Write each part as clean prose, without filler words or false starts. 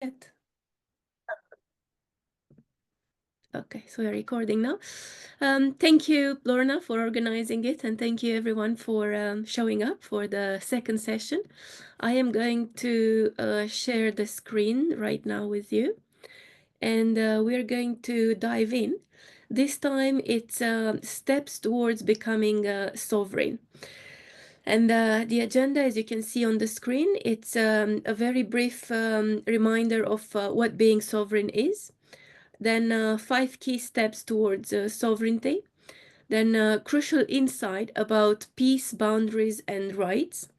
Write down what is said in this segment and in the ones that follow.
It. Okay, so we're recording now. Thank you, Lorna, for organizing it, and thank you everyone for showing up for the second session. I am going to share the screen right now with you, and we're going to dive in. This time it's steps towards becoming sovereign. And the agenda, as you can see on the screen, it's a very brief reminder of what being sovereign is. Then 5 key steps towards sovereignty. Then crucial insight about peace, boundaries, and rights.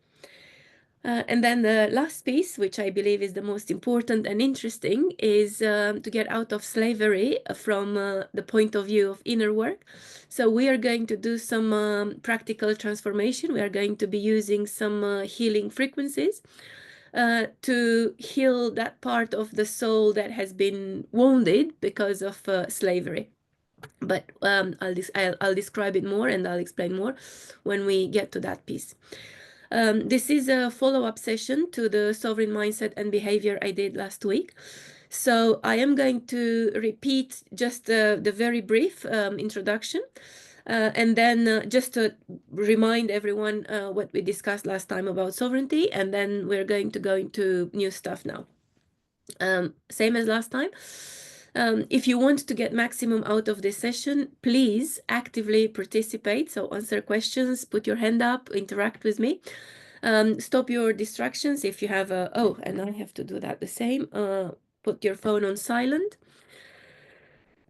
And then the last piece, which I believe is the most important and interesting, is to get out of slavery from the point of view of inner work. So we are going to do some practical transformation. We are going to be using some healing frequencies to heal that part of the soul that has been wounded because of slavery. But I'll describe it more and I'll explain more when we get to that piece. This is a follow-up session to the sovereign mindset and behavior I did last week. So I am going to repeat just the very brief introduction. And then just to remind everyone what we discussed last time about sovereignty, and then we're going to go into new stuff now. Same as last time. If you want to get maximum out of this session, please actively participate. So answer questions, put your hand up, interact with me. Stop your distractions if you have a, oh, and I have to do that the same. Put your phone on silent.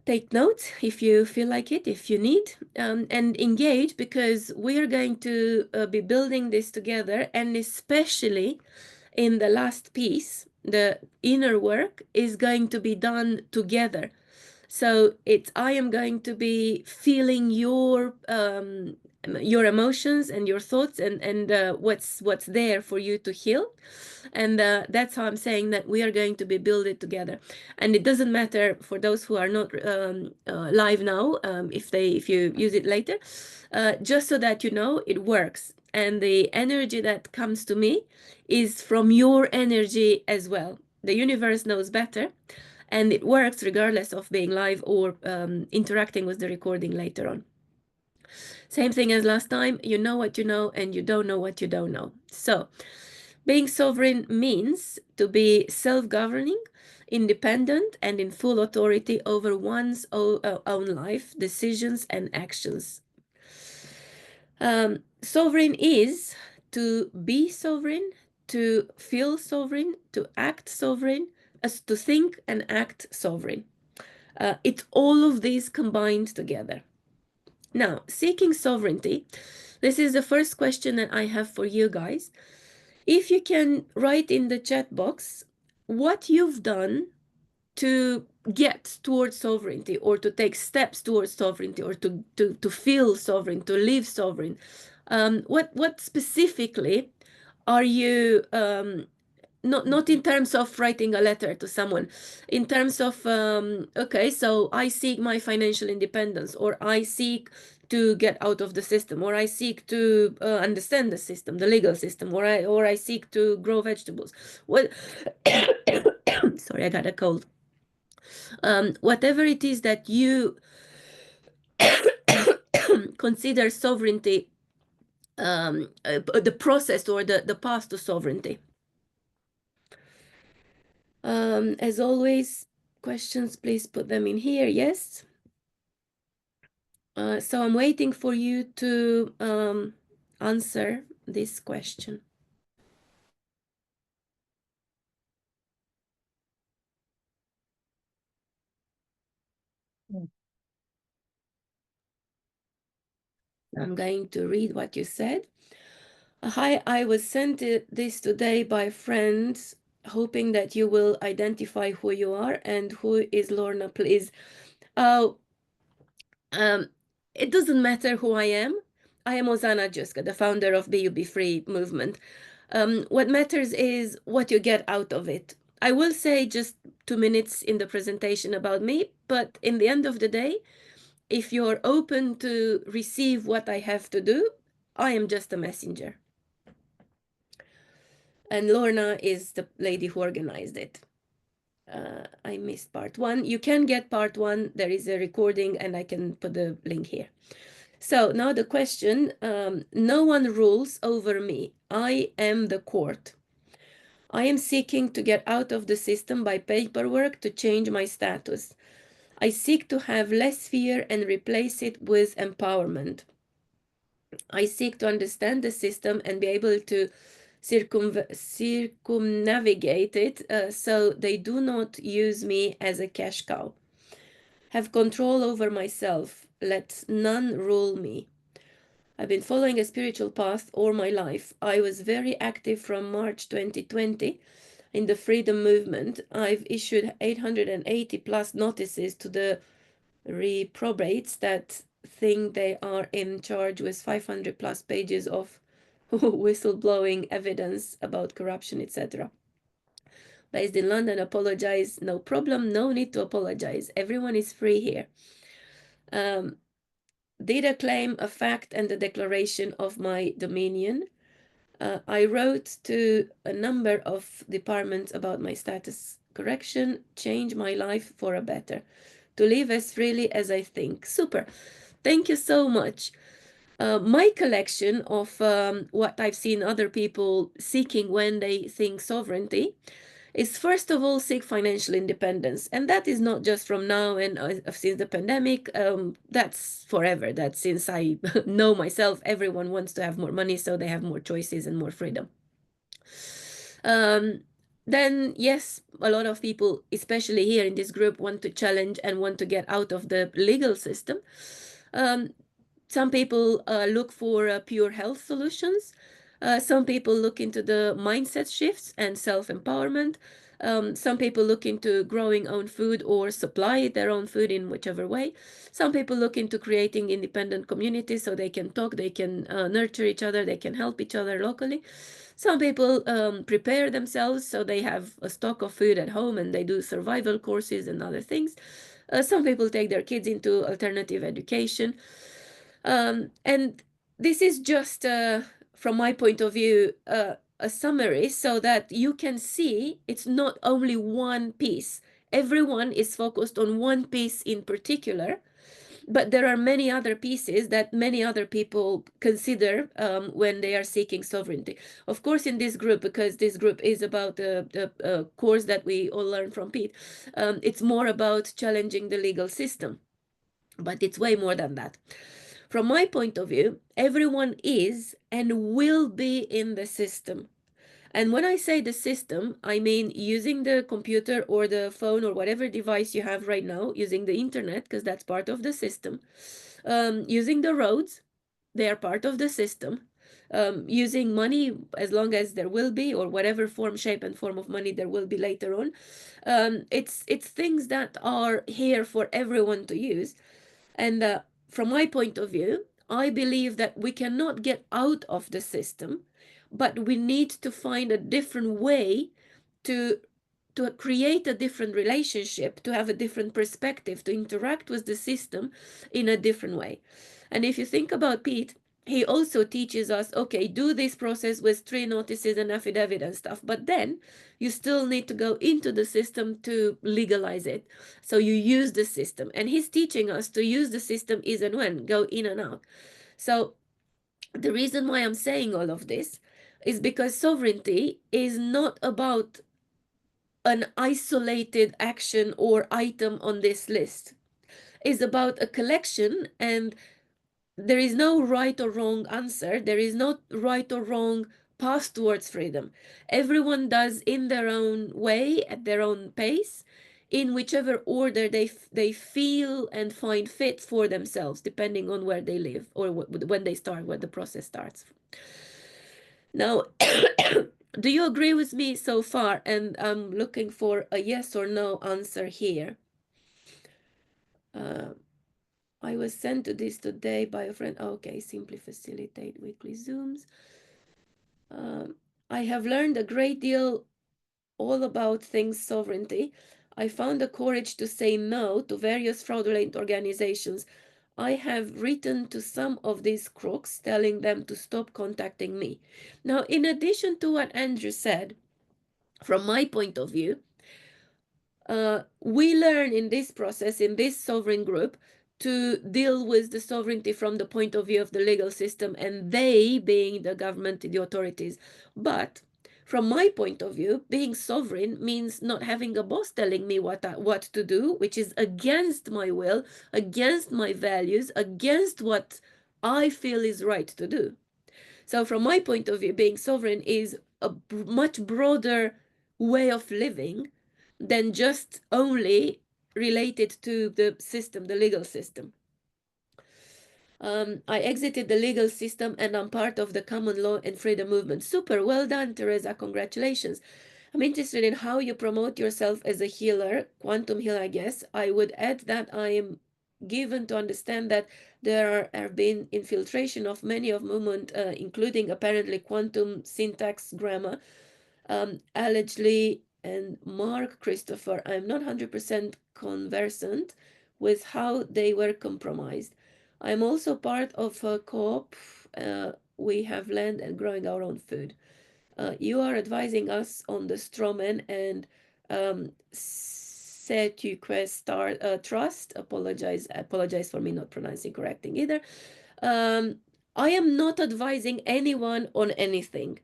Take notes if you feel like it, if you need, and engage, because we are going to be building this together, and especially in the last piece, the inner work is going to be done together. So I am going to be feeling your emotions and your thoughts and what's there for you to heal. And that's how I'm saying that we are going to be build it together. And it doesn't matter for those who are not live now, if you use it later, just so that you know it works. And the energy that comes to me is from your energy as well. The universe knows better, and it works regardless of being live or interacting with the recording later on. Same thing as last time, you know what you know and you don't know what you don't know. So being sovereign means to be self-governing, independent, and in full authority over one's own life, decisions, and actions. Sovereign is to be sovereign, to feel sovereign, to act sovereign, as to think and act sovereign. It's all of these combined together. Now, seeking sovereignty, this is the first question that I have for you guys. If you can write in the chat box what you've done to get towards sovereignty, or to take steps towards sovereignty, or to feel sovereign, to live sovereign. What specifically are you, not in terms of writing a letter to someone, in terms of, okay, so I seek my financial independence, or I seek to get out of the system, or I seek to understand the system, the legal system, or I seek to grow vegetables. Well, sorry, I got a cold. Whatever it is that you consider sovereignty, the process or the path to sovereignty. As always, questions, please put them in here. Yes. So I'm waiting for you to answer this question. I'm going to read what you said. Hi, I was sent this today by friends, hoping that you will identify who you are and who is Lorna, please. Oh, it doesn't matter who I am. I am Ozana Juska, the founder of Be Free movement. What matters is what you get out of it. I will say just 2 minutes in the presentation about me, but in the end of the day, if you're open to receive what I have to do, I am just a messenger. And Lorna is the lady who organized it. I missed part one. You can get part one. There is a recording, and I can put the link here. So now the question, no one rules over me. I am the court. I am seeking to get out of the system by paperwork to change my status. I seek to have less fear and replace it with empowerment. I seek to understand the system and be able to circumnavigate it so they do not use me as a cash cow. Have control over myself. Let none rule me. I've been following a spiritual path all my life. I was very active from March 2020 in the freedom movement. I've issued 880 plus notices to the reprobates that think they are in charge with 500 plus pages of whistleblowing evidence about corruption, etc. Based in London, apologize. No problem. No need to apologize. Everyone is free here. Did a claim, a fact, and the declaration of my dominion. I wrote to a number of departments about my status correction, change my life for a better, to live as freely as I think. Super. Thank you so much. My collection of what I've seen other people seeking when they think sovereignty is first of all seek financial independence, and that is not just from now and since the pandemic. That's forever. That since I know myself, everyone wants to have more money so they have more choices and more freedom. Then yes, a lot of people, especially here in this group, want to challenge and want to get out of the legal system. Some people look for pure health solutions. Some people look into the mindset shifts and self-empowerment. Some people look into growing own food or supply their own food in whichever way. Some people look into creating independent communities so they can talk, they can nurture each other, they can help each other locally. Some people prepare themselves so they have a stock of food at home and they do survival courses and other things. Some people take their kids into alternative education. And this is just, from my point of view, a summary so that you can see it's not only one piece. Everyone is focused on one piece in particular, but there are many other pieces that many other people consider when they are seeking sovereignty. Of course, in this group, because this group is about the course that we all learn from Pete, it's more about challenging the legal system, but it's way more than that. From my point of view, everyone is and will be in the system. And when I say the system, I mean using the computer or the phone or whatever device you have right now, using the internet, because that's part of the system. Using the roads, they are part of the system. Using money, as long as there will be, or whatever form, shape, and form of money there will be later on. It's things that are here for everyone to use. And from my point of view, I believe that we cannot get out of the system, but we need to find a different way to create a different relationship, to have a different perspective, to interact with the system in a different way. And if you think about Pete, he also teaches us, okay, do this process with 3 notices and affidavit and stuff, but then you still need to go into the system to legalize it. So you use the system, and he's teaching us to use the system is and when, go in and out. So the reason why I'm saying all of this is because sovereignty is not about an isolated action or item on this list. It's about a collection, and there is no right or wrong answer. There is no right or wrong path towards freedom. Everyone does in their own way, at their own pace, in whichever order they feel and find fit for themselves, depending on where they live or when they start, where the process starts. Now, do you agree with me so far? And I'm looking for a yes or no answer here. I was sent to this today by a friend. Okay, simply facilitate weekly Zooms. I have learned a great deal all about things sovereignty. I found the courage to say no to various fraudulent organizations. I have written to some of these crooks, telling them to stop contacting me. Now, in addition to what Andrew said, from my point of view, We learn in this process, in this sovereign group, to deal with the sovereignty from the point of view of the legal system, and they being the government, the authorities. But from my point of view, being sovereign means not having a boss telling me what to do, which is against my will, against my values, against what I feel is right to do. So from my point of view, being sovereign is a much broader way of living than just only related to the system, the legal system. I exited the legal system and I'm part of the common law and freedom movement. Super, well done, Teresa. Congratulations. I'm interested in how you promote yourself as a healer, quantum healer, I guess. I would add that I am given to understand that there have been infiltration of many of movement, including apparently quantum syntax grammar, allegedly, and Mark Christopher. I'm not 100% conversant with how they were compromised. I'm also part of a co-op. We have land and growing our own food. You are advising us on the Stroman and Setuquest trust. Apologize for me not pronouncing correcting either. I am not advising anyone on anything,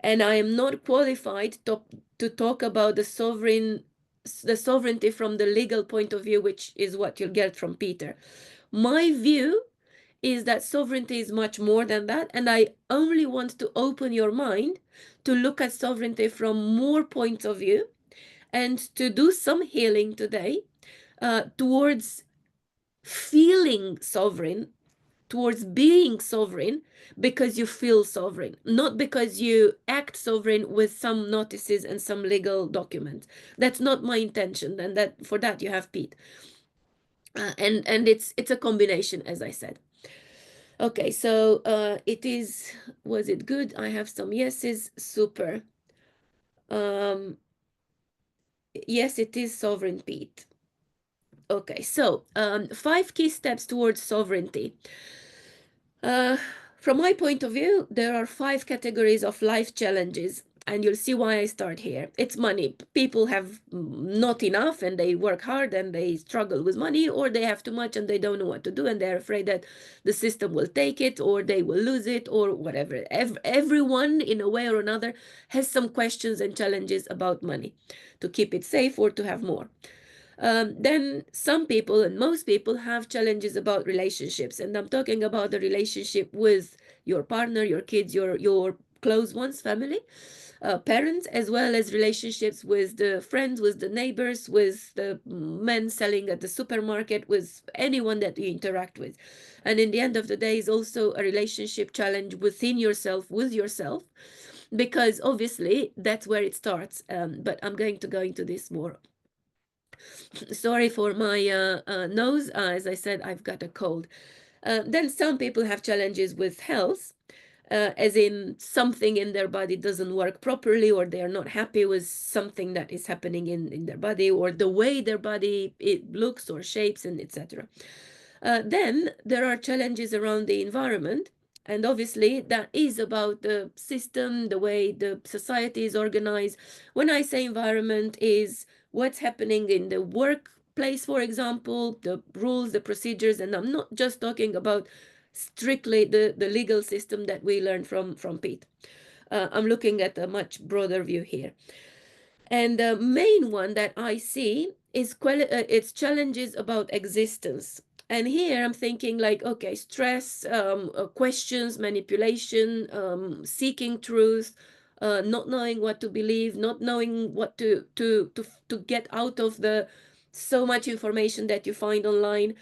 and I am not qualified to talk about the sovereignty from the legal point of view, which is what you'll get from Peter. My view is that sovereignty is much more than that, and I only want to open your mind to look at sovereignty from more points of view and to do some healing today towards feeling sovereign, towards being sovereign because you feel sovereign, not because you act sovereign with some notices and some legal documents. That's not my intention, and that for that you have Pete. And it's a combination, as I said. Okay, so was it good? I have some yeses. Super. Yes, it is sovereign, Pete. Okay, so 5 key steps towards sovereignty. From my point of view, there are 5 categories of life challenges, and you'll see why I start here. It's money. People have not enough and they work hard and they struggle with money, or they have too much and they don't know what to do and they're afraid that the system will take it or they will lose it or whatever. Everyone, in a way or another, has some questions and challenges about money, to keep it safe or to have more. Then some people, and most people, have challenges about relationships, and I'm talking about the relationship with your partner, your kids, your close ones, family, parents, as well as relationships with the friends, with the neighbors, with the men selling at the supermarket, with anyone that you interact with. And in the end of the day is also a relationship challenge within yourself, with yourself, because obviously that's where it starts. But I'm going to go into this more. Sorry for my nose. As I said, I've got a cold. Then some people have challenges with health, as in something in their body doesn't work properly, or they are not happy with something that is happening in their body, or the way their body it looks or shapes, and etc. Then there are challenges around the environment. And obviously, that is about the system, the way the society is organized. When I say environment, is what's happening in the workplace, for example, the rules, the procedures. And I'm not just talking about strictly the legal system that we learned from Pete. I'm looking at a much broader view here. And the main one that I see is it's challenges about existence. And here I'm thinking like, okay, stress, questions, manipulation, seeking truth, not knowing what to believe, not knowing what to get out of the so much information that you find online,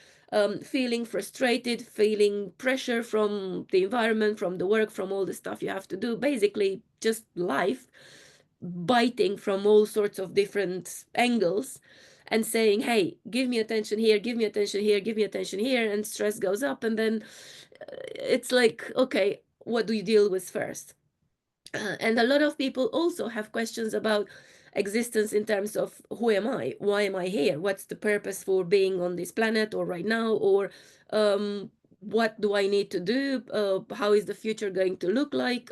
feeling frustrated, feeling pressure from the environment, from the work, from all the stuff you have to do, basically just life biting from all sorts of different angles and saying, hey, give me attention here, give me attention here, give me attention here, and stress goes up. And then it's like, okay, what do you deal with first? And a lot of people also have questions about existence in terms of who am I? Why am I here? What's the purpose for being on this planet or right now? Or what do I need to do? How is the future going to look like?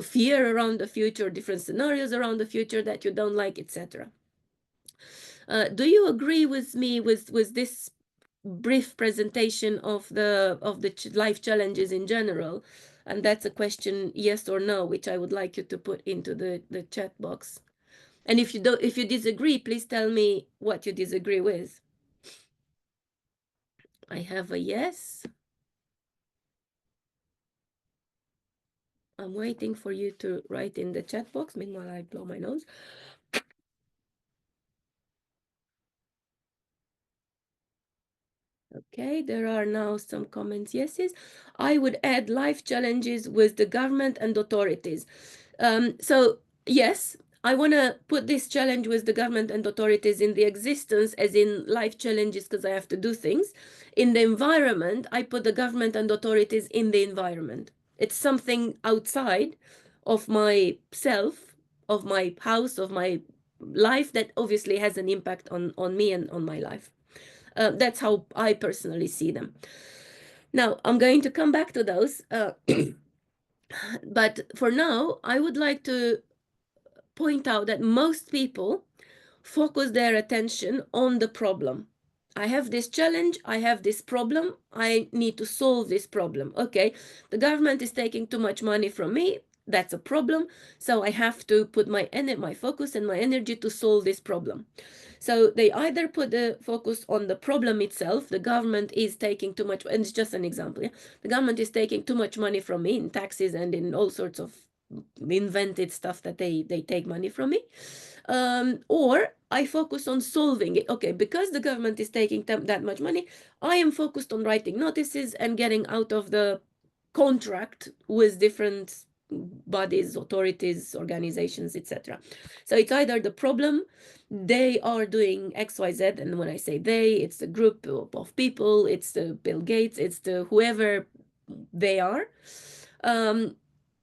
Fear around the future, different scenarios around the future that you don't like, etc. Do you agree with me with this brief presentation of the life challenges in general? And that's a question, yes or no, which I would like you to put into the chat box. And if you disagree, please tell me what you disagree with. I have a yes. I'm waiting for you to write in the chat box. Meanwhile, I blow my nose. Okay, there are now some comments, yeses. I would add life challenges with the government and authorities. So yes, I want to put this challenge with the government and authorities in the existence as in life challenges because I have to do things. In the environment, I put the government and authorities in the environment. It's something outside of myself, of my house, of my life that obviously has an impact on me and on my life. That's how I personally see them. Now, I'm going to come back to those. But for now, I would like to point out that most people focus their attention on the problem. I have this challenge, I have this problem, I need to solve this problem. Okay, the government is taking too much money from me, that's a problem, so I have to put my focus and my energy to solve this problem. So they either put the focus on the problem itself, the government is taking too much, and it's just an example, yeah? The government is taking too much money from me in taxes and in all sorts of invented stuff that they take money from me. Or I focus on solving it. Okay, because the government is taking that much money, I am focused on writing notices and getting out of the contract with different bodies, authorities, organizations, etc. So it's either the problem, they are doing XYZ, and when I say they, it's the group of people, it's the Bill Gates, it's the whoever they are.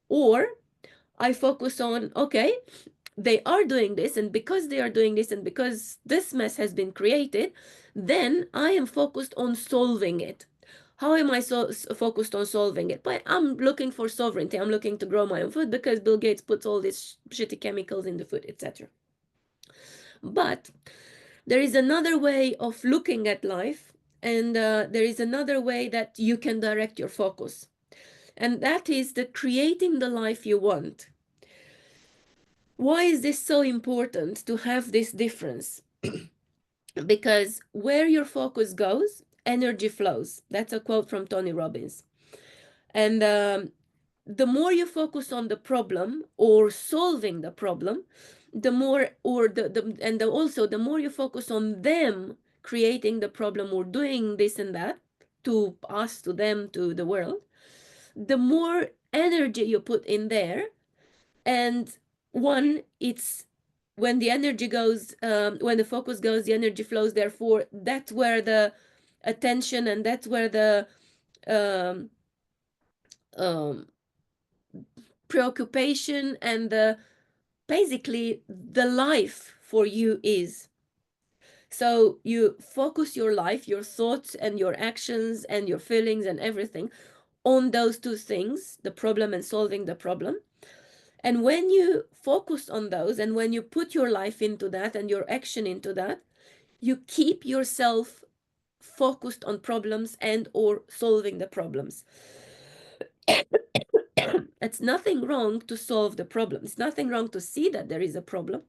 Or I focus on, okay, they are doing this, and because they are doing this, and because this mess has been created, then I am focused on solving it. How am I so focused on solving it? But I'm looking for sovereignty. I'm looking to grow my own food because Bill Gates puts all these shitty chemicals in the food, etc. But there is another way of looking at life, and there is another way that you can direct your focus, and that is the creating the life you want. Why is this so important to have this difference? Because where your focus goes, energy flows. That's a quote from Tony Robbins. And the more you focus on the problem or solving the problem, the more, or also the more you focus on them creating the problem or doing this and that to us, to them, to the world, the more energy you put in there. And one, it's when the energy goes, when the focus goes, the energy flows. Therefore, that's where the attention, and that's where the um, um, preoccupation and the basically the life for you is. So you focus your life, your thoughts and your actions and your feelings and everything on those two things, the problem and solving the problem. And when you focus on those, and when you put your life into that and your action into that, you keep yourself focused on problems and or solving the problems. It's nothing wrong to solve the problem. It's nothing wrong to see that there is a problem.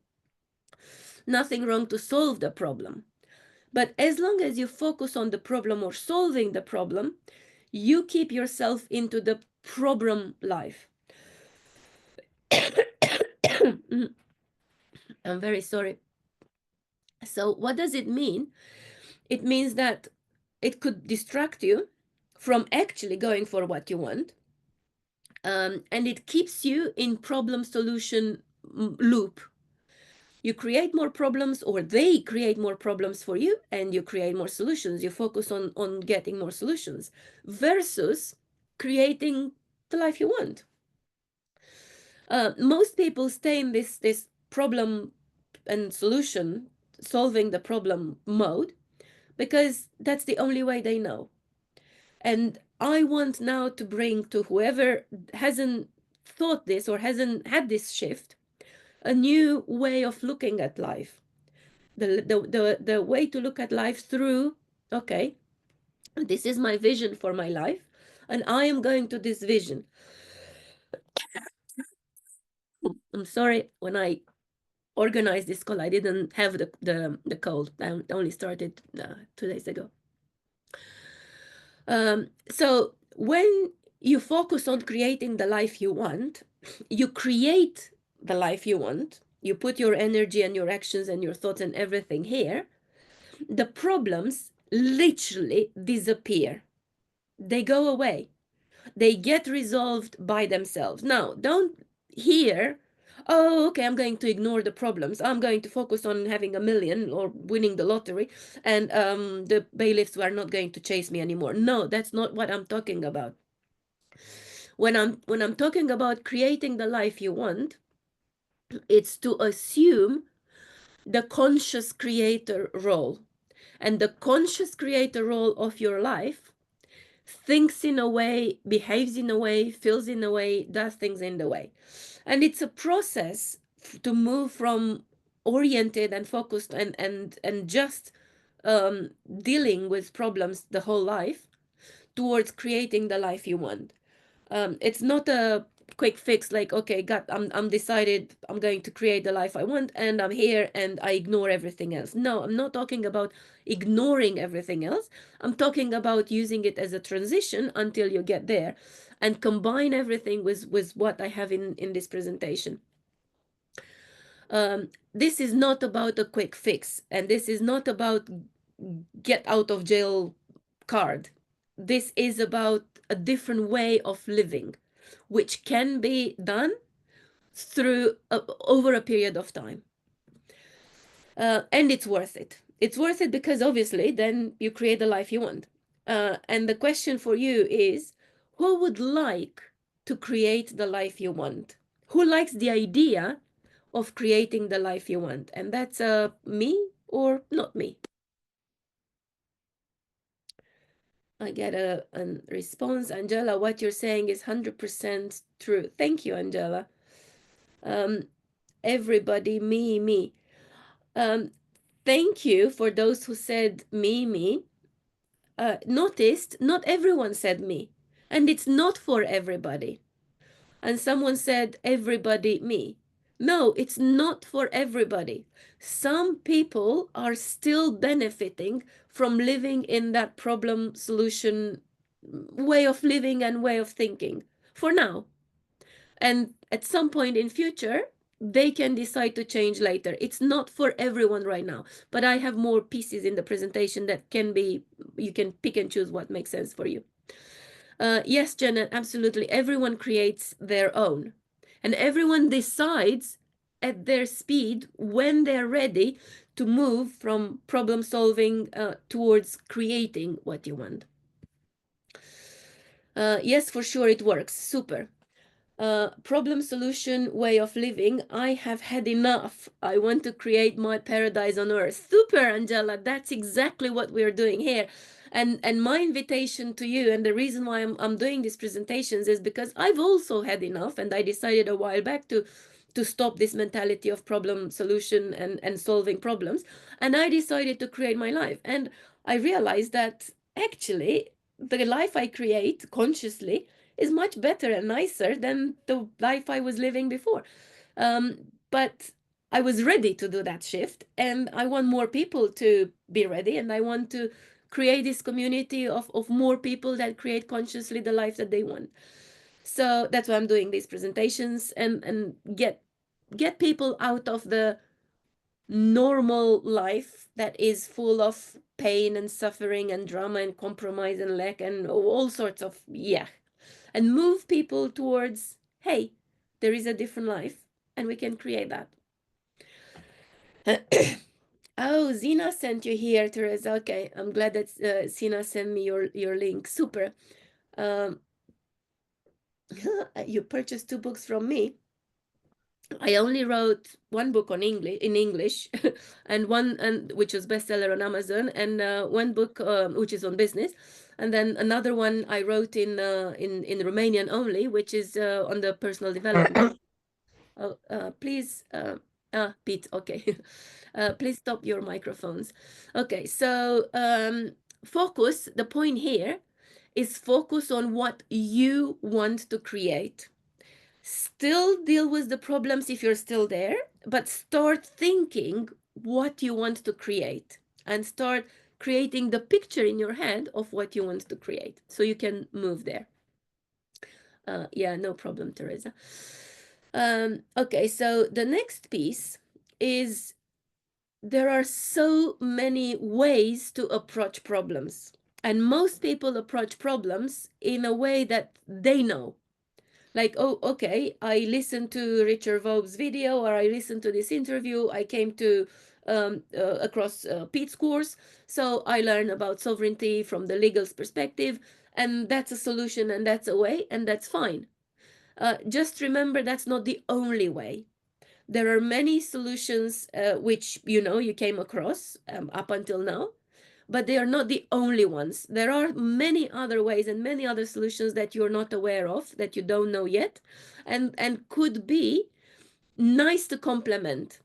Nothing wrong to solve the problem. But as long as you focus on the problem or solving the problem, you keep yourself into the problem life. I'm very sorry. So what does it mean? It means that it could distract you from actually going for what you want. And it keeps you in problem solution loop. You create more problems, or they create more problems for you, and you create more solutions. You focus on getting more solutions versus creating the life you want. Most people stay in this problem and solution, solving the problem mode, because that's the only way they know. And I want now to bring to whoever hasn't thought this or hasn't had this shift, a new way of looking at life. the way to look at life through, okay, this is my vision for my life, and I am going to this vision. I'm sorry, when I organized this call, I didn't have the cold. I only started 2 days ago. So when you focus on creating the life you want, you create the life you want. You put your energy and your actions and your thoughts and everything here. The problems literally disappear. They go away. They get resolved by themselves. Now, don't hear, oh, okay, I'm going to ignore the problems. I'm going to focus on having $1 million or winning the lottery, and the bailiffs are not going to chase me anymore. No, that's not what I'm talking about. When I'm talking about creating the life you want, it's to assume the conscious creator role. And the conscious creator role of your life thinks in a way, behaves in a way, feels in a way, does things in the way. And it's a process to move from oriented and focused and just dealing with problems the whole life towards creating the life you want. It's not a quick fix like, okay, I'm decided I'm going to create the life I want and I'm here and I ignore everything else. No, I'm not talking about ignoring everything else. I'm talking about using it as a transition until you get there and combine everything with what I have in this presentation. This is not about a quick fix, and this is not about get out of jail card. This is about a different way of living, which can be done through over a period of time. And it's worth it. It's worth it because obviously then you create the life you want. And the question for you is, who would like to create the life you want? Who likes the idea of creating the life you want? And that's me or not me. I get a response. Angela, what you're saying is 100% true. Thank you, Angela. Everybody, me. Thank you for those who said me. Noticed, not everyone said me. And it's not for everybody. And someone said, everybody, me. No, it's not for everybody. Some people are still benefiting from living in that problem solution way of living and way of thinking for now. And at some point in future, they can decide to change later. It's not for everyone right now, but I have more pieces in the presentation that can be, you can pick and choose what makes sense for you. Yes, Janet, absolutely. Everyone creates their own. And everyone decides at their speed when they're ready to move from problem solving towards creating what you want. Yes, for sure it works. Super. Problem solution way of living. I have had enough. I want to create my paradise on earth. Super, Angela. That's exactly what we're doing here. And my invitation to you, and the reason why I'm doing these presentations is because I've also had enough, and I decided a while back to stop this mentality of problem solution and solving problems. And I decided to create my life. And I realized that actually the life I create consciously is much better and nicer than the life I was living before. But I was ready to do that shift, and I want more people to be ready, and I want to create this community of more people that create consciously the life that they want. So that's why I'm doing these presentations and get people out of the normal life that is full of pain and suffering and drama and compromise and lack and all sorts of and move people towards, hey, there is a different life and we can create that. Oh, Zina sent you here, Teresa. Okay, I'm glad that Zina sent me your link. Super. You purchased 2 books from me. I only wrote 1 book in English, and which was bestseller on Amazon, and 1 book which is on business, and then another one I wrote in Romanian only, which is on the personal development. Please Pete, okay. Please stop your microphones. Okay, so focus, the point here is focus on what you want to create. Still deal with the problems if you're still there, but start thinking what you want to create and start creating the picture in your head of what you want to create so you can move there. Yeah, no problem, Teresa. Okay, so the next piece is there are so many ways to approach problems. And most people approach problems in a way that they know. Like, oh, okay, I listened to Richard Vobe's video, or I listened to this interview, I came to across Pete's course, so I learned about sovereignty from the legal perspective, and that's a solution, and that's a way, and that's fine. Just remember that's not the only way. There are many solutions which you came across up until now, but they are not the only ones. There are many other ways and many other solutions that you're not aware of, that you don't know yet, and could be nice to complement,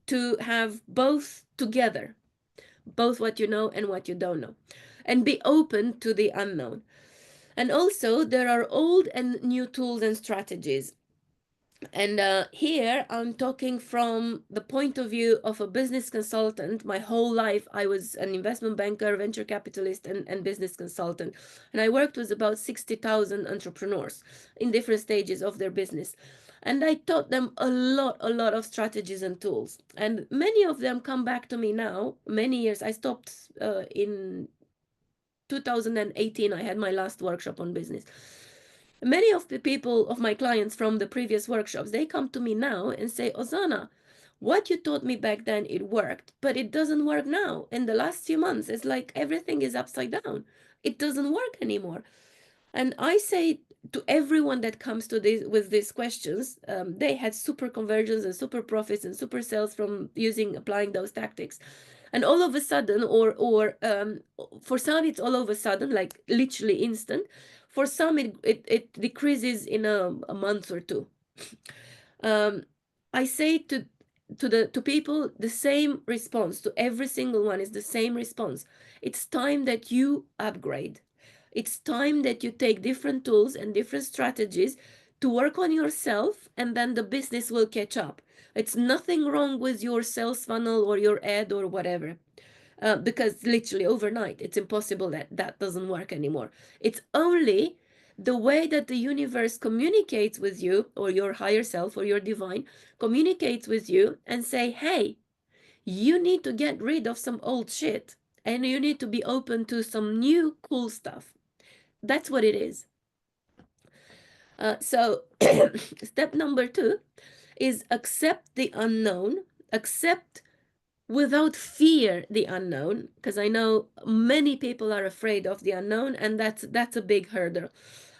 to have both together, both what you know and what you don't know, and be open to the unknown. And also, there are old and new tools and strategies. And here I'm talking from the point of view of a business consultant. My whole life, I was an investment banker, venture capitalist, and business consultant. And I worked with about 60,000 entrepreneurs in different stages of their business. And I taught them a lot of strategies and tools. And many of them come back to me now, many years. I stopped in 2018. I had my last workshop on business. Many of the people, of my clients from the previous workshops, they come to me now and say, Ozana, what you taught me back then, it worked, but it doesn't work now. In the last few months, it's like everything is upside down. It doesn't work anymore. And I say to everyone that comes to this with these questions, they had super conversions and super profits and super sales from applying those tactics. And all of a sudden, or for some it's all of a sudden, like literally instant. For some it decreases in a month or two. I say to people, the same response to every single one is the same response. It's time that you upgrade. It's time that you take different tools and different strategies to work on yourself, and then the business will catch up. It's nothing wrong with your sales funnel or your ad or whatever. Because literally overnight, it's impossible that that doesn't work anymore. It's only the way that the universe communicates with you, or your higher self or your divine communicates with you and say, hey, you need to get rid of some old shit and you need to be open to some new cool stuff. That's what it is. So step number 2 is accept the unknown. Accept without fear the unknown, because I know many people are afraid of the unknown, and that's a big hurdle.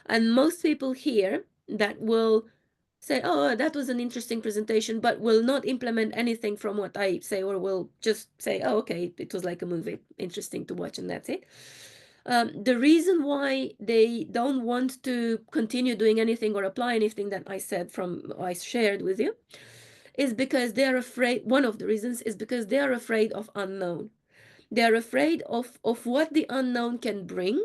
And most people here that will say, oh, that was an interesting presentation, but will not implement anything from what I say, or will just say, oh, okay, it was like a movie, interesting to watch, and that's it. The reason why they don't want to continue doing anything or apply anything that I shared with you is because they're afraid. One of the reasons is because they are afraid of unknown. They are afraid of what the unknown can bring.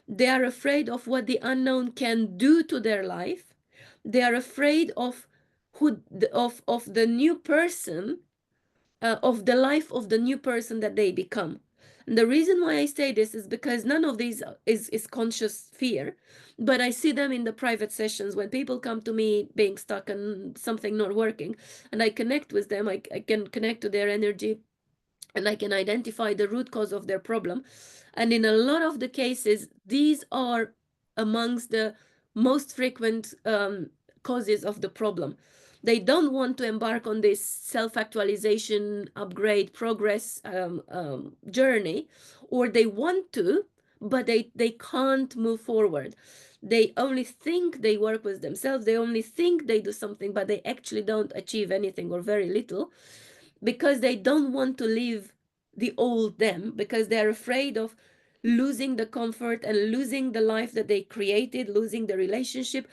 They are afraid of what the unknown can do to their life. They are afraid of of the new person, of the life of the new person that they become. And the reason why I say this is because none of these is conscious fear, but I see them in the private sessions when people come to me being stuck and something not working, and I connect with them. I can connect to their energy, and I can identify the root cause of their problem. And in a lot of the cases, these are amongst the most frequent causes of the problem. They don't want to embark on this self-actualization, upgrade, progress journey, or they want to, but they can't move forward. They only think they work with themselves. They only think they do something, but they actually don't achieve anything or very little, because they don't want to leave the old them, because they're afraid of losing the comfort and losing the life that they created, losing the relationship,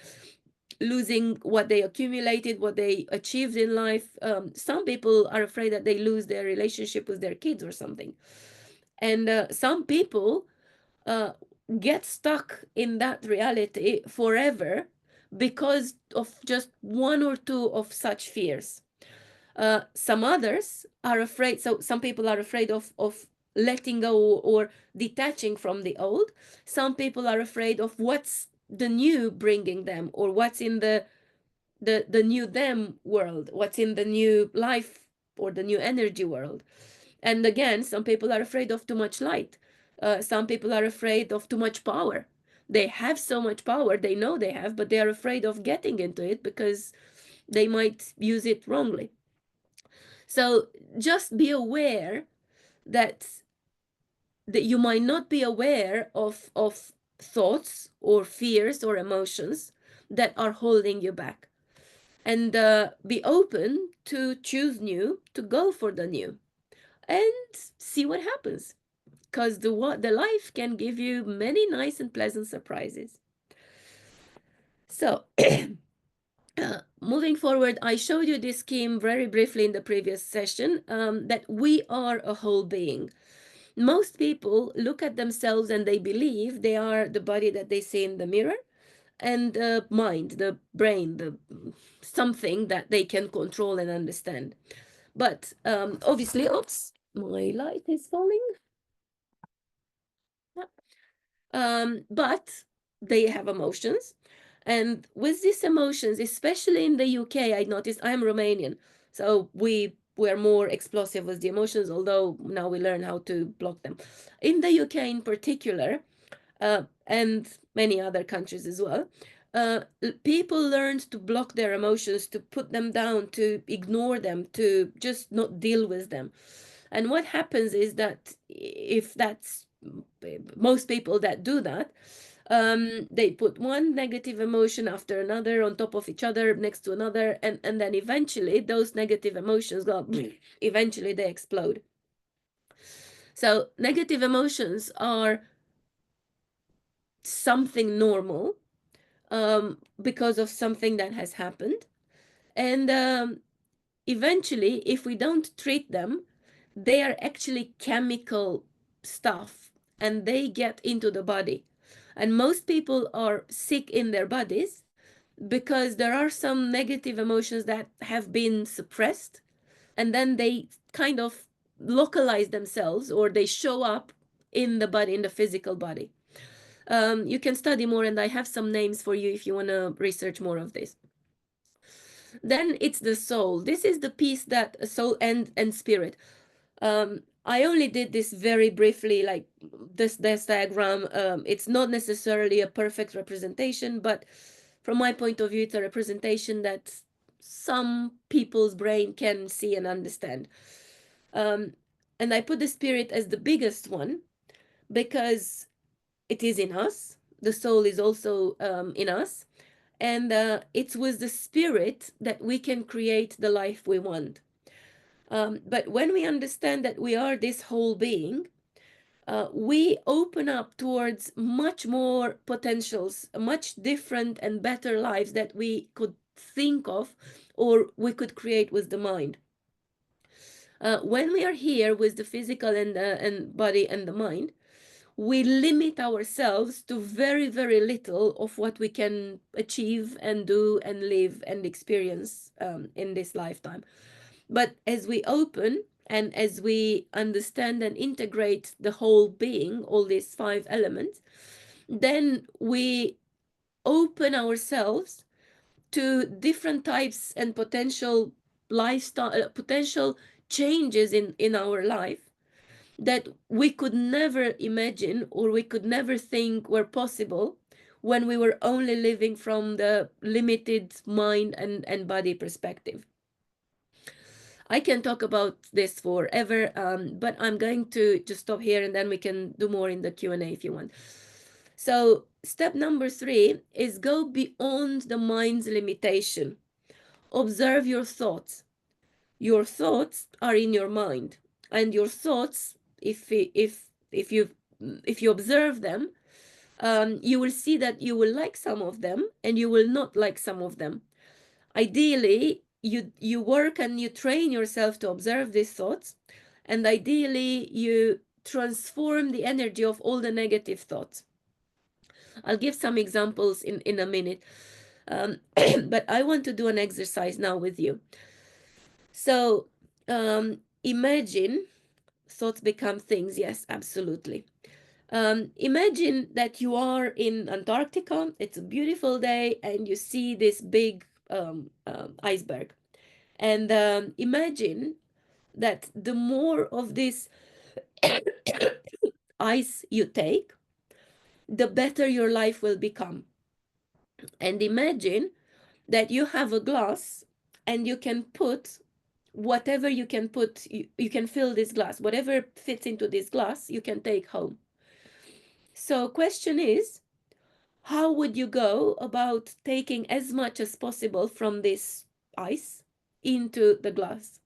losing what they accumulated, what they achieved in life. Some people are afraid that they lose their relationship with their kids or something. And some people get stuck in that reality forever because of just one or two of such fears. Some others are afraid, so some people are afraid of letting go or detaching from the old. Some people are afraid of what's the new bringing them, or what's in the new them world, what's in the new life or the new energy world. And again, some people are afraid of too much light. Some people are afraid of too much power. They have so much power, they know they have, but they are afraid of getting into it because they might use it wrongly. So just be aware that you might not be aware of thoughts or fears or emotions that are holding you back. And be open to choose new, to go for the new, and see what happens. Because the life can give you many nice and pleasant surprises. So moving forward, I showed you this scheme very briefly in the previous session, that we are a whole being. Most people look at themselves and they believe they are the body that they see in the mirror, and the mind, the brain, the something that they can control and understand. But obviously, oops, my light is falling. But they have emotions. And with these emotions, especially in the UK, I noticed, I'm Romanian, so we were more explosive with the emotions, although now we learn how to block them. In the UK in particular, and many other countries as well, people learned to block their emotions, to put them down, to ignore them, to just not deal with them. And what happens is that if that's most people that do that, they put one negative emotion after another on top of each other, next to another, and then eventually those negative emotions go, eventually they explode. So negative emotions are something normal, because of something that has happened. And eventually, if we don't treat them, they are actually chemical stuff, and they get into the body. And most people are sick in their bodies because there are some negative emotions that have been suppressed, and then they kind of localize themselves, or they show up in the body, in the physical body. You can study more, and I have some names for you if you want to research more of this. Then it's the soul. This is the piece that soul and spirit. I only did this very briefly, like this diagram. It's not necessarily a perfect representation, but from my point of view, it's a representation that some people's brain can see and understand. And I put the spirit as the biggest one because it is in us. The soul is also in us. And it's with the spirit that we can create the life we want. But when we understand that we are this whole being, we open up towards much more potentials, much different and better lives that we could think of or we could create with the mind. When we are here with the physical and body and the mind, we limit ourselves to very, very little of what we can achieve and do and live and experience in this lifetime. But as we open and as we understand and integrate the whole being, all these five elements, then we open ourselves to different types and potential lifestyle, potential changes in our life that we could never imagine or we could never think were possible when we were only living from the limited mind and body perspective. I can talk about this forever, but I'm going to just stop here, and then we can do more in the Q&A if you want. So step number 3 is go beyond the mind's limitation. Observe your thoughts. Your thoughts are in your mind, and your thoughts, if you observe them, you will see that you will like some of them and you will not like some of them. Ideally, you work and you train yourself to observe these thoughts, and ideally you transform the energy of all the negative thoughts. I'll give some examples in a minute, but I want to do an exercise now with you. So imagine thoughts become things. Yes, absolutely. Imagine that you are in Antarctica. It's a beautiful day and you see this big iceberg. And imagine that the more of this ice you take, the better your life will become. And imagine that you have a glass and you can put whatever you can put, you can fill this glass, whatever fits into this glass, you can take home. So question is, how would you go about taking as much as possible from this ice into the glass?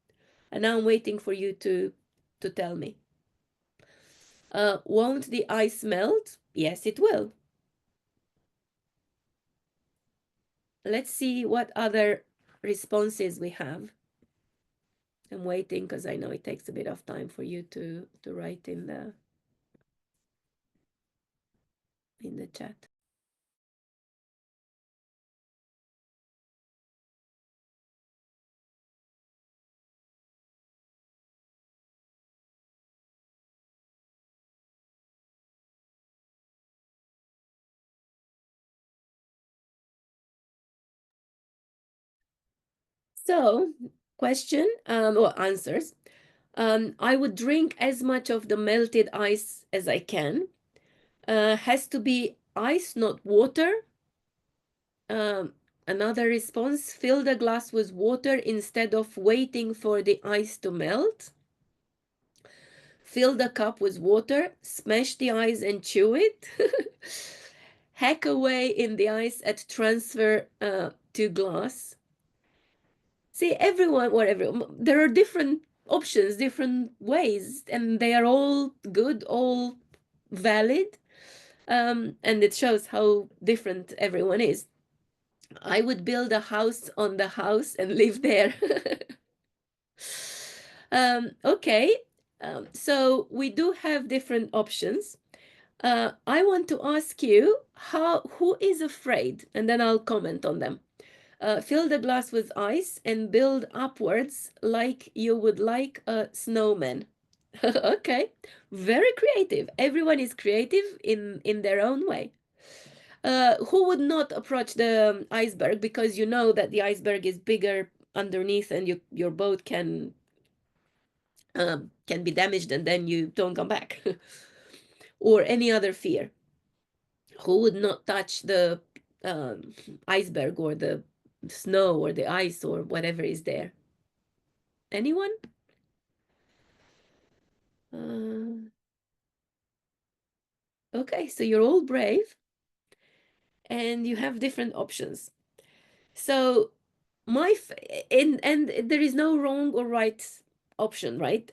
And now I'm waiting for you to tell me. Won't the ice melt? Yes, it will. Let's see what other responses we have. I'm waiting because I know it takes a bit of time for you to write in the chat. So, question or answers. I would drink as much of the melted ice as I can. Has to be ice, not water. Another response, fill the glass with water instead of waiting for the ice to melt. Fill the cup with water, smash the ice and chew it. Hack away in the ice at transfer to glass. See, there are different options, different ways, and they are all good, all valid. And it shows how different everyone is. I would build a house on the house and live there. Okay, so we do have different options. I want to ask you, who is afraid? And then I'll comment on them. Fill the glass with ice and build upwards like you would like a snowman. Okay, very creative. Everyone is creative in their own way. Who would not approach the iceberg because you know that the iceberg is bigger underneath and your boat can be damaged and then you don't come back? Or any other fear? Who would not touch the um, iceberg or the snow or the ice or whatever is there? Anyone? Okay, so you're all brave and you have different options. So and there is no wrong or right option, right?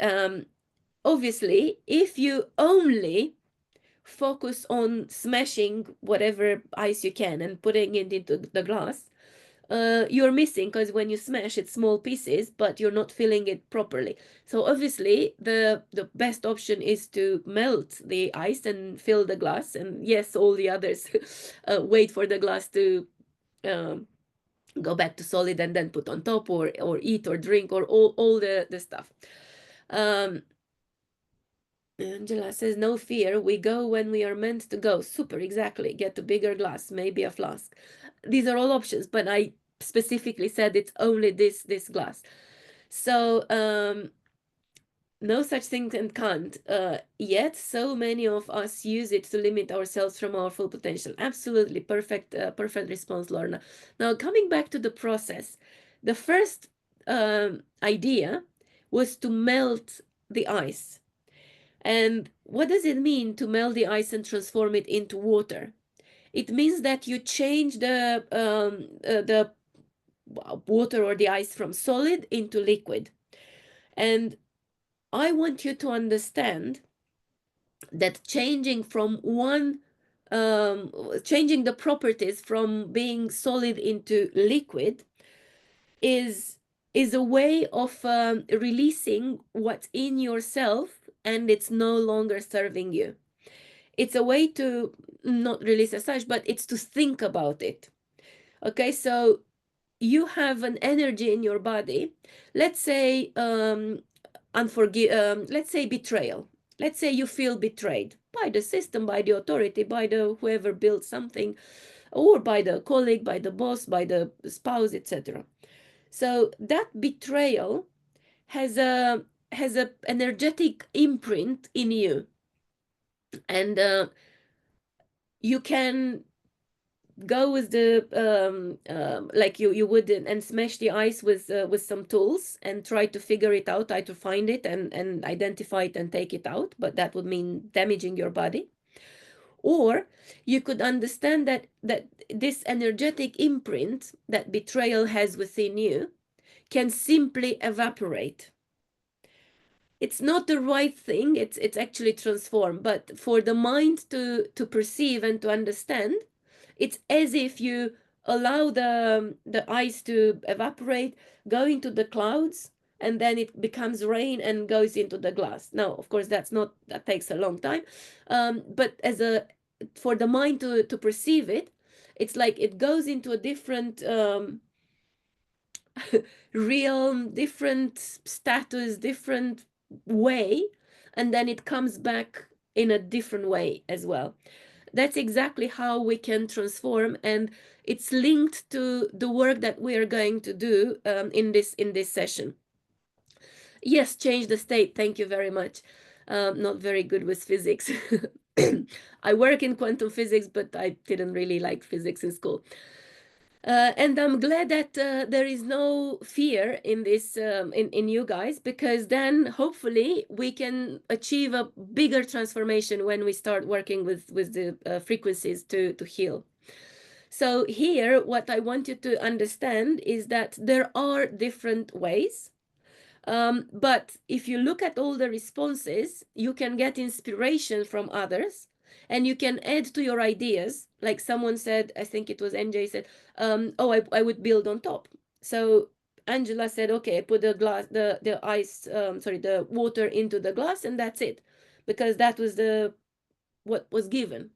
Obviously, if you only focus on smashing whatever ice you can and putting it into the glass, you're missing, because when you smash it's small pieces, but you're not filling it properly. So obviously the best option is to melt the ice and fill the glass, and yes, all the others wait for the glass to um, go back to solid and then put on top, or eat or drink, or all the stuff. Angela says, no fear. We go when we are meant to go. Super, exactly. Get a bigger glass, maybe a flask. These are all options, but I specifically said it's only this glass. So no such thing and can't. Yet so many of us use it to limit ourselves from our full potential. Absolutely perfect, perfect response, Lorna. Now coming back to the process, the first idea was to melt the ice. And what does it mean to melt the ice and transform it into water? It means that you change the water or the ice from solid into liquid. And I want you to understand that changing from one changing the properties from being solid into liquid is a way of releasing what's in yourself, and it's no longer serving you. It's a way to not release as such, but it's to think about it. Okay, so you have an energy in your body. Let's say let's say betrayal. Let's say you feel betrayed by the system, by the authority, by the whoever built something, or by the colleague, by the boss, by the spouse, etc. So that betrayal has a energetic imprint in you, and you can go with the like you would, and smash the ice with some tools and try to figure it out, try to find it and identify it and take it out, but that would mean damaging your body. Or you could understand that this energetic imprint that betrayal has within you can simply evaporate. It's not the right thing, it's actually transformed, but for the mind to perceive and to understand, it's as if you allow the ice to evaporate, go into the clouds, and then it becomes rain and goes into the glass. Now, of course, that takes a long time, but for the mind to perceive it, it's like it goes into a different realm, different status, different way, and then it comes back in a different way as well. That's exactly how we can transform, and it's linked to the work that we are going to do in this session. Yes, change the state. Thank you very much. Not very good with physics. I work in quantum physics, but I didn't really like physics in school. And I'm glad that there is no fear in this in you guys, because then hopefully we can achieve a bigger transformation when we start working with the frequencies to heal. So here, what I want you to understand is that there are different ways. But if you look at all the responses, you can get inspiration from others, and you can add to your ideas. Like someone said, I think it was NJ said, oh, I would build on top. So Angela said, okay, put the glass, the ice, the water into the glass, and that's it, because that was what was given.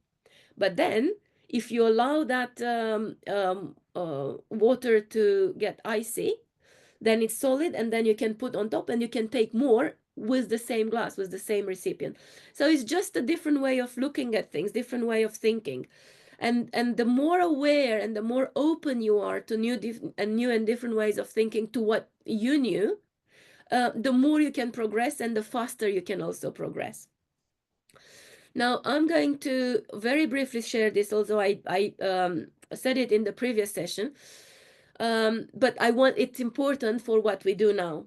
But then if you allow that water to get icy, then it's solid, and then you can put on top, and you can take more with the same glass, with the same recipient. So it's just a different way of looking at things, different way of thinking. And the more aware and the more open you are to new and different ways of thinking, to what you knew, the more you can progress, and the faster you can also progress. Now, I'm going to very briefly share this, although I said it in the previous session, but it's important for what we do now.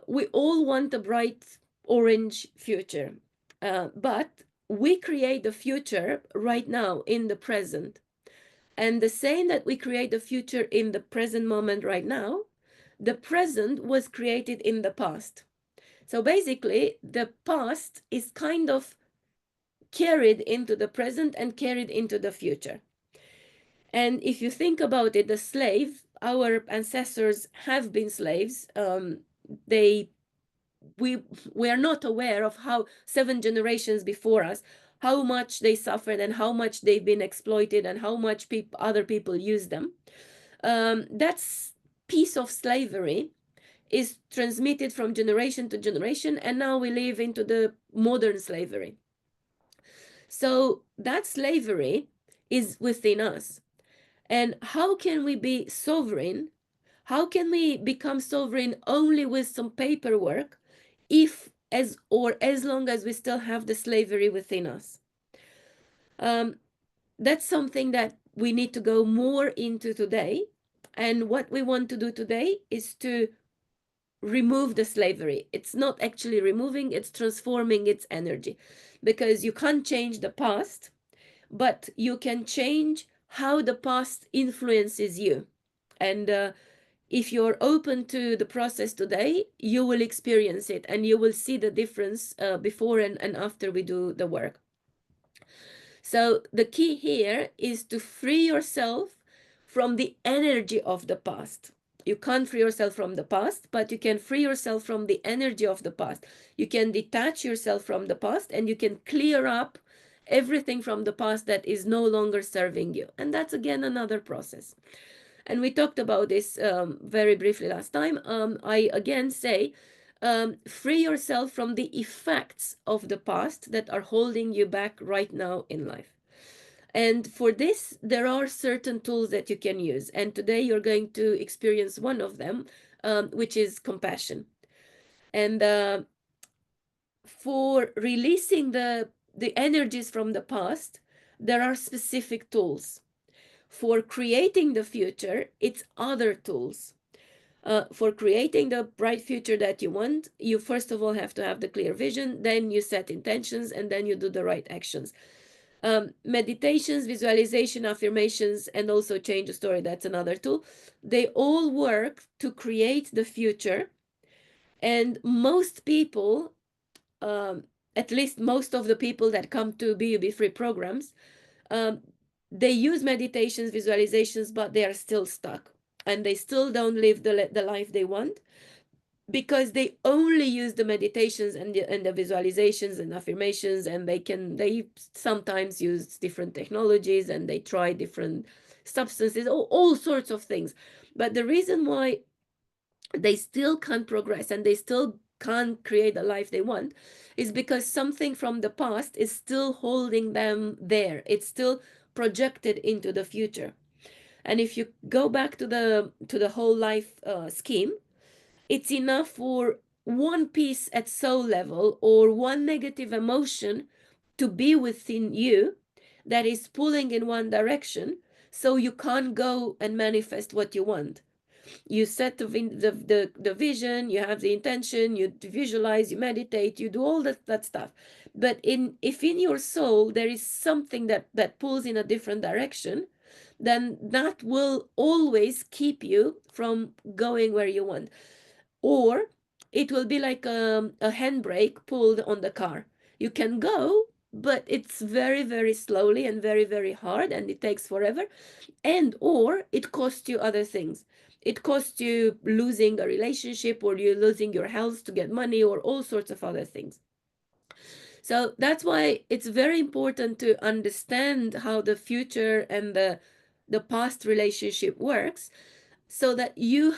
We all want a bright orange future, but we create the future right now in the present. And the same that we create the future in the present moment right now, the present was created in the past. So basically, the past is kind of carried into the present and carried into the future. And if you think about it, the slave, our ancestors have been slaves. We are not aware of how 7 generations before us, how much they suffered and how much they've been exploited and how much other people use them. That's piece of slavery is transmitted from generation to generation, and now we live into the modern slavery. So that slavery is within us. And how can we be sovereign? How can we become sovereign only with some paperwork, as long as we still have the slavery within us? That's something that we need to go more into today. And what we want to do today is to remove the slavery. It's not actually removing, it's transforming its energy, because you can't change the past, but you can change how the past influences you. And if you're open to the process today, you will experience it, and you will see the difference before and after we do the work. So the key here is to free yourself from the energy of the past. You can't free yourself from the past, but you can free yourself from the energy of the past. You can detach yourself from the past and you can clear up everything from the past that is no longer serving you. And that's again another process. And we talked about this very briefly last time. I again say, free yourself from the effects of the past that are holding you back right now in life. And for this, there are certain tools that you can use. And today you're going to experience one of them, which is compassion. And for releasing the energies from the past, there are specific tools. For creating the future, it's other tools. For creating the bright future that you want, you first of all have to have the clear vision, then you set intentions, and then you do the right actions. Meditations, visualization, affirmations, and also change the story, that's another tool. They all work to create the future. And most people, at least most of the people that come to BUB free programs, they use meditations, visualizations, but they are still stuck and they still don't live the life they want because they only use the meditations and the visualizations and affirmations, and they sometimes use different technologies and they try different substances, all sorts of things. But the reason why they still can't progress and they still can't create the life they want is because something from the past is still holding them there. It's still projected into the future. And if you go back to the whole life scheme, it's enough for one piece at soul level or one negative emotion to be within you that is pulling in one direction, so you can't go and manifest what you want. You set the vision, you have the intention, you visualize, you meditate, you do all that stuff. But if in your soul there is something that pulls in a different direction, then that will always keep you from going where you want. Or it will be like a handbrake pulled on the car. You can go, but it's very, very slowly and very, very hard, and it takes forever. And or it costs you other things. It costs you losing a relationship, or you losing your health to get money, or all sorts of other things. So that's why it's very important to understand how the future and the past relationship works, so that you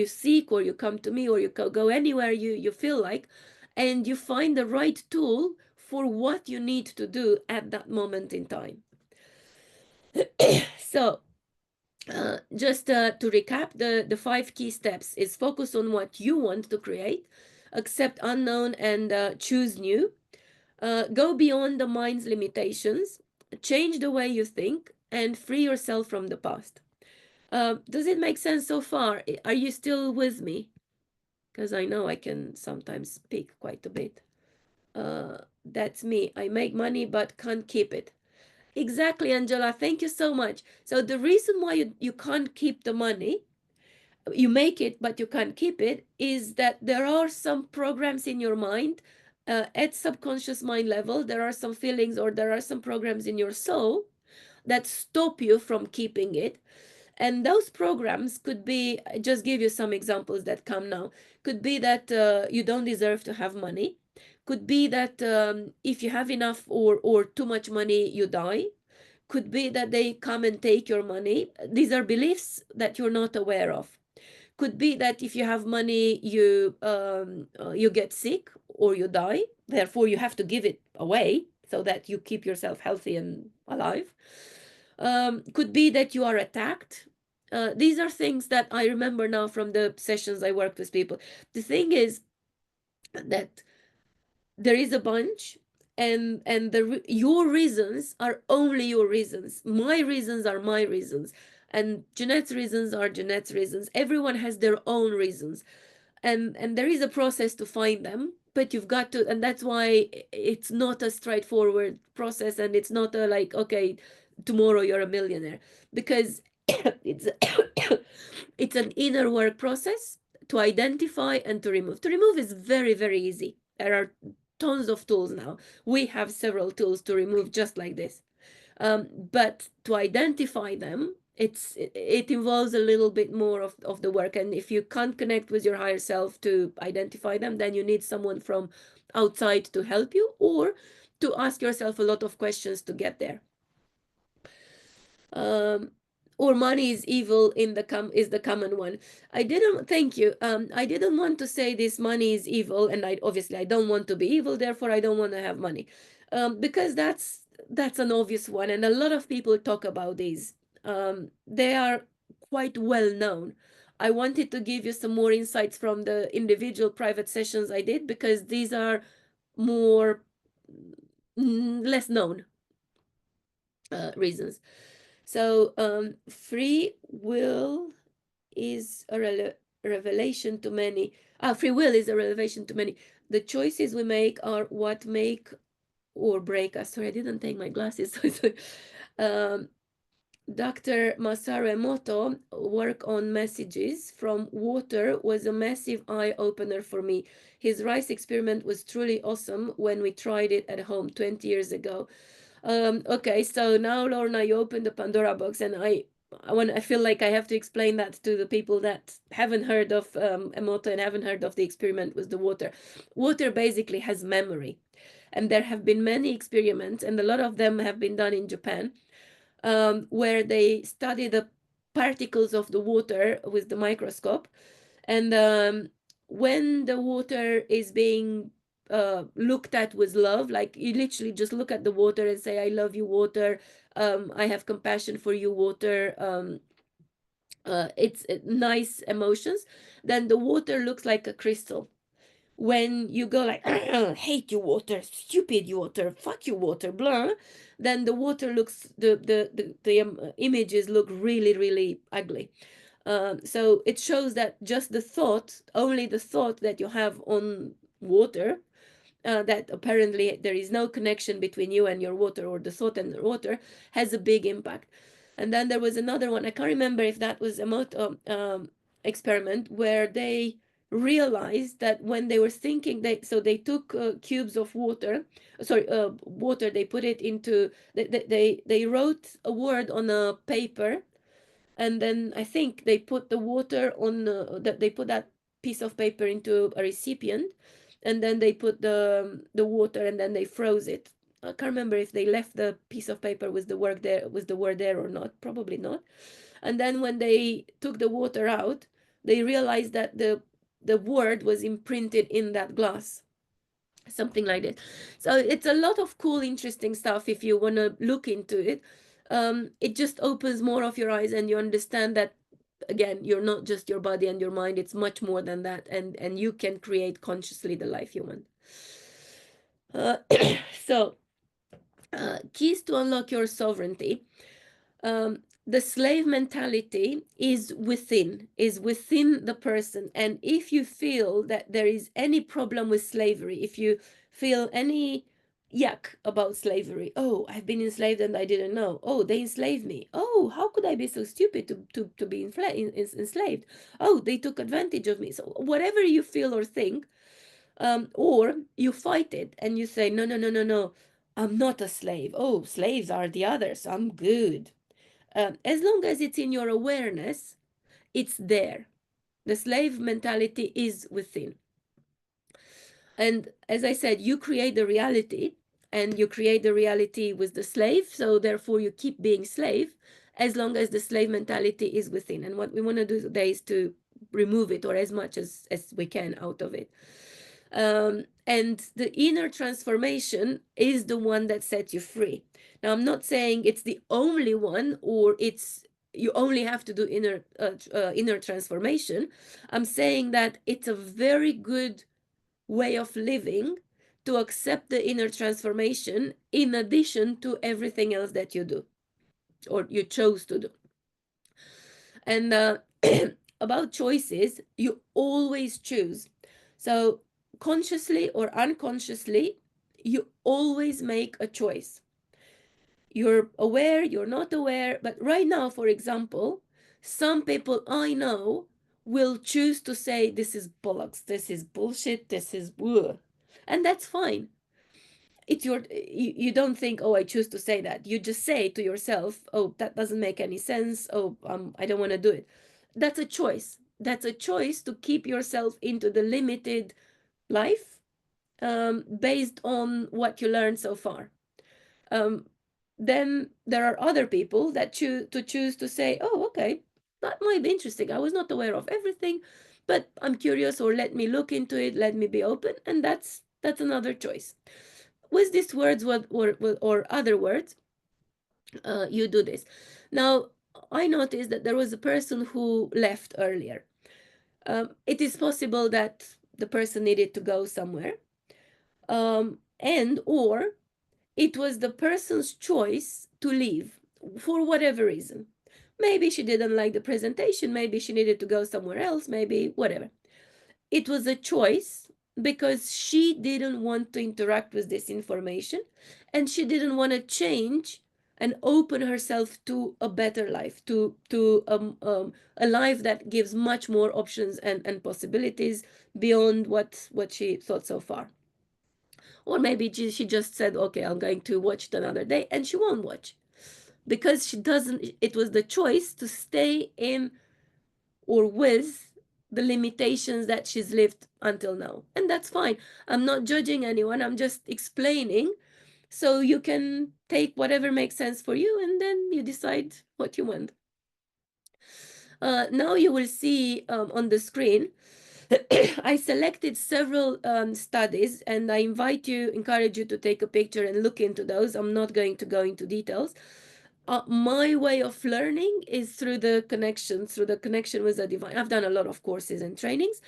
seek, or you come to me, or you go anywhere you feel like, and you find the right tool for what you need to do at that moment in time. So just to recap, the 5 key steps is focus on what you want to create, accept unknown, and choose new. Go beyond the mind's limitations, change the way you think, and free yourself from the past. Does it make sense so far? Are you still with me? Because I know I can sometimes speak quite a bit. That's me. I make money but can't keep it. Exactly, Angela. Thank you so much. So the reason why you can't keep the money, you make it but you can't keep it, is that there are some programs in your mind, at subconscious mind level. There are some feelings, or there are some programs in your soul that stop you from keeping it. And those programs could be, I just give you some examples that come now. Could be that you don't deserve to have money. Could be that if you have enough or too much money, you die. Could be that they come and take your money. These are beliefs that you're not aware of. Could be that if you have money, you get sick or you die. Therefore, you have to give it away so that you keep yourself healthy and alive. Could be that you are attacked. These are things that I remember now from the sessions I worked with people. The thing is that there is a bunch, and your reasons are only your reasons. My reasons are my reasons, and Jeanette's reasons are Jeanette's reasons. Everyone has their own reasons, and there is a process to find them, but you've got to, and that's why it's not a straightforward process, and it's not a like, okay, tomorrow you're a millionaire, because it's it's an inner work process to identify and to remove. To remove is very, very easy. There are tons of tools now. We have several tools to remove just like this. But to identify them, it involves a little bit more of the work. And if you can't connect with your higher self to identify them, then you need someone from outside to help you, or to ask yourself a lot of questions to get there. Or money is evil in the is the common one. I didn't Thank you. I didn't want to say this money is evil, and I obviously I don't want to be evil, therefore I don't want to have money. Because that's an obvious one, and a lot of people talk about these. They are quite well known. I wanted to give you some more insights from the individual private sessions I did, because these are more less known reasons. So free will is a revelation to many. Free will is a revelation to many. The choices we make are what make or break us. Sorry, I didn't take my glasses. um, Dr. Masaru Emoto work on messages from water was a massive eye-opener for me. His rice experiment was truly awesome when we tried it at home 20 years ago. Okay, so now, Lorna, you open the Pandora box, and I feel like I have to explain that to the people that haven't heard of Emoto and haven't heard of the experiment with the water. Water basically has memory, and there have been many experiments, and a lot of them have been done in Japan, where they study the particles of the water with the microscope, and when the water is being looked at with love, like you literally just look at the water and say, I love you, water. I have compassion for you, water. It's nice emotions. Then the water looks like a crystal. When you go like, hate you, water, stupid, you, water, fuck you, water, blah, then the water looks, the images look really, really ugly. So it shows that just the thought, only the thought that you have on water, that apparently there is no connection between you and your water, or the thought and the water, has a big impact. And then there was another one, I can't remember if that was a experiment, where they realized that when they were thinking, they took cubes of water, sorry, water, they put it into, they wrote a word on a paper, and then I think they put the water on that, they put that piece of paper into a recipient, and then they put the water, and then they froze it. I can't remember if they left the piece of paper with the word there or not. Probably not. And then when they took the water out, they realized that the word was imprinted in that glass, something like this. So it's a lot of cool, interesting stuff if you want to look into it. It just opens more of your eyes, and you understand that, again, you're not just your body and your mind, it's much more than that, and you can create consciously the life you want. uh, so keys to unlock your sovereignty. The slave mentality is within the person, and if you feel that there is any problem with slavery, if you feel any yuck about slavery, oh, I've been enslaved and I didn't know, oh, they enslaved me, oh, how could I be so stupid to be enslaved, oh, they took advantage of me, so whatever you feel or think, or you fight it and you say, no, no, no, no, no, I'm not a slave, oh, slaves are the others, I'm good. As long as it's in your awareness, it's there. The slave mentality is within. And as I said, you create the reality, and you create the reality with the slave. So therefore, you keep being slave as long as the slave mentality is within. And what we want to do today is to remove it, or as much as we can out of it. And the inner transformation is the one that sets you free. Now, I'm not saying it's the only one, or you only have to do inner transformation. I'm saying that it's a very good way of living to accept the inner transformation in addition to everything else that you do, or you chose to do. And about choices, you always choose. So consciously or unconsciously, you always make a choice. You're aware, you're not aware, but right now, for example, some people I know will choose to say, this is bollocks, this is bullshit, this is ugh. And that's fine. It's you don't think, oh, I choose to say that. You just say to yourself, oh, that doesn't make any sense. Oh, I don't want to do it. That's a choice. That's a choice to keep yourself into the limited life, based on what you learned so far. Um, then there are other people that choose to say, oh, okay, that might be interesting. I was not aware of everything, but I'm curious, or let me look into it, let me be open. And that's another choice. With these words, or other words, you do this. Now, I noticed that there was a person who left earlier. It is possible that the person needed to go somewhere, and or it was the person's choice to leave for whatever reason. Maybe she didn't like the presentation, maybe she needed to go somewhere else, maybe whatever. It was a choice because she didn't want to interact with this information, and she didn't want to change and open herself to a better life, to a life that gives much more options and possibilities beyond what she thought so far. Or maybe she just said, okay, I'm going to watch it another day, and she won't watch because she doesn't, it was the choice to stay in or with the limitations that she's lived until now. And that's fine. I'm not judging anyone, I'm just explaining so you can take whatever makes sense for you, and then you decide what you want. Now you will see on the screen, I selected several studies, and I encourage you to take a picture and look into those. I'm not going to go into details. My way of learning is through the connection with the divine. I've done a lot of courses and trainings,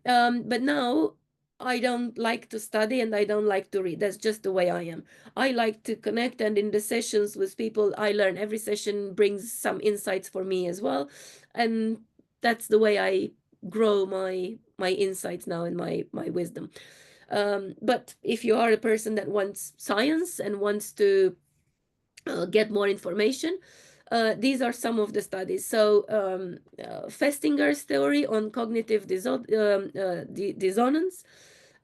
but now I don't like to study and I don't like to read. That's just the way I am. I like to connect, and in the sessions with people, I learn. Every session brings some insights for me as well, and that's the way I grow my insights now and my wisdom. But if you are a person that wants science and wants to get more information, these are some of the studies. So Festinger's theory on cognitive dissonance,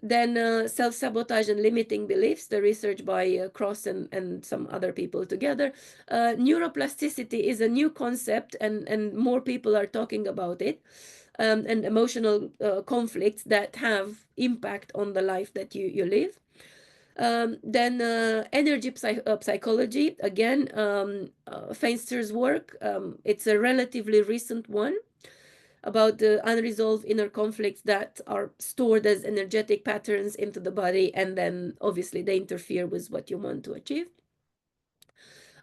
then self-sabotage and limiting beliefs, the research by Cross and some other people together. Neuroplasticity is a new concept, and more people are talking about it, and emotional conflicts that have impact on the life that you live. Then energy psychology, again, Feinster's work. It's a relatively recent one about the unresolved inner conflicts that are stored as energetic patterns into the body, and then obviously they interfere with what you want to achieve.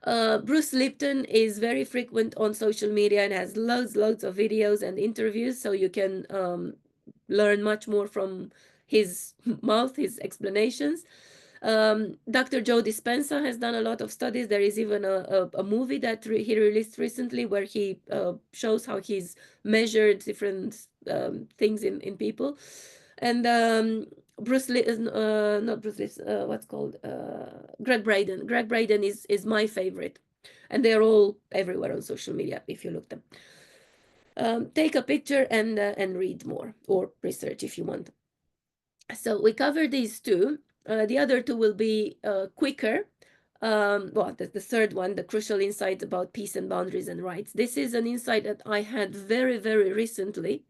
Bruce Lipton is very frequent on social media and has loads of videos and interviews, so you can learn much more from his mouth, his explanations. Dr. Joe Dispenza has done a lot of studies. There is even a movie that he released recently where he shows how he's measured different things in people. And Bruce Lee, not Bruce Lee, what's called Greg Braden. Greg Braden is my favorite, and they're all everywhere on social media if you look them. Take a picture and read more or research if you want. So we cover these two. The other two will be quicker. Well, the third one, the crucial insights about peace and boundaries and rights. This is an insight that I had very recently,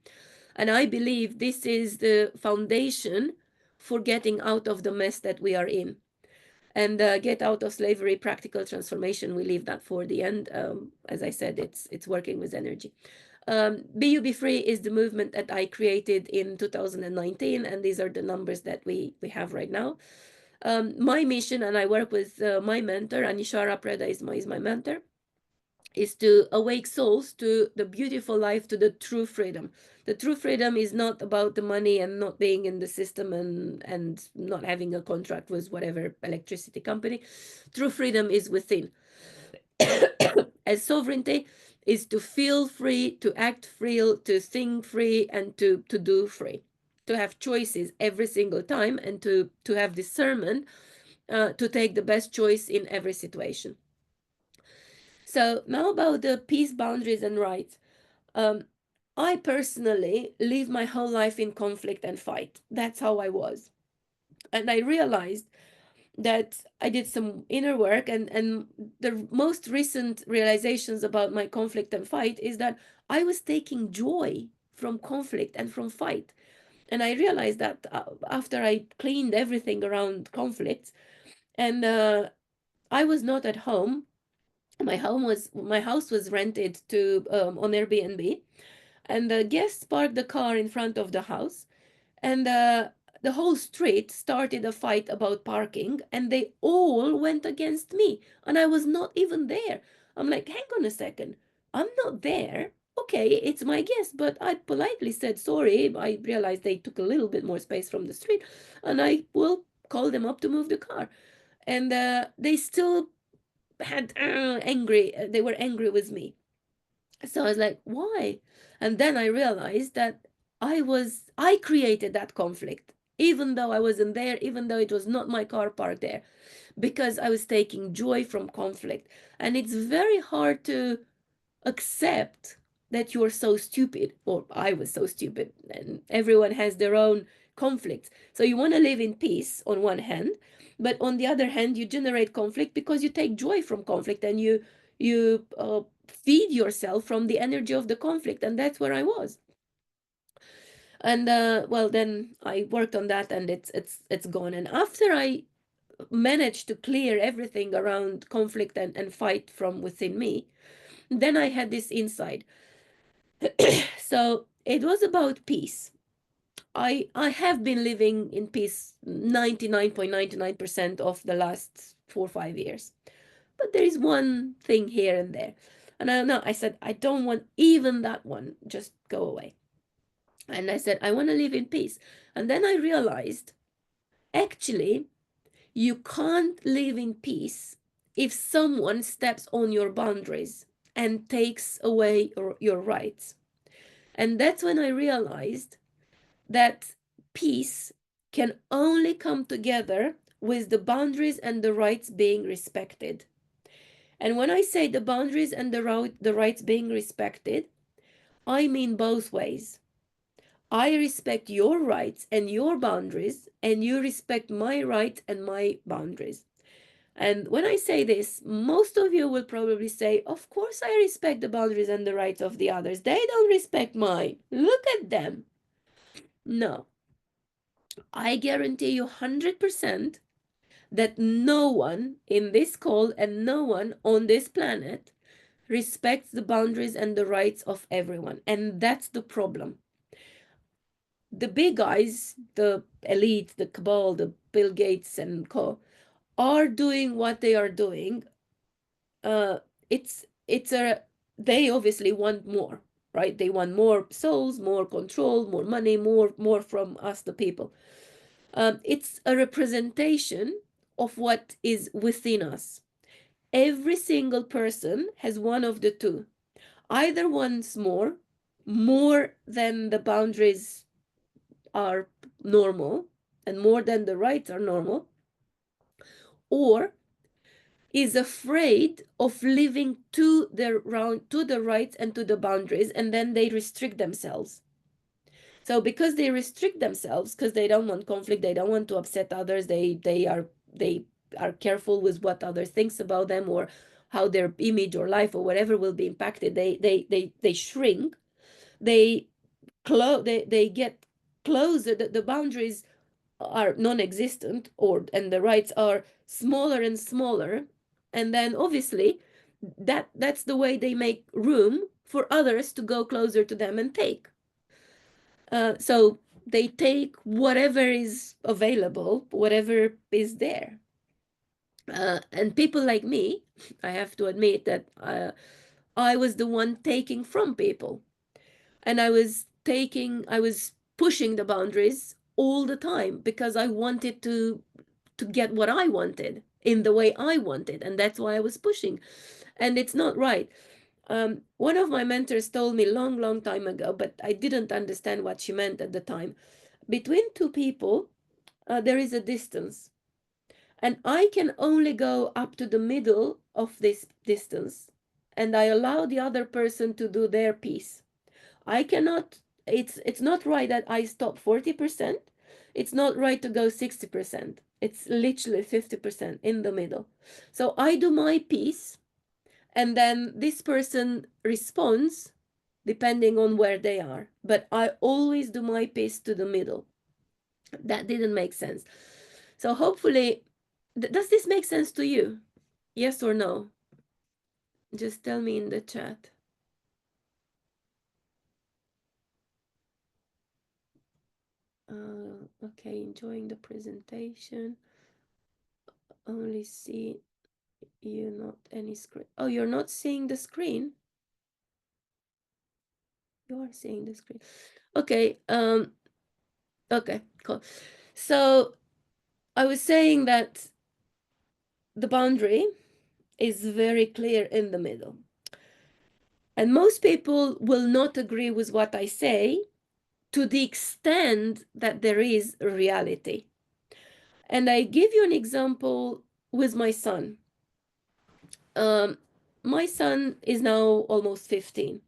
and I believe this is the foundation for getting out of the mess that we are in. And get out of slavery, practical transformation, we leave that for the end. As I said, it's working with energy. Be Free is the movement that I created in 2019, and these are the numbers that we have right now. My mission, and I work with my mentor, Anishara Preda is my mentor, is to awake souls to the beautiful life, to the true freedom. The true freedom is not about the money and not being in the system and not having a contract with whatever electricity company. True freedom is within. As sovereignty is to feel free, to act free, to think free, and to do free, to have choices every single time, and to have discernment to take the best choice in every situation. So now about the peace, boundaries, and rights. I personally live my whole life in conflict and fight. That's how I was. And I realized that I did some inner work, and the most recent realizations about my conflict and fight is that I was taking joy from conflict and from fight. And I realized that after I cleaned everything around conflicts, and I was not at home. My house was rented to on Airbnb, and the guests parked the car in front of the house, and the whole street started a fight about parking, and they all went against me, and I was not even there. I'm like, hang on a second, I'm not there. Okay, it's my guest, but I politely said sorry. I realized they took a little bit more space from the street, and I will call them up to move the car. And they still had angry. They were angry with me. So I was like, why? And then I realized that I created that conflict, even though I wasn't there, even though it was not my car parked there, because I was taking joy from conflict. And it's very hard to accept that you're so stupid, or I was so stupid, and everyone has their own conflicts. So you want to live in peace on one hand, but on the other hand, you generate conflict because you take joy from conflict, and you feed yourself from the energy of the conflict, and that's where I was. And well, then I worked on that, and it's gone. And after I managed to clear everything around conflict and fight from within me, then I had this insight. So it was about peace. I have been living in peace 99.99% of the last 4 or 5 years. But there is one thing here and there. And I don't know, I said, I don't want even that one, just go away. And I said, I want to live in peace. And then I realized, actually, you can't live in peace if someone steps on your boundaries and takes away your rights. And that's when I realized that peace can only come together with the boundaries and the rights being respected. And when I say the boundaries and the rights being respected, I mean both ways. I respect your rights and your boundaries, and you respect my rights and my boundaries. And when I say this, most of you will probably say, of course, I respect the boundaries and the rights of the others. They don't respect mine. Look at them. No, I guarantee you 100% that no one in this call and no one on this planet respects the boundaries and the rights of everyone. And that's the problem. The big guys, the elite, the cabal, the Bill Gates and co, are doing what they are doing. Uh, it's a they obviously want more, right? They want more souls, more control, more money, more from us, the people. It's a representation of what is within us. Every single person has one of the two. Either wants more than the boundaries are normal and more than the rights are normal, or is afraid of living to the rights and to the boundaries, and then they restrict themselves. So because they restrict themselves, because they don't want conflict, they don't want to upset others, they are careful with what others thinks about them, or how their image or life or whatever will be impacted. They shrink. They get closer. The boundaries are non-existent, and the rights are smaller and smaller. And then obviously that's the way they make room for others to go closer to them and take. So they take whatever is available, whatever is there. And people like me, I have to admit that I was the one taking from people. And I was pushing the boundaries all the time because I wanted to get what I wanted in the way I wanted. And that's why I was pushing. And it's not right. One of my mentors told me long time ago, but I didn't understand what she meant at the time. Between two people, there is a distance, and I can only go up to the middle of this distance, and I allow the other person to do their piece. I cannot. It's not right that I stop 40%, It's not right to go 60%. It's literally 50% in the middle. So I do my piece, and then this person responds depending on where they are. But I always do my piece to the middle. That didn't make sense. So hopefully, does this make sense to you? Yes or no? Just tell me in the chat. Okay, enjoying the presentation. Only see you, not any screen. Oh, you're not seeing the screen? You are seeing the screen. Okay, okay, cool. So I was saying that the boundary is very clear in the middle. And most people will not agree with what I say to the extent that there is a reality. And I give you an example with my son. My son is now almost 15,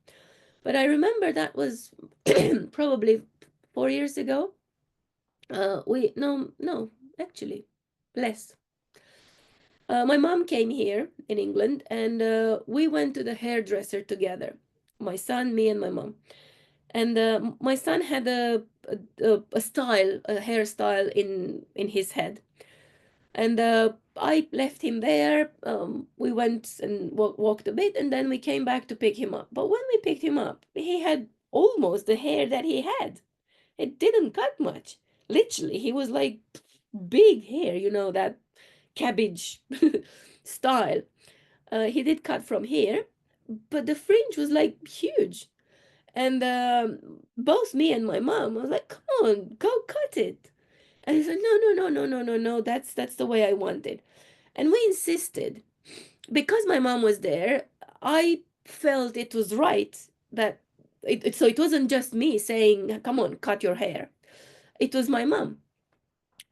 but I remember that was probably 4 years ago. No, actually, less. My mom came here in England, and we went to the hairdresser together. My son, me, and my mom. And my son had a style, a hairstyle in his head, and I left him there. We went and walked a bit, and then we came back to pick him up. But when we picked him up, he had almost the hair that he had. It didn't cut much. Literally, he was like big hair, that cabbage style. He did cut from here, but the fringe was like huge. And both me and my mom was like, "Come on, go cut it." And he said, "No, no, no, no, no, no, no. That's the way I want it." And we insisted. Because my mom was there, I felt it was right that so it wasn't just me saying, "Come on, cut your hair." It was my mom.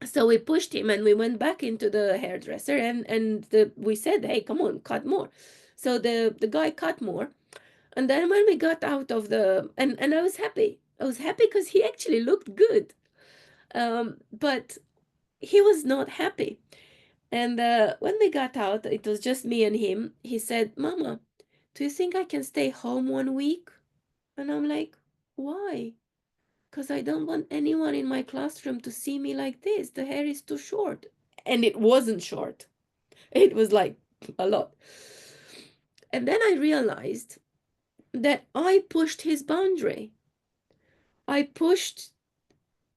So we pushed him and we went back into the hairdresser, and we said, "Hey, come on, cut more." So the guy cut more. And then when we got out of and I was happy. I was happy because he actually looked good. But he was not happy. And when we got out, it was just me and him. He said, "Mama, do you think I can stay home 1 week?" And I'm like, "Why?" "Because I don't want anyone in my classroom to see me like this. The hair is too short." And it wasn't short. It was like a lot. And then I realized that I pushed his boundary. I pushed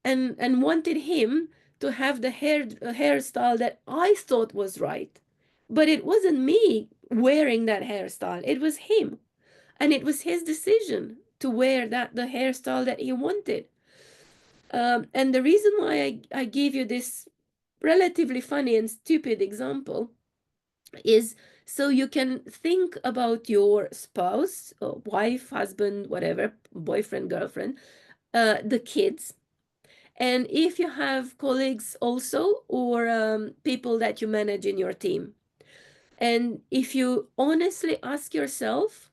and wanted him to have the hairstyle that I thought was right. But it wasn't me wearing that hairstyle. It was him. And it was his decision to wear the hairstyle that he wanted. And the reason why I gave you this relatively funny and stupid example is so you can think about your spouse, or wife, husband, whatever, boyfriend, girlfriend, the kids. And if you have colleagues also, or people that you manage in your team. And if you honestly ask yourself,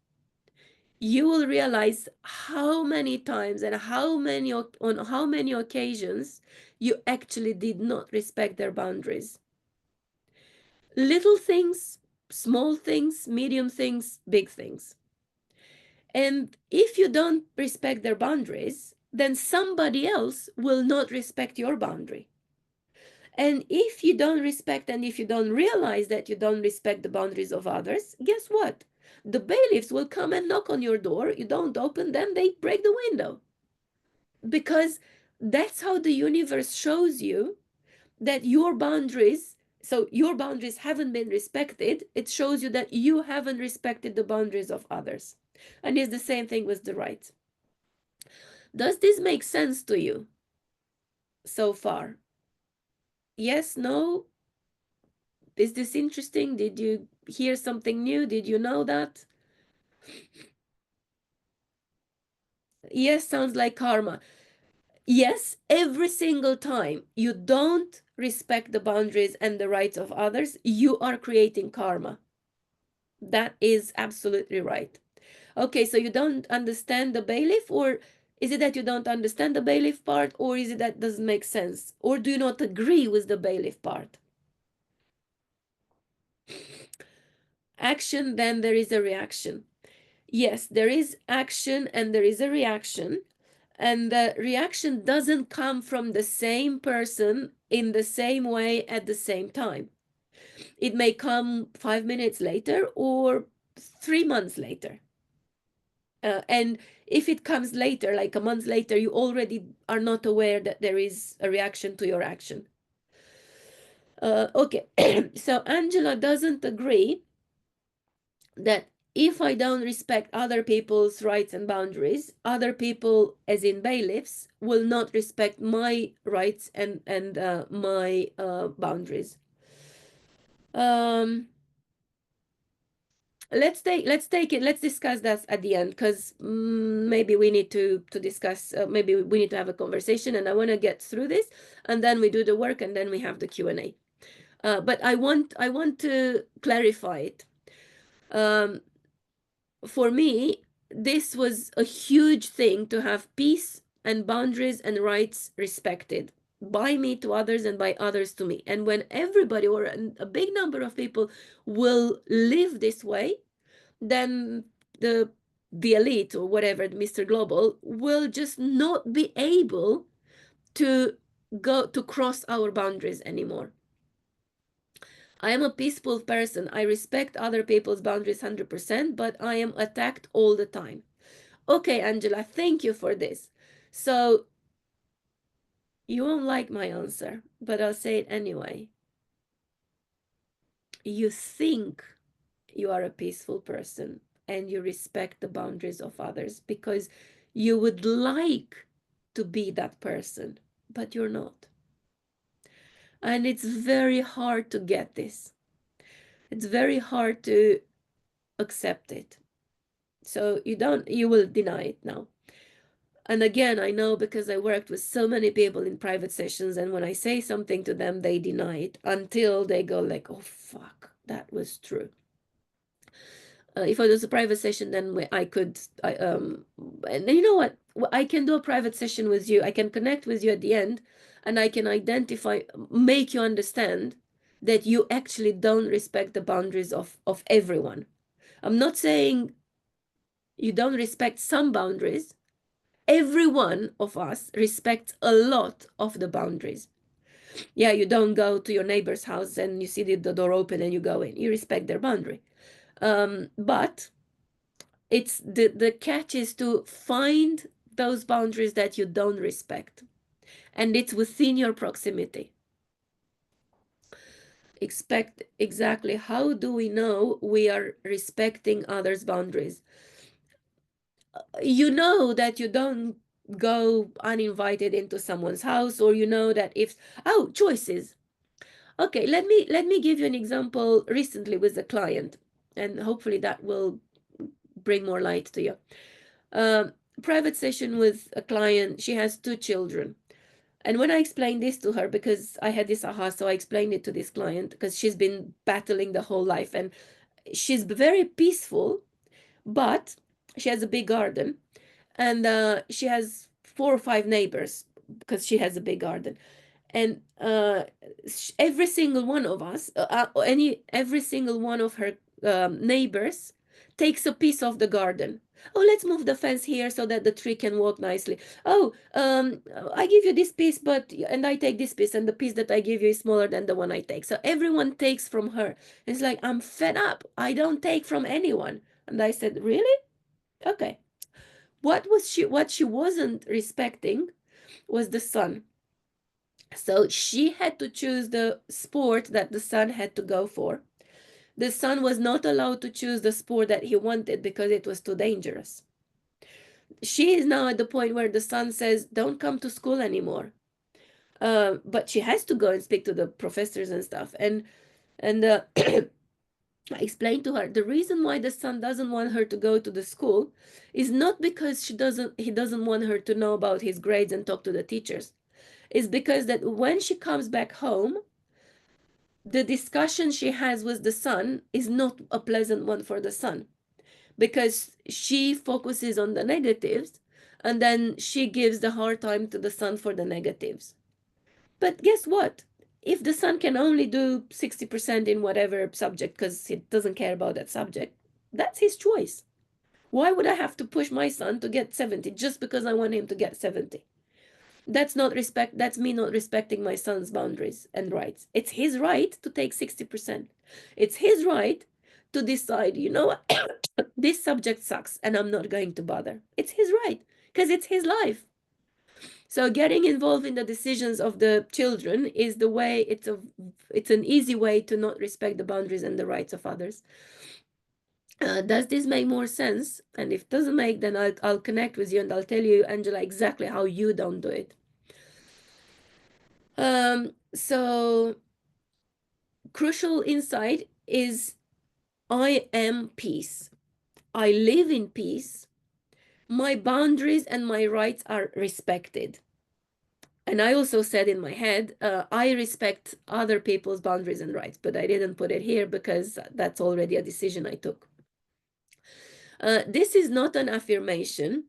you will realize how many times and on how many occasions you actually did not respect their boundaries. Little things, small things, medium things, big things. And if you don't respect their boundaries, then somebody else will not respect your boundary. And if you don't respect, and if you don't realize that you don't respect the boundaries of others, guess what? The bailiffs will come and knock on your door. You don't open, then they break the window. Because that's how the universe shows you that your boundaries, so your boundaries haven't been respected. It shows you that you haven't respected the boundaries of others. And it's the same thing with the right. Does this make sense to you so far? Yes, no? Is this interesting? Did you hear something new? Did you know that? Yes, sounds like karma. Yes, every single time you don't respect the boundaries and the rights of others, you are creating karma. That is absolutely right. Okay, so you don't understand the bailiff, or Is it that you don't understand the bailiff part, or is it that doesn't make sense? Or do you not agree with the bailiff part? Action, then there is a reaction. Yes, there is action and there is a reaction. And the reaction doesn't come from the same person in the same way at the same time. It may come 5 minutes later or 3 months later. And if it comes later, like a month later, you already are not aware that there is a reaction to your action. Okay, so Angela doesn't agree that if I don't respect other people's rights and boundaries, other people, as in bailiffs, will not respect my rights and my boundaries. Let's discuss that at the end, because maybe we need to discuss, maybe we need to have a conversation, and I want to get through this, and then we do the work, and then we have the Q&A. But I want to clarify it. For me, this was a huge thing, to have peace and boundaries and rights respected by me to others and by others to me. And when everybody, or a big number of people, will live this way, then the elite, or whatever, Mr. Global, will just not be able to go to cross our boundaries anymore. I am a peaceful person. I respect other people's boundaries 100%, but I am attacked all the time. Okay, Angela, thank you for this. So you won't like my answer, but I'll say it anyway. You think you are a peaceful person and you respect the boundaries of others because you would like to be that person, but you're not. And it's very hard to get this. It's very hard to accept it. So you will deny it now. And again, I know, because I worked with so many people in private sessions, and when I say something to them, they deny it until they go like, oh, fuck, that was true. If it was a private session, then I could, and you know what? I can do a private session with you. I can connect with you at the end, and I can identify, make you understand that you actually don't respect the boundaries of everyone. I'm not saying you don't respect some boundaries. Every one of us respects a lot of the boundaries. Yeah, you don't go to your neighbor's house and you see the door open and you go in. You respect their boundary. But it's the catch is to find those boundaries that you don't respect, and it's within your proximity. Expect exactly, how do we know we are respecting others' boundaries? You know that you don't go uninvited into someone's house, or you know that if choices. Okay, let me give you an example recently with a client, and hopefully that will bring more light to you. Private session with a client. She has 2 children. And when I explained this to her, because I had this aha, so I explained it to this client, because she's been battling the whole life, and she's very peaceful, but she has a big garden, and she has 4 or 5 neighbors, because she has a big garden. And every single one of us, every single one of her neighbors takes a piece of the garden. Oh, let's move the fence here so that the tree can walk nicely. Oh, I give you this piece, and I take this piece, and the piece that I give you is smaller than the one I take. So everyone takes from her. It's like, I'm fed up. I don't take from anyone. And I said, really? Okay. What she wasn't respecting was the son. So she had to choose the sport that the son had to go for. The son was not allowed to choose the sport that he wanted because it was too dangerous. She is now at the point where the son says, don't come to school anymore. But she has to go and speak to the professors and stuff. And I explained to her the reason why the son doesn't want her to go to the school is not because he doesn't want her to know about his grades and talk to the teachers. Is because that when she comes back home, the discussion she has with the son is not a pleasant one for the son, because she focuses on the negatives And then she gives the hard time to the son for the negatives. But guess what? If the son can only do 60% in whatever subject because he doesn't care about that subject, that's his choice. Why would I have to push my son to get 70 just because I want him to get 70? That's not respect. That's me not respecting my son's boundaries and rights. It's his right to take 60%. It's his right to decide, you know what, this subject sucks and I'm not going to bother. It's his right because it's his life. So getting involved in the decisions of the children is the way, it's an easy way to not respect the boundaries and the rights of others. Does this make more sense? And if it doesn't make, then I'll connect with you and I'll tell you, Angela, exactly how you don't do it. So crucial insight is I am peace. I live in peace. My boundaries and my rights are respected. And I also said in my head, I respect other people's boundaries and rights, but I didn't put it here because that's already a decision I took. This is not an affirmation.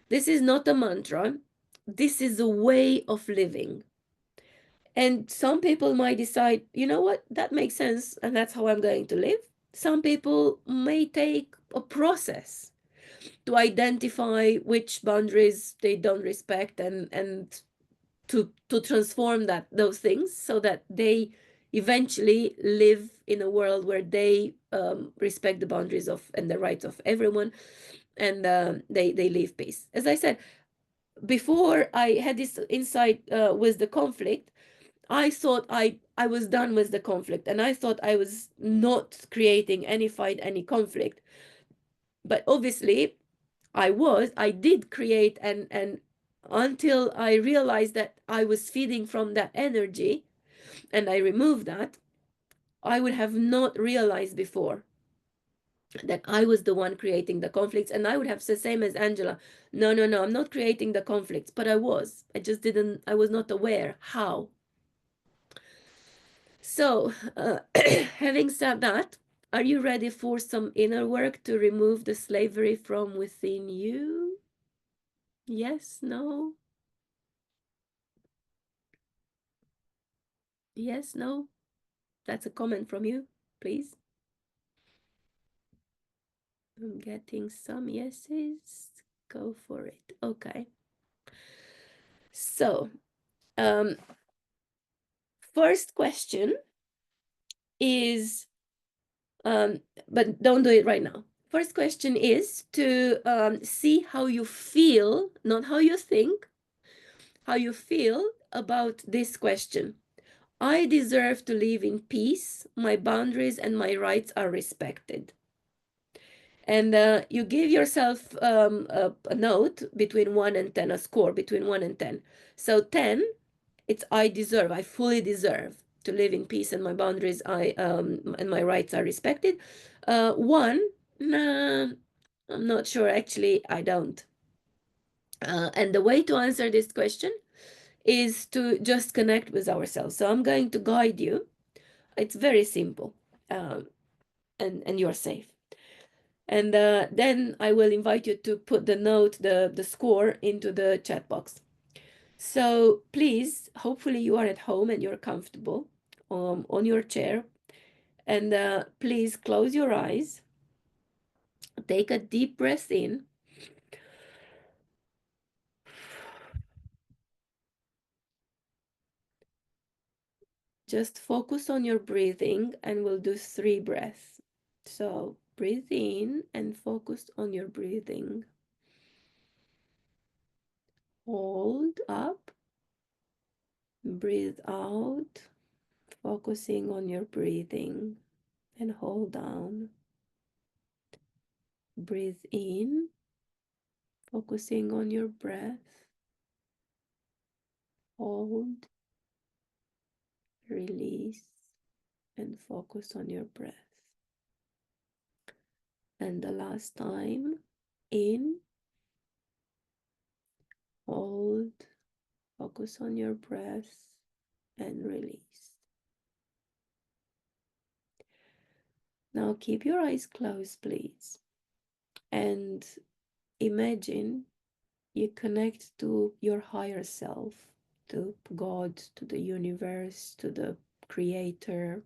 This is not a mantra. This is a way of living. And some people might decide, you know what, that makes sense, and that's how I'm going to live. Some people may take a process to identify which boundaries they don't respect and to transform those things so that they eventually live in a world where they respect the boundaries of and the rights of everyone, and they live peace. As I said before, I had this insight with the conflict. I thought I was done with the conflict, and I thought I was not creating any fight, any conflict. But obviously, I did create, and until I realized that I was feeding from that energy and I removed that, I would have not realized before that I was the one creating the conflicts. And I would have said, same as Angela, no, no, no, I'm not creating the conflicts, but I just didn't, I was not aware how. So, having said that, are you ready for some inner work to remove the slavery from within you? Yes, no? Yes, no? That's a comment from you, please. I'm getting some yeses. Go for it. Okay. So, first question is, but don't do it right now. First question is to see how you feel, not how you think, how you feel about this question. I deserve to live in peace. My boundaries and my rights are respected. And you give yourself a note between 1 and 10, a score between 1 and 10. So 10, it's I deserve, I fully deserve to live in peace and my boundaries and my rights are respected. 1, nah, I'm not sure, actually, I don't. And the way to answer this question is to just connect with ourselves. So I'm going to guide you. It's very simple, and you're safe. And then I will invite you to put the note, the score into the chat box. So please, hopefully you are at home and you're comfortable on your chair. And please close your eyes. Take a deep breath in. Just focus on your breathing and we'll do 3 breaths. So breathe in and focus on your breathing. Hold up. Breathe out, focusing on your breathing, and hold down. Breathe in, focusing on your breath. Hold, release, and focus on your breath. And the last time, in, hold, focus on your breath, and release. Now keep your eyes closed, please, and imagine you connect to your higher self, to God, to the universe, to the creator,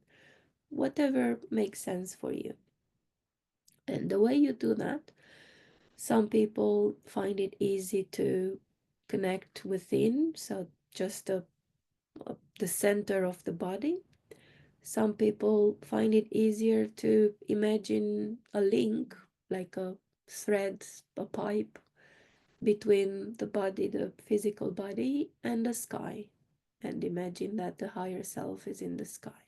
whatever makes sense for you. And the way you do that, some people find it easy to connect within, so just the center of the body. Some people find it easier to imagine a link, like a thread, a pipe between the body, the physical body, and the sky, and imagine that the higher self is in the sky.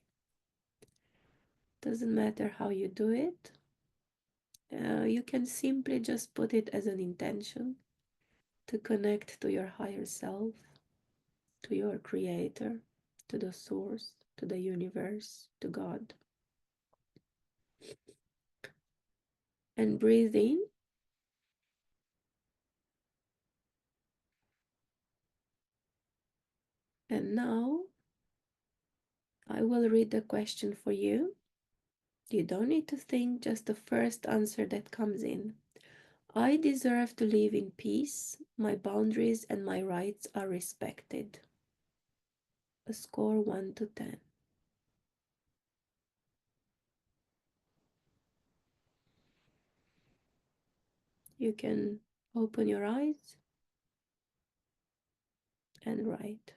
Doesn't matter how you do it. You can simply just put it as an intention to connect to your higher self, to your creator, to the source, to the universe, to God. And breathe in. And now I will read the question for you. You don't need to think, just the first answer that comes in. I deserve to live in peace. My boundaries and my rights are respected. A score 1 to 10. You can open your eyes and write.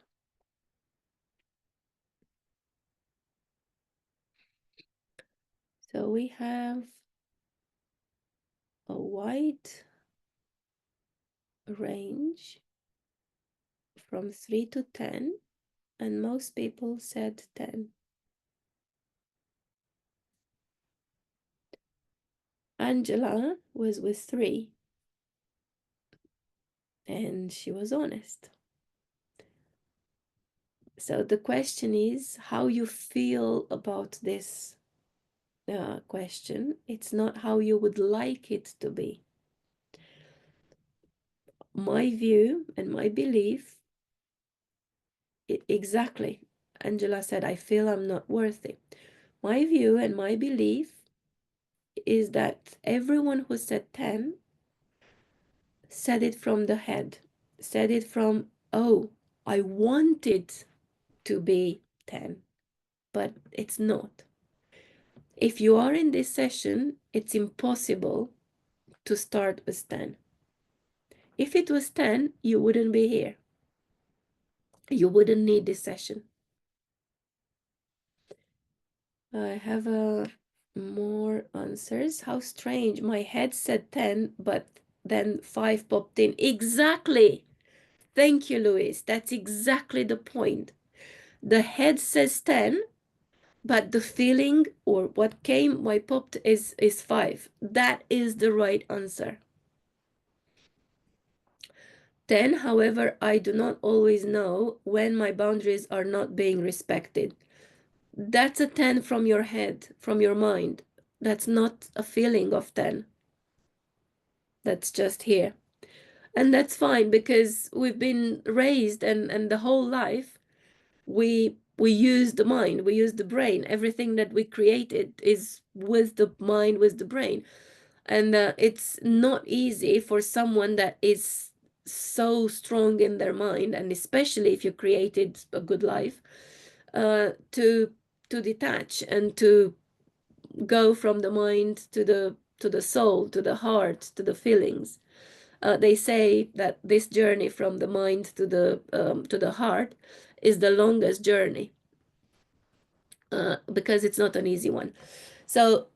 So we have a wide range from 3 to 10, and most people said 10. Angela was with 3, and she was honest. So the question is how you feel about this question. It's not how you would like it to be. My view and my belief, exactly. Angela said, I feel I'm not worthy. My view and my belief is that everyone who said 10 said it from the head, said it from, oh, I wanted to be 10, but it's not. If you are in this session, it's impossible to start with 10. If it was 10, you wouldn't be here. You wouldn't need this session. I have more answers. How strange. My head said 10, but then 5 popped in. Exactly. Thank you, Luis. That's exactly the point. The head says 10, but the feeling or what came, my popped is 5. That is the right answer. 10, however, I do not always know when my boundaries are not being respected. That's a 10 from your head, from your mind. That's not a feeling of 10. That's just here. And that's fine because we've been raised and the whole life we use the mind, we use the brain. Everything that we created is with the mind, with the brain. And it's not easy for someone that is so strong in their mind, and especially if you created a good life, to detach and to go from the mind to the soul, to the heart, to the feelings. They say that this journey from the mind to the heart is the longest journey, because it's not an easy one. So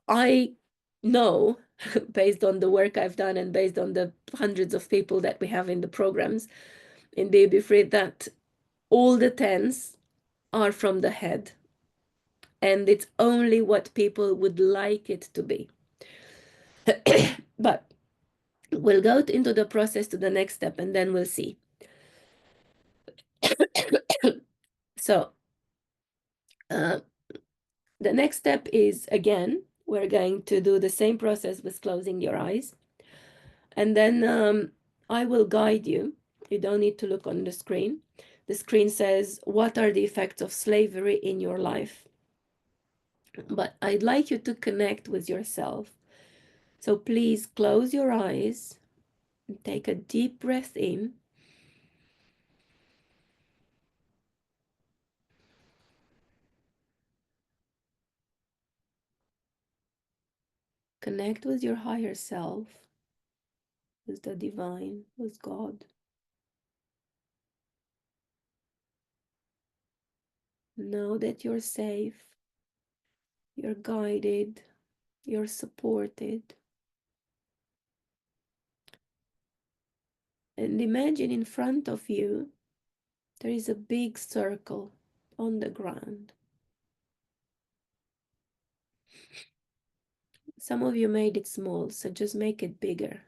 I know, based on the work I've done and based on the hundreds of people that we have in the programs in Baby Free, that all the tens are from the head. And it's only what people would like it to be. But we'll go into the process to the next step and then we'll see. So the next step is, again, we're going to do the same process with closing your eyes. And then I will guide you. You don't need to look on the screen. The screen says, what are the effects of slavery in your life? But I'd like you to connect with yourself. So please close your eyes. Take a deep breath in. Connect with your higher self, with the divine, with God. Know that you're safe, you're guided, you're supported. And imagine in front of you, there is a big circle on the ground. Some of you made it small, so just make it bigger.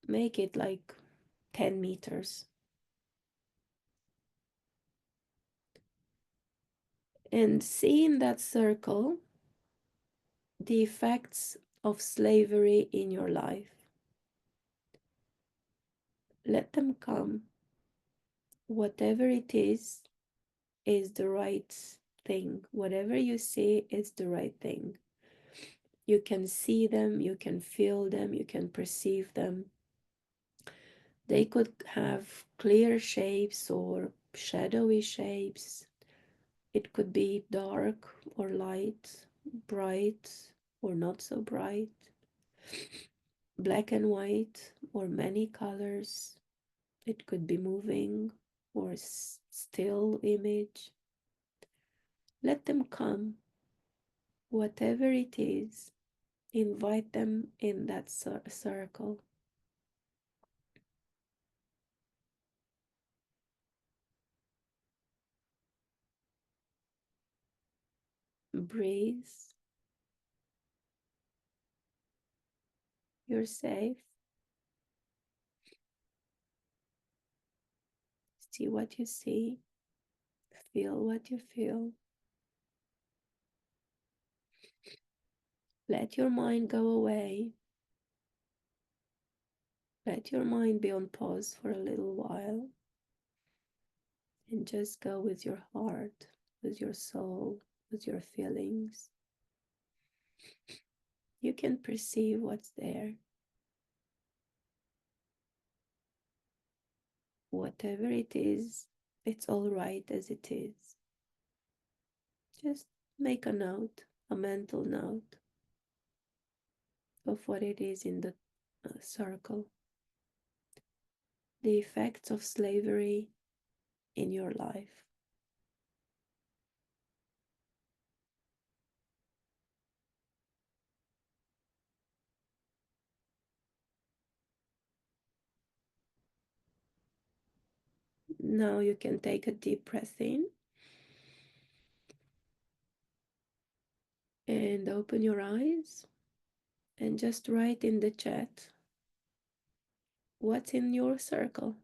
Make it like 10 meters. And see in that circle the effects of slavery in your life. Let them come. Whatever it is the right thing. Whatever you see is the right thing. You can see them, you can feel them, you can perceive them. They could have clear shapes or shadowy shapes. It could be dark or light, bright or not so bright, black and white or many colors. It could be moving or still image. Let them come, whatever it is, invite them in that circle. Breathe. You're safe. See what you see. Feel what you feel. Let your mind go away. Let your mind be on pause for a little while. And just go with your heart, with your soul, with your feelings. You can perceive what's there. Whatever it is, it's all right as it is. Just make a note, a mental note of what it is in the circle. The effects of slavery in your life. Now you can take a deep breath in and open your eyes and just write in the chat what's in your circle.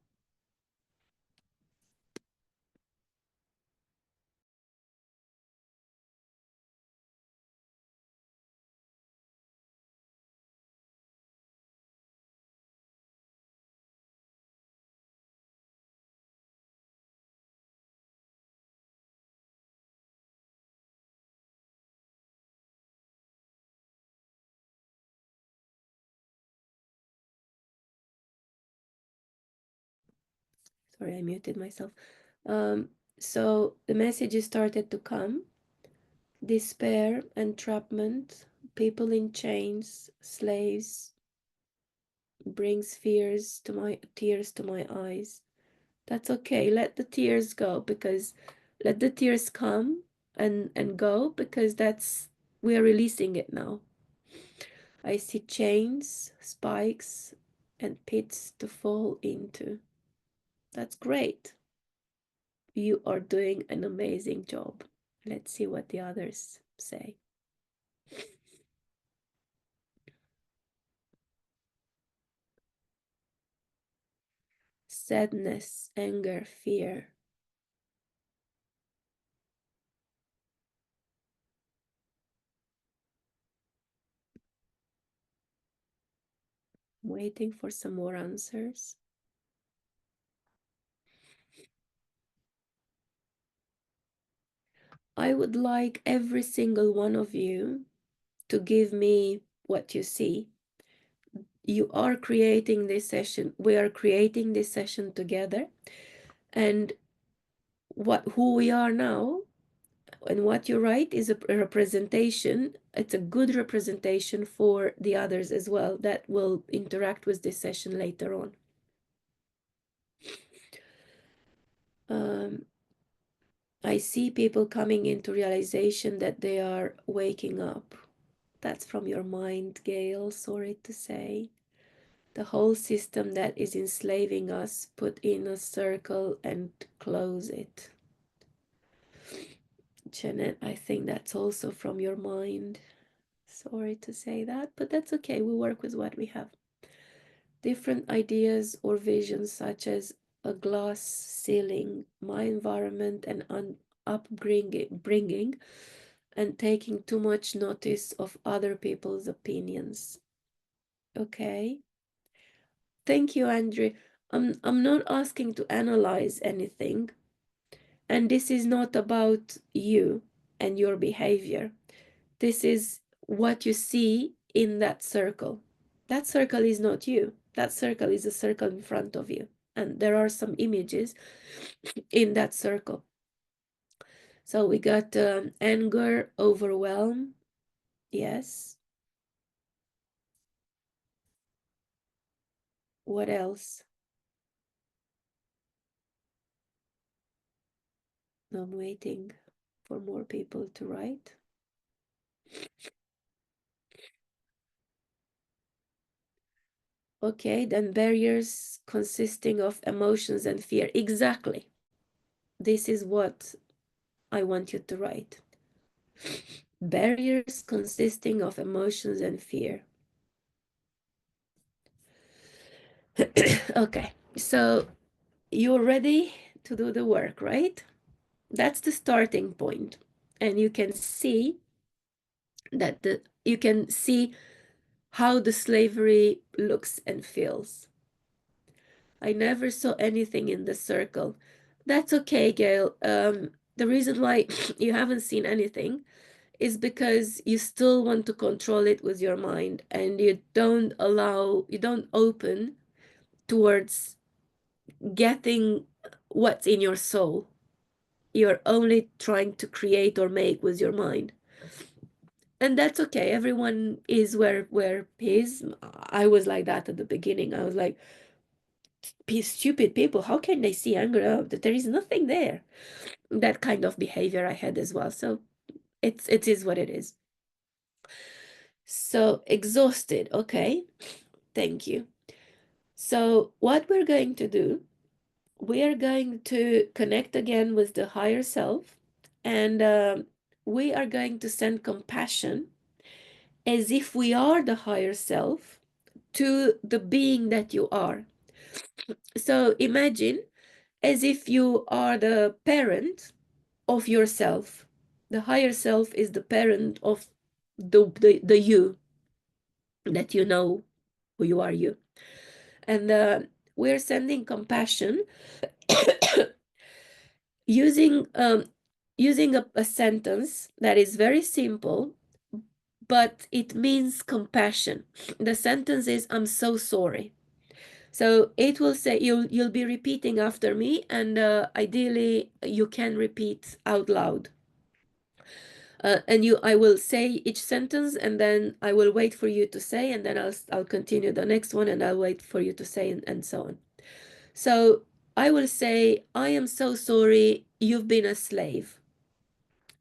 Sorry, I muted myself. So the messages started to come. Despair, entrapment, people in chains, slaves, brings tears to my eyes. That's okay. Let the tears go, because let the tears come and go, because we are releasing it now. I see chains, spikes, and pits to fall into. That's great. You are doing an amazing job. Let's see what the others say. Sadness, anger, fear. Waiting for some more answers. I would like every single one of you to give me what you see. you are creating this session. We are creating this session together. And who we are now and what you write is a representation. It's a good representation for the others as well that will interact with this session later on. I see people coming into realization that they are waking up. That's from your mind, Gail, sorry to say. The whole system that is enslaving us, put in a circle and close it. Janet, I think that's also from your mind. Sorry to say that, but that's okay. We work with what we have. Different ideas or visions, such as a glass ceiling, my environment, and upbringing, and taking too much notice of other people's opinions. Okay. Thank you, Andrew. I'm not asking to analyze anything, and this is not about you and your behavior. This is what you see in that circle. That circle is not you. That circle is a circle in front of you. And there are some images in that circle. So we got anger, overwhelm. Yes. What else? I'm waiting for more people to write. Okay, then barriers consisting of emotions and fear. Exactly. This is what I want you to write. Barriers consisting of emotions and fear. Okay, so you're ready to do the work, right? That's the starting point. And you can see that you can see how the slavery looks and feels. I never saw anything in the circle. That's okay, Gail. The reason why you haven't seen anything is because you still want to control it with your mind, and you don't open towards getting what's in your soul. You're only trying to create or make with your mind. And that's okay. Everyone is where he is. I was like that at the beginning. I was like, stupid people, how can they see anger? Oh, that there is nothing there. That kind of behavior I had as well. So it is what it is. So exhausted. Okay. Thank you. So what we're going to do, we are going to connect again with the higher self, and we are going to send compassion as if we are the higher self to the being that you are. So imagine as if you are the parent of yourself. The higher self is the parent of the you that you know who you are, you. And we're sending compassion using a sentence that is very simple, but it means compassion. The sentence is, I'm so sorry. So it will say, you'll be repeating after me, and ideally you can repeat out loud. And I will say each sentence, and then I will wait for you to say, and then I'll continue the next one, and I'll wait for you to say, and so on. So I will say, I am so sorry you've been a slave.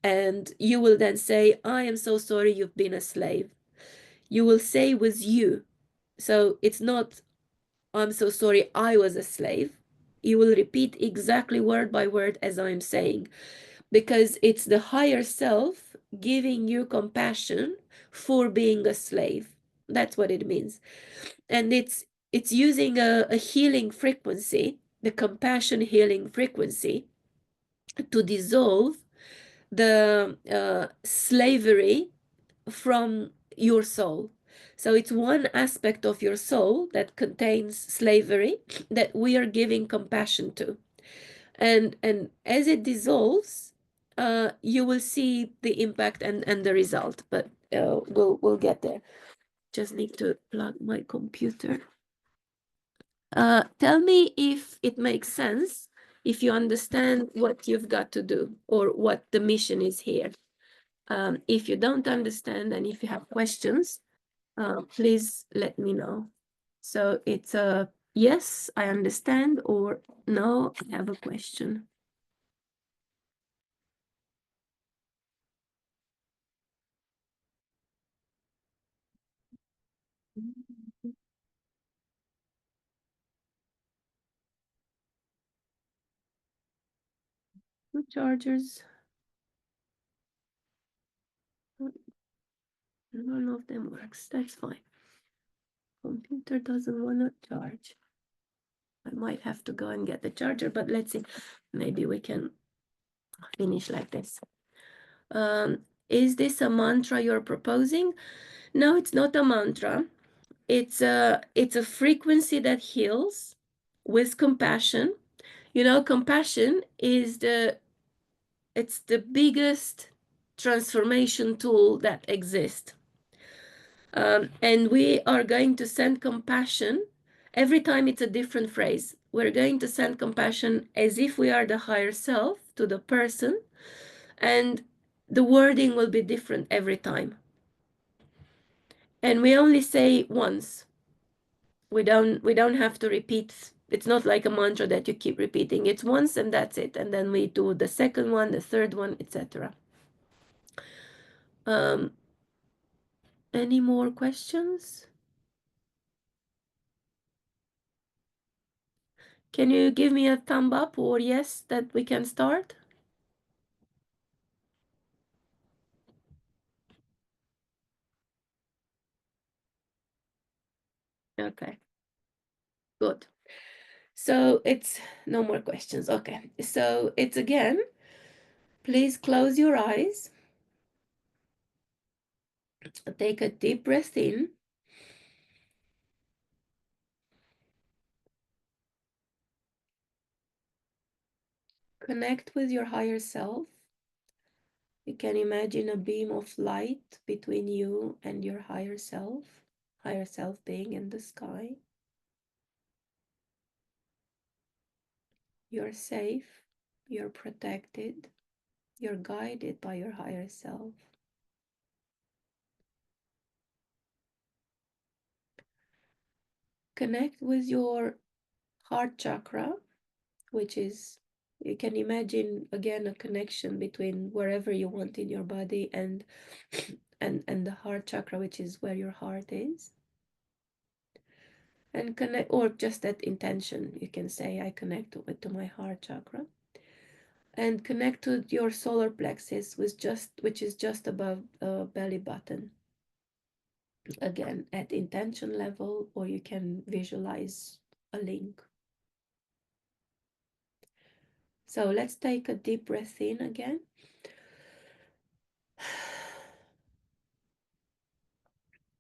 And you will then say, I am so sorry you've been a slave. You will say with you. So it's not, I'm so sorry I was a slave. You will repeat exactly word by word as I'm saying, because it's the higher self giving you compassion for being a slave. That's what it means. And it's using a healing frequency, the compassion healing frequency, to dissolve the slavery from your soul. So it's one aspect of your soul that contains slavery that we are giving compassion to. And as it dissolves, you will see the impact and the result, but we'll get there. Just need to plug my computer. Tell me if it makes sense, if you understand what you've got to do or what the mission is here. If you don't understand and if you have questions, please let me know. So it's a yes, I understand, or no, I have a question. Two chargers. None of them works. That's fine. Computer doesn't want to charge. I might have to go and get the charger, but let's see. Maybe we can finish like this. Is this a mantra you're proposing? No, it's not a mantra. It's a frequency that heals with compassion. You know, compassion is it's the biggest transformation tool that exists. And we are going to send compassion every time. It's a different phrase. We're going to send compassion as if we are the higher self to the person, and the wording will be different every time. And we only say once. We don't have to repeat. It's not like a mantra that you keep repeating. It's once and that's it. And then we do the second one, the third one, etc. Any more questions? Can you give me a thumb up or yes that we can start? Okay, good. So it's no more questions. Okay, so it's again, please close your eyes. Take a deep breath in. Connect with your higher self. You can imagine a beam of light between you and your higher self being in the sky. You're safe, you're protected, you're guided by your higher self. Connect with your heart chakra, which is, you can imagine again a connection between wherever you want in your body and and the heart chakra, which is where your heart is. And connect, or just that intention, you can say, I connect to my heart chakra. And connect to your solar plexus, which is just above the belly button. Again, at intention level, or you can visualize a link. So let's take a deep breath in again.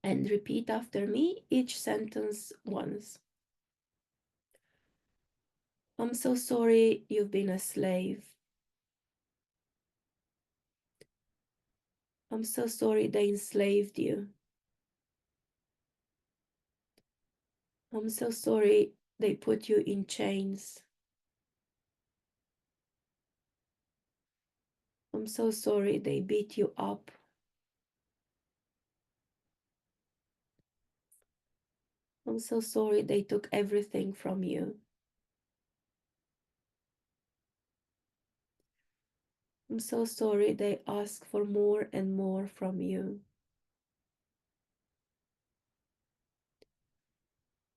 And repeat after me each sentence once. I'm so sorry you've been a slave. I'm so sorry they enslaved you. I'm so sorry they put you in chains. I'm so sorry they beat you up. I'm so sorry they took everything from you. I'm so sorry they ask for more and more from you.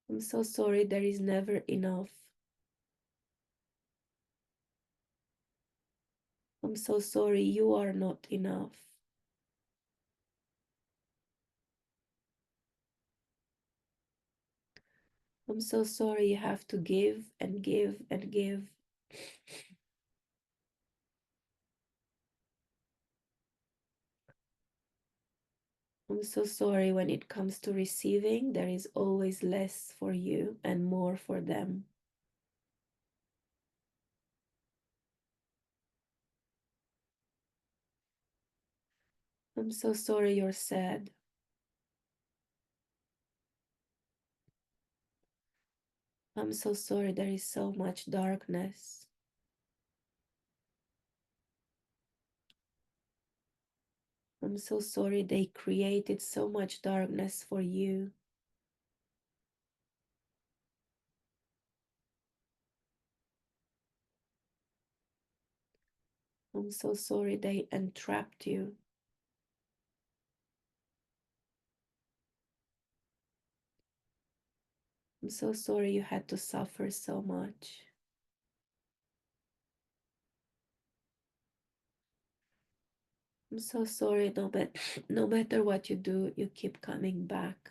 I'm so sorry there is never enough. I'm so sorry you are not enough. I'm so sorry you have to give and give and give. I'm so sorry when it comes to receiving, there is always less for you and more for them. I'm so sorry you're sad. I'm so sorry, there is so much darkness. I'm so sorry they created so much darkness for you. I'm so sorry they entrapped you. I'm so sorry you had to suffer so much. I'm so sorry, no matter what you do, you keep coming back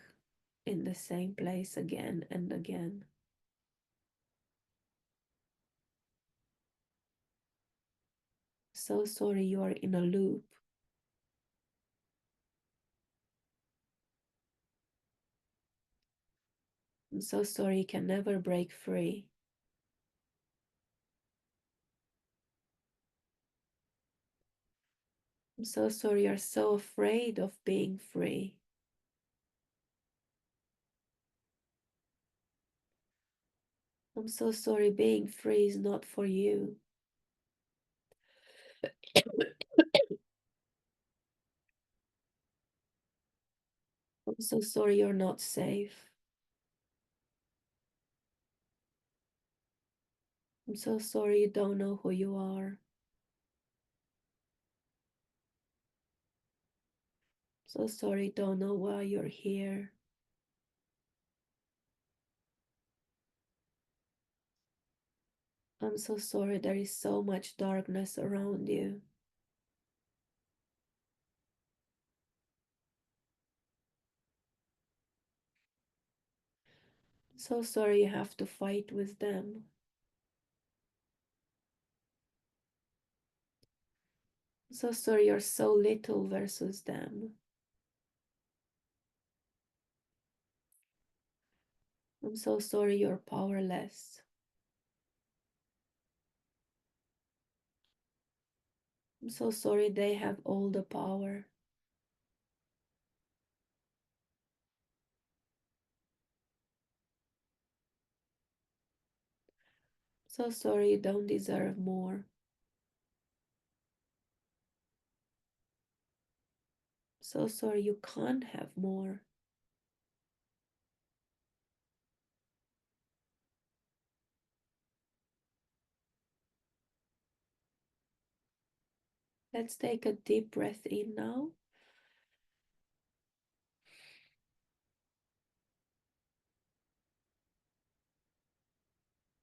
in the same place again and again. So sorry you are in a loop. I'm so sorry you can never break free. I'm so sorry you're so afraid of being free. I'm so sorry being free is not for you. I'm so sorry you're not safe. I'm so sorry you don't know who you are. So sorry you don't know why you're here. I'm so sorry there is so much darkness around you. So sorry you have to fight with them. So sorry you're so little versus them. I'm so sorry you're powerless. I'm so sorry they have all the power. So sorry you don't deserve more. So sorry you can't have more. Let's take a deep breath in now.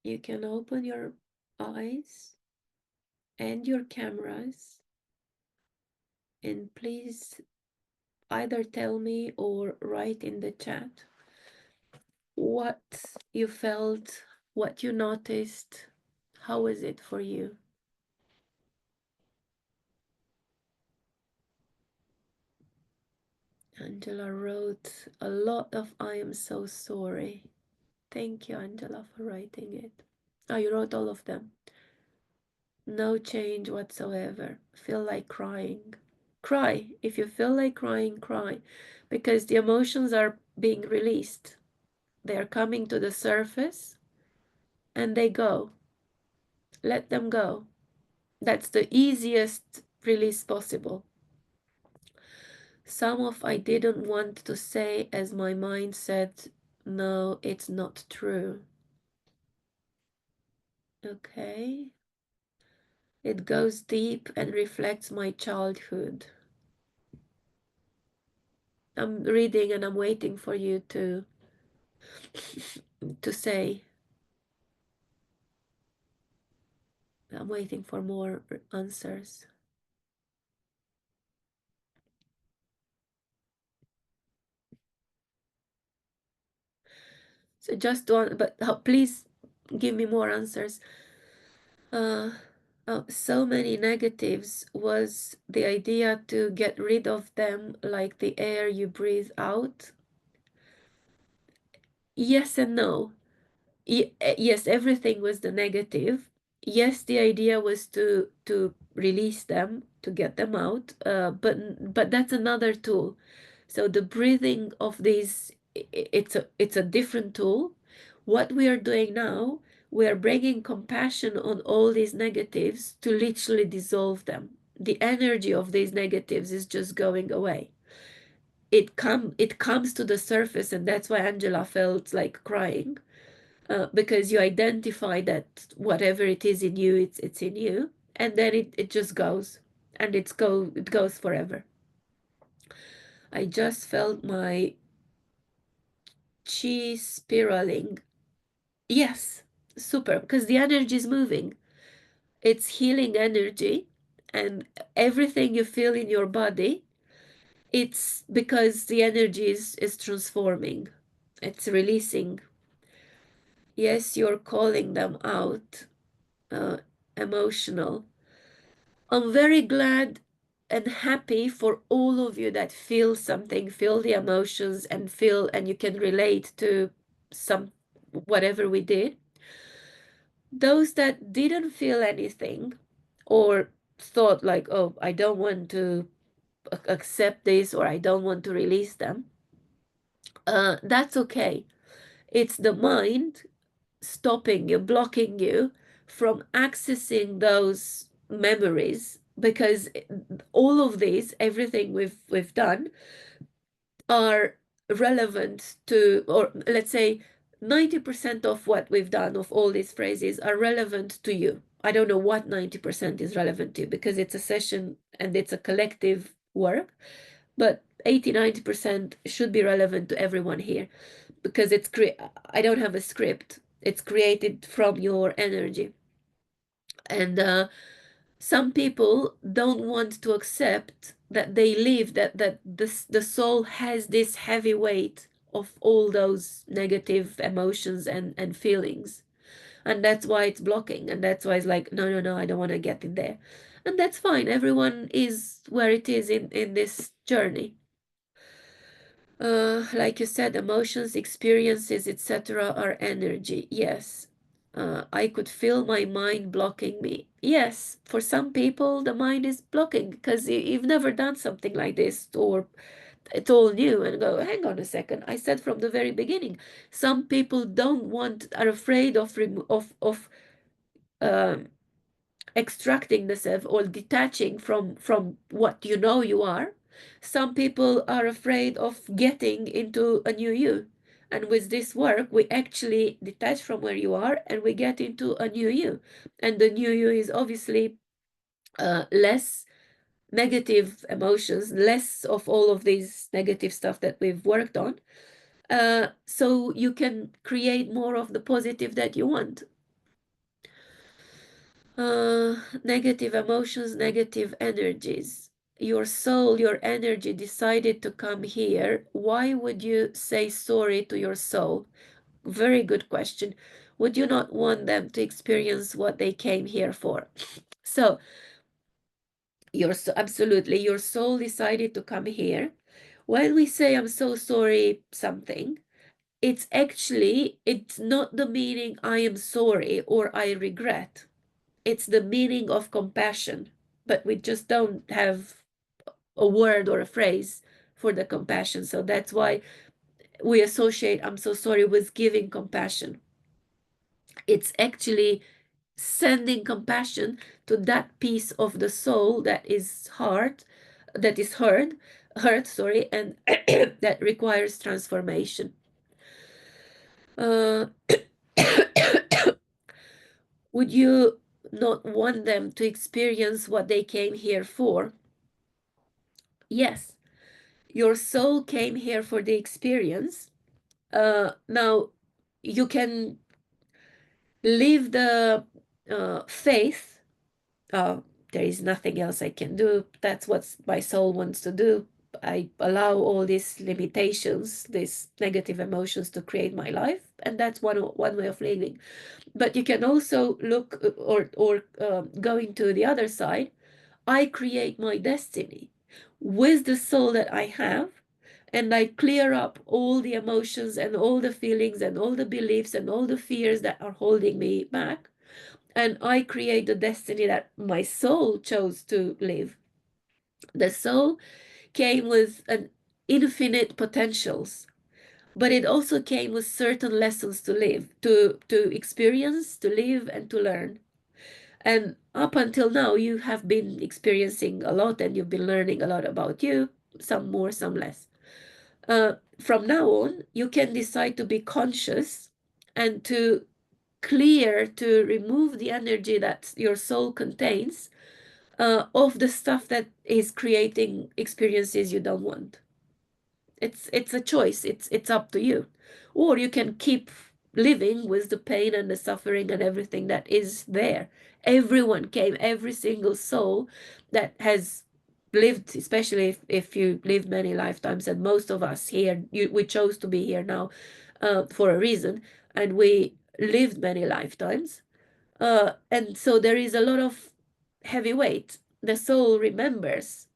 You can open your eyes and your cameras, and please either tell me or write in the chat what you felt, what you noticed. How was it for you? Angela wrote a lot of I am so sorry. Thank you, Angela, for writing it. Oh, you wrote all of them. No change whatsoever. Feel like crying. Cry. If you feel like crying, cry. Because the emotions are being released. They are coming to the surface and they go. Let them go. That's the easiest release possible. Some of I didn't want to say as my mind said, no, it's not true. Okay. It goes deep and reflects my childhood. I'm reading and I'm waiting for you to say. I'm waiting for more answers. So just one, but please give me more answers. Uh, so many negatives. Was the idea to get rid of them like the air you breathe out? Yes and no. Yes, everything was the negative. Yes, the idea was to release them, to get them out. But that's another tool. So the breathing of these, it's a different tool. What we are doing now, we are bringing compassion on all these negatives to literally dissolve them. The energy of these negatives is just going away. It comes to the surface, and that's why Angela felt like crying, because you identify that whatever it is in you, it's in you, and then it just goes, and it goes forever. I just felt my chi spiraling. Yes, super, because the energy is moving. It's healing energy, and everything you feel in your body, it's because the energy is transforming. It's releasing. Yes, you're calling them out. Emotional. I'm very glad and happy for all of you that feel something, feel the emotions, and you can relate to some whatever we did. Those that didn't feel anything or thought like, oh, I don't want to accept this, or I don't want to release them, that's okay. It's the mind stopping you, blocking you from accessing those memories, because all of these, everything we've done, are relevant to, or let's say 90% of what we've done, of all these phrases, are relevant to you. I don't know what 90% is relevant to, because it's a session and it's a collective work, but 80-90% should be relevant to everyone here, because I don't have a script. It's created from your energy. And some people don't want to accept that they live, that the soul has this heavy weight of all those negative emotions and feelings. And that's why it's blocking. And that's why it's like, no, no, no, I don't want to get in there. And that's fine. Everyone is where it is in this journey. Like you said, emotions, experiences, etc. are energy. Yes. I could feel my mind blocking me. Yes, for some people, the mind is blocking because you've never done something like this, or it's all new, and go, hang on a second. I said from the very beginning, some people are afraid of um, extracting themselves or detaching from what you know you are. Some people are afraid of getting into a new you. And with this work, we actually detach from where you are and we get into a new you. And the new you is obviously less negative emotions, less of all of these negative stuff that we've worked on. So you can create more of the positive that you want. Negative emotions, negative energies. Your soul, your energy decided to come here. Why would you say sorry to your soul? Very good question. Would you not want them to experience what they came here for? So, absolutely, your soul decided to come here. When we say I'm so sorry something, it's not the meaning I am sorry or I regret. It's the meaning of compassion, but we just don't have a word or a phrase for the compassion. So that's why we associate I'm so sorry with giving compassion. It's actually sending compassion to that piece of the soul that is hurt, sorry, and that requires transformation. Uh, would you not want them to experience what they came here for? Yes, your soul came here for the experience. Now, you can live the faith. There is nothing else I can do. That's what my soul wants to do. I allow all these limitations, these negative emotions to create my life, and that's one way of living. But you can also look or go into the other side. I create my destiny with the soul that I have, and I clear up all the emotions and all the feelings and all the beliefs and all the fears that are holding me back. And I create the destiny that my soul chose to live. The soul came with an infinite potentials, but it also came with certain lessons to live, to experience, to live, and to learn. And up until now, you have been experiencing a lot and you've been learning a lot about you, some more, some less. From now on, you can decide to be conscious and to clear, to remove the energy that your soul contains of the stuff that is creating experiences you don't want. It's a choice. It's up to you. Or you can keep living with the pain and the suffering and everything that is there. Everyone came, every single soul that has lived, especially if you lived many lifetimes, and most of us here, we chose to be here now for a reason, and we lived many lifetimes. And so there is a lot of heavy weight. The soul remembers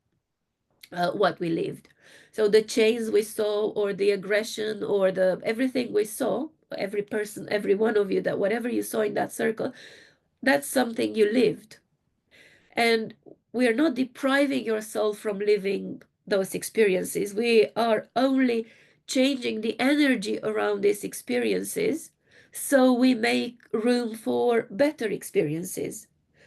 what we lived. So the chains we saw, or the aggression, or the everything we saw, every person, every one of you, that whatever you saw in that circle, that's something you lived. And we are not depriving yourself from living those experiences. We are only changing the energy around these experiences so we make room for better experiences.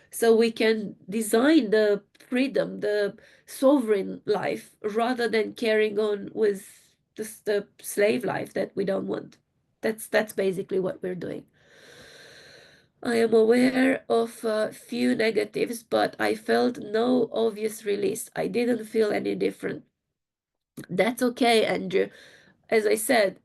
So we can design the freedom, the sovereign life, rather than carrying on with the slave life that we don't want. That's basically what we're doing. I am aware of a few negatives, but I felt no obvious release. I didn't feel any different. That's okay, Andrew. As I said,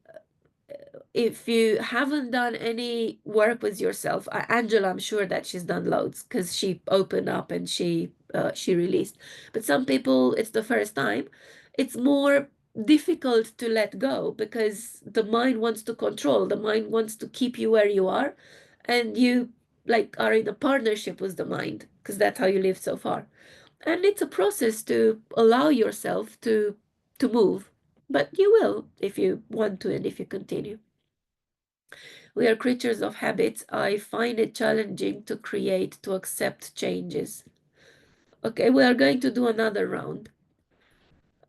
if you haven't done any work with yourself, Angela, I'm sure that she's done loads because she opened up and she released. But some people, it's the first time. It's more difficult to let go because the mind wants to control. The mind wants to keep you where you are, and you like are in a partnership with the mind because that's how you live so far. And it's a process to allow yourself to move, but you will if you want to and if you continue. We are creatures of habits. I find it challenging to create, to accept changes. Okay, we are going to do another round.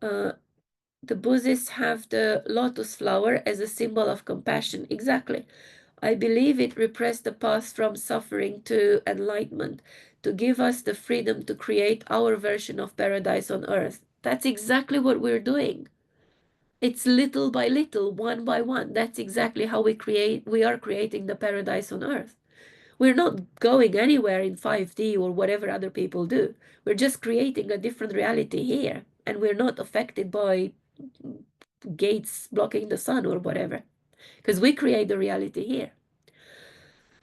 Uh, the Buddhists have the lotus flower as a symbol of compassion. Exactly. I believe it repressed the path from suffering to enlightenment, to give us the freedom to create our version of paradise on earth. That's exactly what we're doing. It's little by little, one by one. That's exactly how we are creating the paradise on earth. We're not going anywhere in 5D or whatever other people do. We're just creating a different reality here, and we're not affected by gates blocking the sun or whatever, because we create the reality here.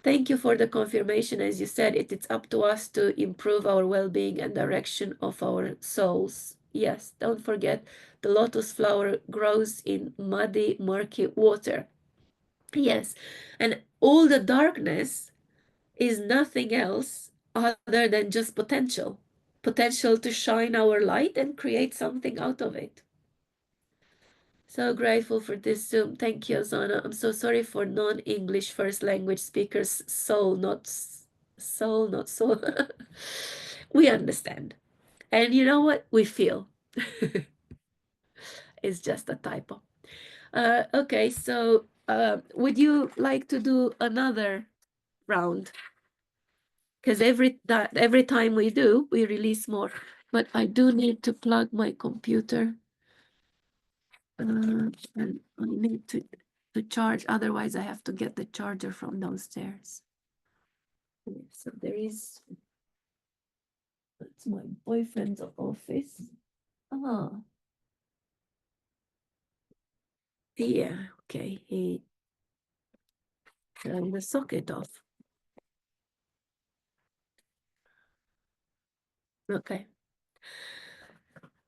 Thank you for the confirmation. As you said, it's up to us to improve our well-being and direction of our souls. Yes, don't forget, the lotus flower grows in muddy, murky water. Yes, and all the darkness is nothing else other than just potential. Potential to shine our light and create something out of it. So grateful for this Zoom. Thank you, Azana. I'm so sorry for non-English first language speakers. Soul, not soul. We understand. And you know what? We feel. It's just a typo. Okay, so would you like to do another round? Because every time we do, we release more. But I do need to plug my computer. And I need to charge, otherwise I have to get the charger from downstairs. So there is, that's my boyfriend's office. Ah, yeah, okay, he turned the socket off. Okay.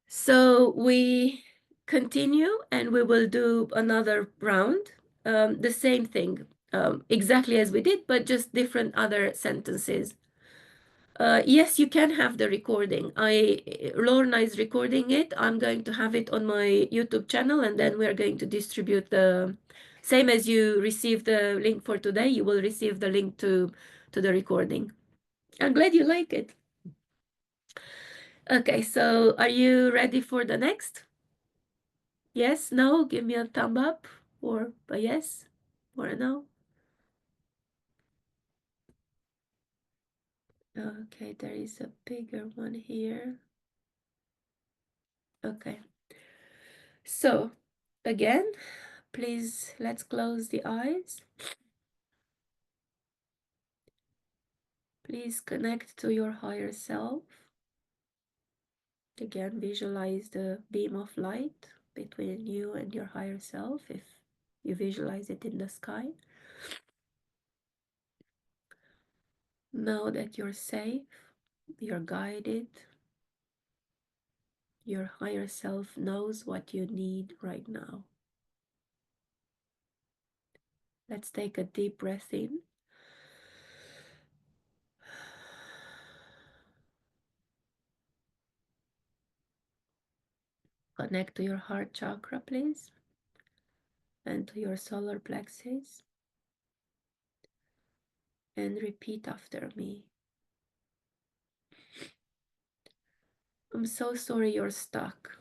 So we continue and we will do another round. The same thing, exactly as we did, but just different other sentences. Yes, you can have the recording. Lorna is recording it. I'm going to have it on my YouTube channel, and then we're going to distribute the same as you received the link for today. You will receive the link to the recording. I'm glad you like it. Okay, so are you ready for the next? Yes, no, give me a thumb up. Or a yes? Or a no? Okay, there is a bigger one here. Okay. So, again, please let's close the eyes. Please connect to your higher self. Again, visualize the beam of light between you and your higher self if you visualize it in the sky. Know that you're safe, you're guided. Your higher self knows what you need right now. Let's take a deep breath in. Connect to your heart chakra, please, and to your solar plexus. And repeat after me. I'm so sorry you're stuck.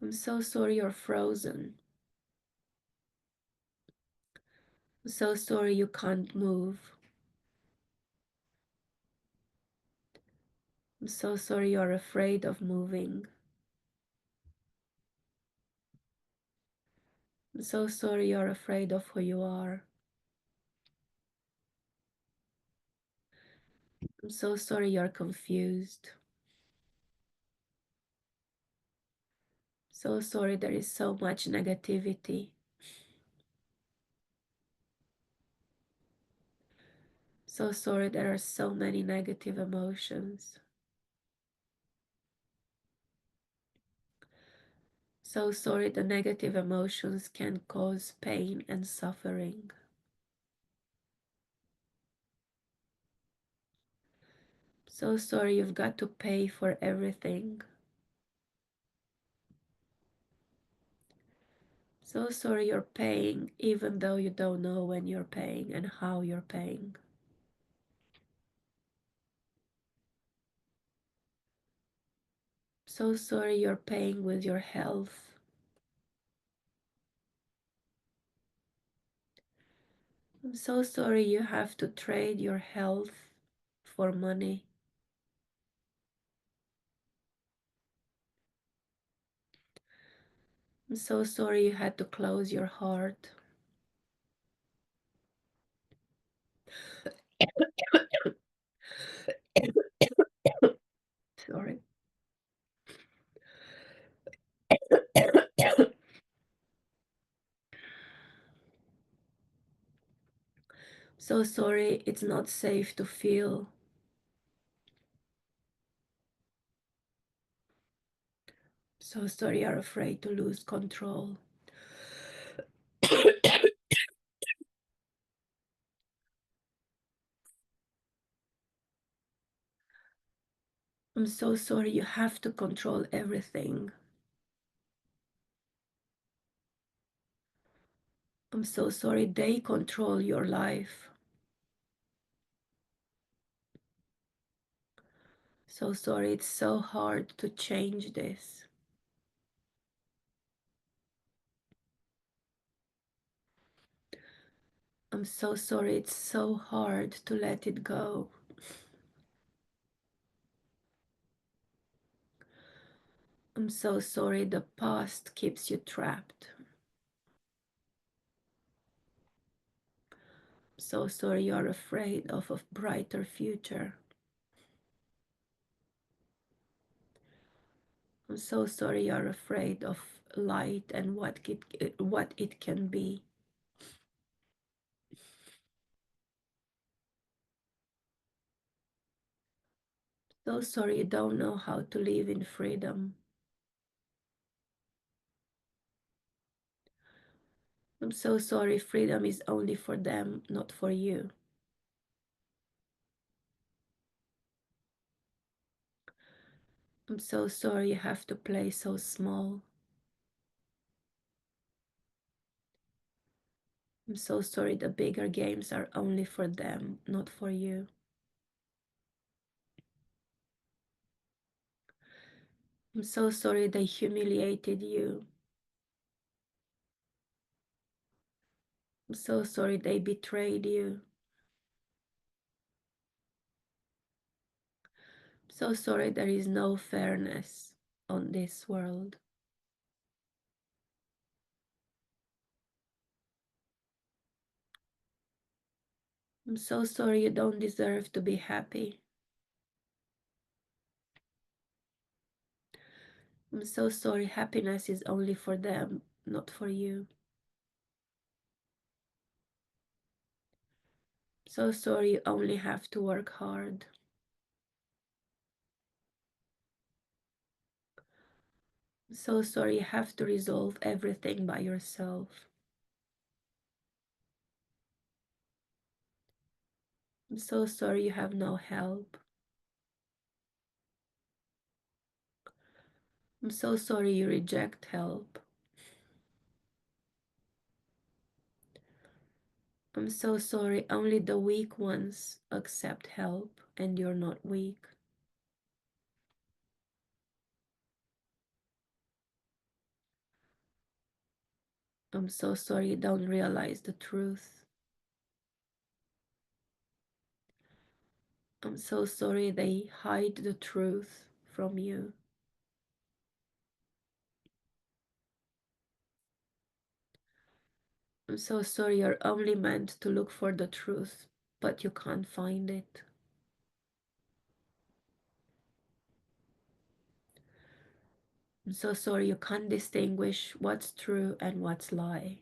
I'm so sorry you're frozen. I'm so sorry you can't move. I'm so sorry you're afraid of moving. I'm so sorry you're afraid of who you are. I'm so sorry you're confused. So sorry there is so much negativity. So sorry there are so many negative emotions. So sorry the negative emotions can cause pain and suffering. So sorry you've got to pay for everything. So sorry you're paying even though you don't know when you're paying and how you're paying. So sorry you're paying with your health. I'm so sorry you have to trade your health for money. I'm so sorry you had to close your heart. Sorry. So sorry it's not safe to feel. So sorry you're afraid to lose control. I'm so sorry you have to control everything. I'm so sorry they control your life. So sorry it's so hard to change this. I'm so sorry it's so hard to let it go. I'm so sorry the past keeps you trapped. So sorry you're afraid of a brighter future. I'm so sorry you're afraid of light and what it can be. So sorry you don't know how to live in freedom. I'm so sorry freedom is only for them, not for you. I'm so sorry you have to play so small. I'm so sorry the bigger games are only for them, not for you. I'm so sorry they humiliated you. I'm so sorry they betrayed you. So sorry there is no fairness on this world. I'm so sorry you don't deserve to be happy. I'm so sorry happiness is only for them, not for you. So sorry you only have to work hard. I'm so sorry you have to resolve everything by yourself. I'm so sorry you have no help. I'm so sorry you reject help. I'm so sorry only the weak ones accept help and you're not weak. I'm so sorry you don't realize the truth. I'm so sorry they hide the truth from you. I'm so sorry you're only meant to look for the truth, but you can't find it. I'm so sorry you can't distinguish what's true and what's lie.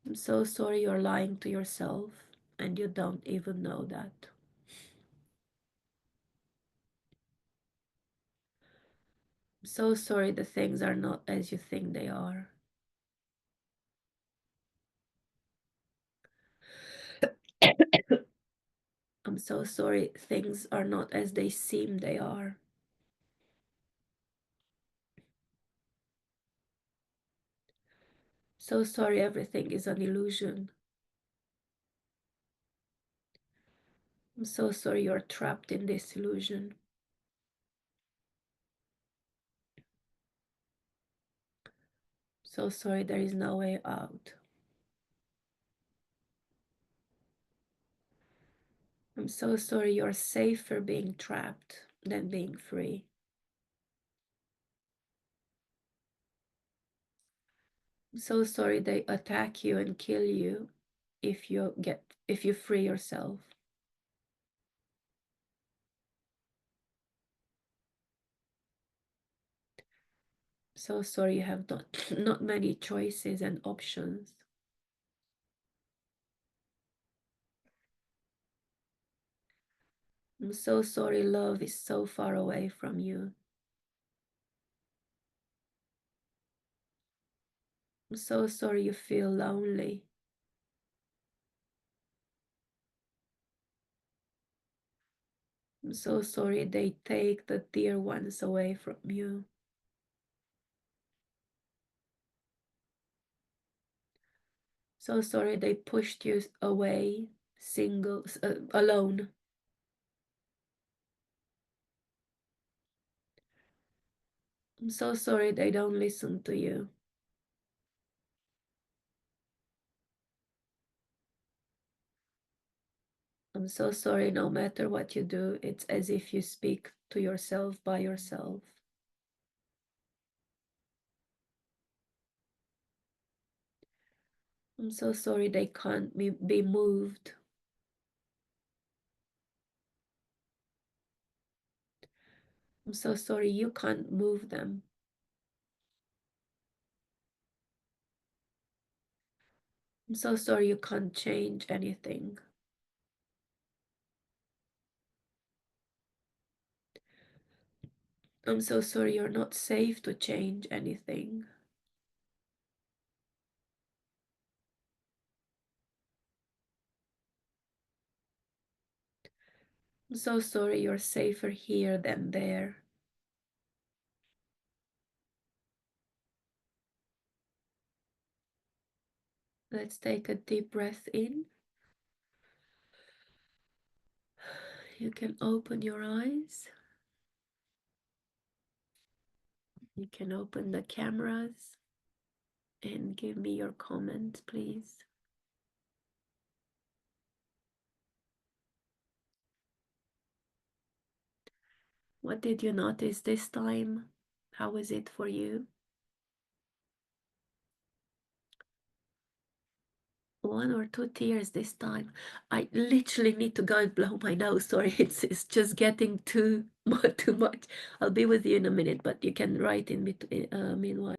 I'm so sorry you're lying to yourself and you don't even know that. I'm so sorry the things are not as you think they are. I'm so sorry things are not as they seem they are. So sorry everything is an illusion. I'm so sorry you're trapped in this illusion. So sorry there is no way out. I'm so sorry you're safer being trapped than being free. I'm so sorry they attack you and kill you if you free yourself. So sorry you have not not many choices and options. I'm so sorry love is so far away from you. I'm so sorry you feel lonely. I'm so sorry they take the dear ones away from you. So sorry they pushed you away, single, alone. I'm so sorry they don't listen to you. I'm so sorry no matter what you do, it's as if you speak to yourself by yourself. I'm so sorry they can't be moved. I'm so sorry you can't move them. I'm so sorry you can't change anything. I'm so sorry you're not safe to change anything. I'm so sorry you're safer here than there. Let's take a deep breath in. You can open your eyes. You can open the cameras. and give me your comment, please. What did you notice this time? How was it for you? 1 or 2 tears this time. I literally need to go and blow my nose. Sorry, it's just getting too too much. I'll be with you in a minute, but you can write in between. Meanwhile,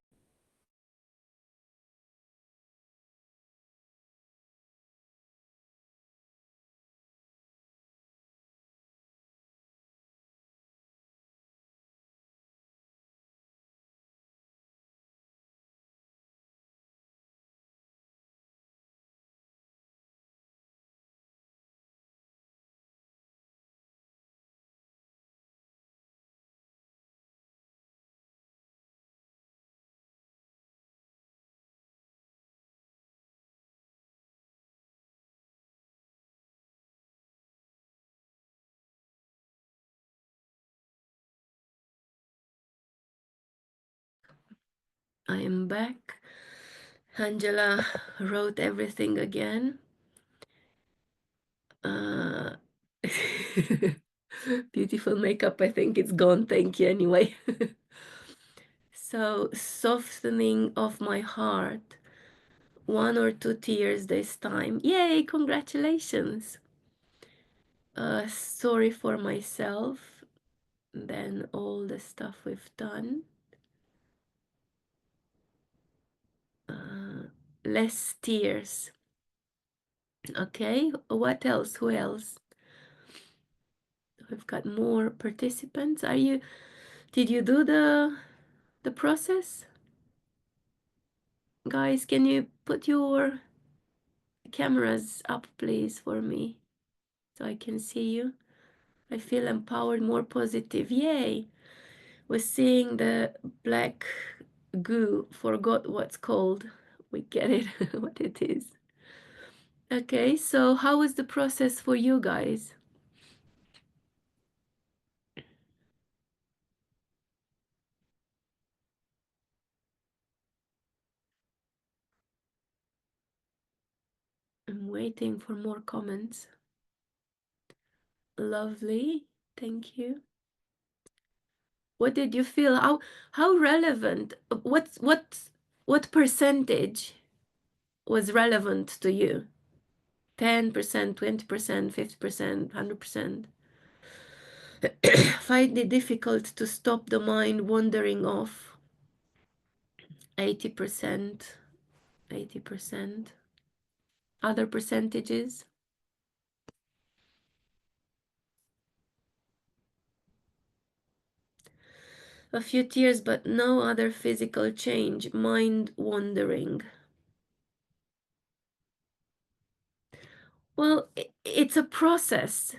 I am back. Angela wrote everything again. Uh, beautiful makeup. I think it's gone. Thank you anyway. So, softening of my heart. 1 or 2 tears this time. Yay, congratulations. Sorry for myself. Then all the stuff we've done. Less tears. Okay, what else? Who else? We've got more participants. Did you do the process? Guys, can you put your cameras up, please, for me so I can see you? I feel empowered, more positive. Yay! We're seeing the black goo. Forgot what's called. We get it, what it is. Okay, so how was the process for you guys? I'm waiting for more comments. Lovely, thank you. What did you feel? How relevant? What percentage was relevant to you? 10%, 20%, 50%, 100%? Find it difficult to stop the mind wandering off. 80%, 80%. Other percentages? A few tears, but no other physical change. Mind wandering. Well, it's a process.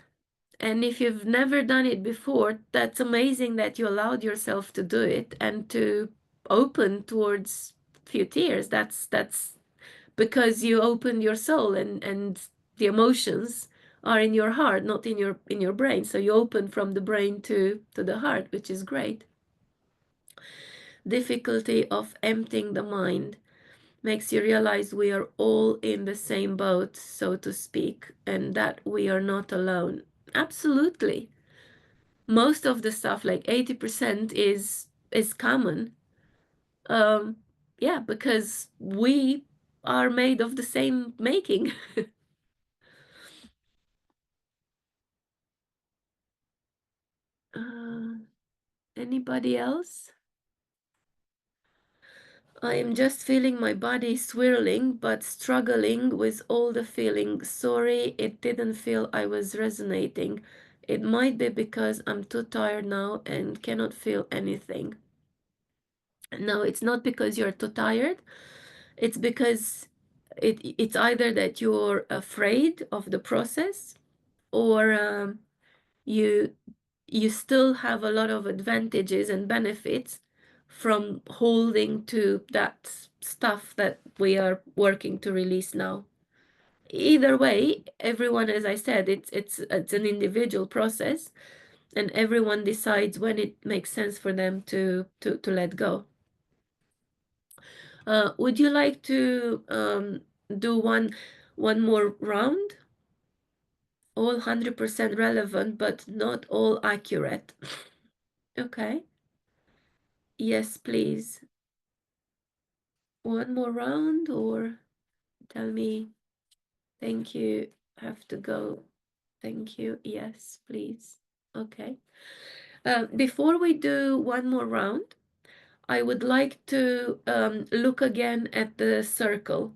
And if you've never done it before, that's amazing that you allowed yourself to do it and to open towards few tears. That's because you opened your soul, and the emotions are in your heart, not in your brain. So you open from the brain to the heart, which is great. Difficulty of emptying the mind makes you realize we are all in the same boat, so to speak, and that we are not alone. Absolutely. Most of the stuff, like 80%, is common. Yeah, because we are made of the same making. uh, Anybody else? I am just feeling my body swirling, but struggling with all the feelings. Sorry, it didn't feel I was resonating. It might be because I'm too tired now and cannot feel anything. No, it's not because you're too tired. It's because it's either that you're afraid of the process, or you you still have a lot of advantages and benefits from holding to that stuff that we are working to release now. Either way, everyone, as I said, it's an individual process, and everyone decides when it makes sense for them to let go. Would you like to do one more round? All 100% relevant, but not all accurate. Okay. Yes, please. One more round, or tell me, thank you, have to go. Thank you. Yes, please. Okay. Before we do one more round, I would like to look again at the circle.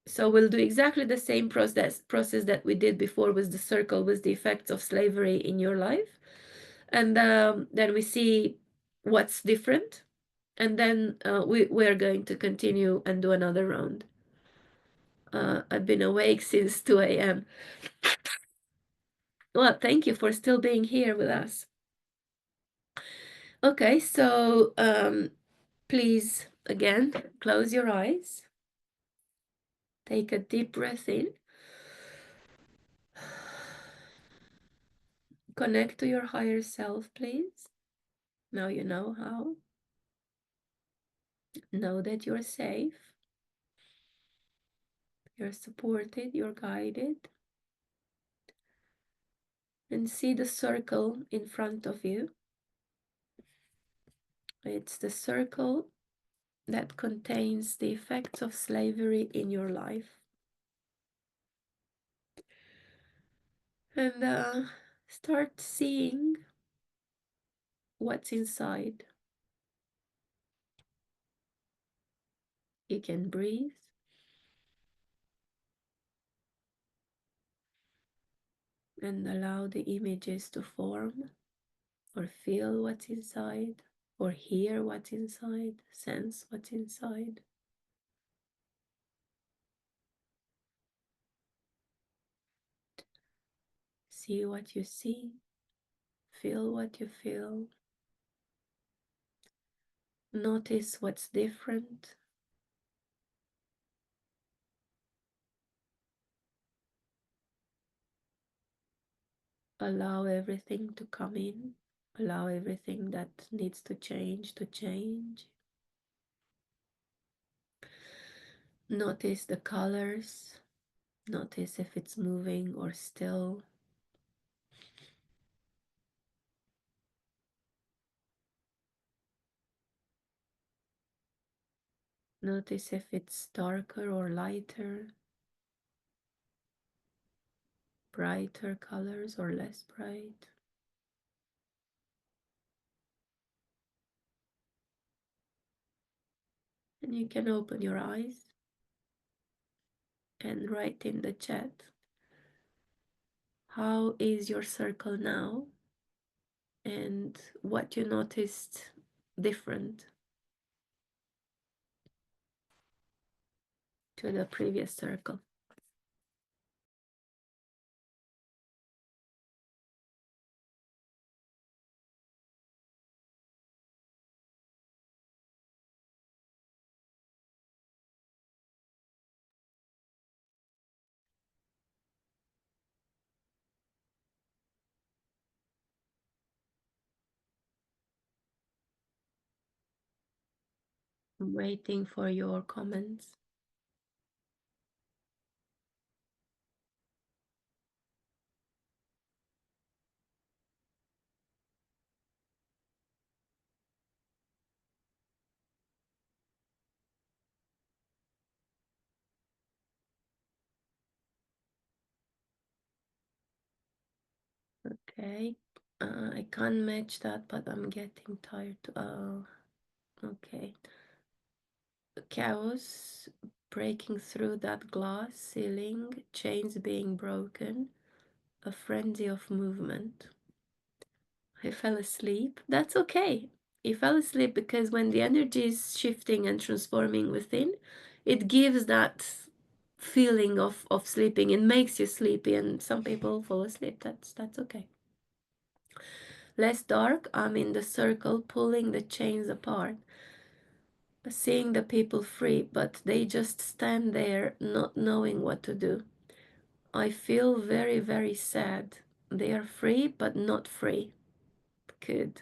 So we'll do exactly the same process that we did before with the circle, with the effects of slavery in your life. And then we see what's different. And then we're going to continue and do another round. I've been awake since 2 a.m. Well, thank you for still being here with us. Okay, so please, again, close your eyes. Take a deep breath in. Connect to your higher self, please. Now you know how. Know that you're safe, you're supported, you're guided. And see the circle in front of you. It's the circle that contains the effects of slavery in your life. And start seeing what's inside. You can breathe. And allow the images to form, or feel what's inside, or hear what's inside, sense what's inside. See what you see, feel what you feel. Notice what's different. Allow everything to come in. Allow everything that needs to change to change. Notice the colors. Notice if it's moving or still. Notice if it's darker or lighter, brighter colors or less bright. And you can open your eyes and write in the chat, how is your circle now? And what you noticed different to the previous circle. I'm waiting for your comments. Okay, I can't match that, but I'm getting tired. Okay. Chaos breaking through that glass ceiling, chains being broken, a frenzy of movement. I fell asleep. That's okay. You fell asleep because when the energy is shifting and transforming within, it gives that feeling of sleeping. It makes you sleepy, and some people fall asleep. That's okay. Less dark, I'm in the circle pulling the chains apart, seeing the people free, but they just stand there not knowing what to do. I feel very, very sad. They are free, but not free. Good.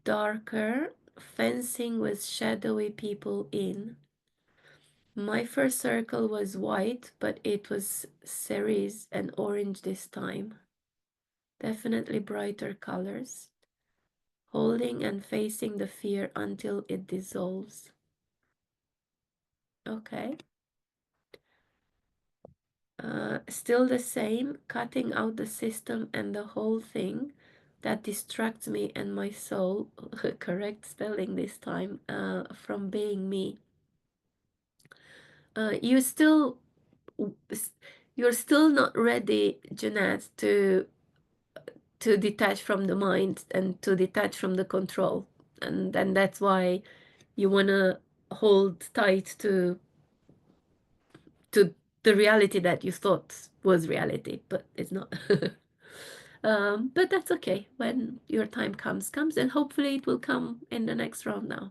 Darker, fencing with shadowy people in. My first circle was white, but it was cerise and orange this time. Definitely brighter colors. Holding and facing the fear until it dissolves. Okay. Still the same, cutting out the system and the whole thing that distracts me and my soul, correct spelling this time, from being me. You still, you're still not ready, Jeanette, to detach from the mind and to detach from the control, and that's why you wanna hold tight to the reality that you thought was reality, but it's not. But that's okay. When your time comes, and hopefully it will come in the next round now.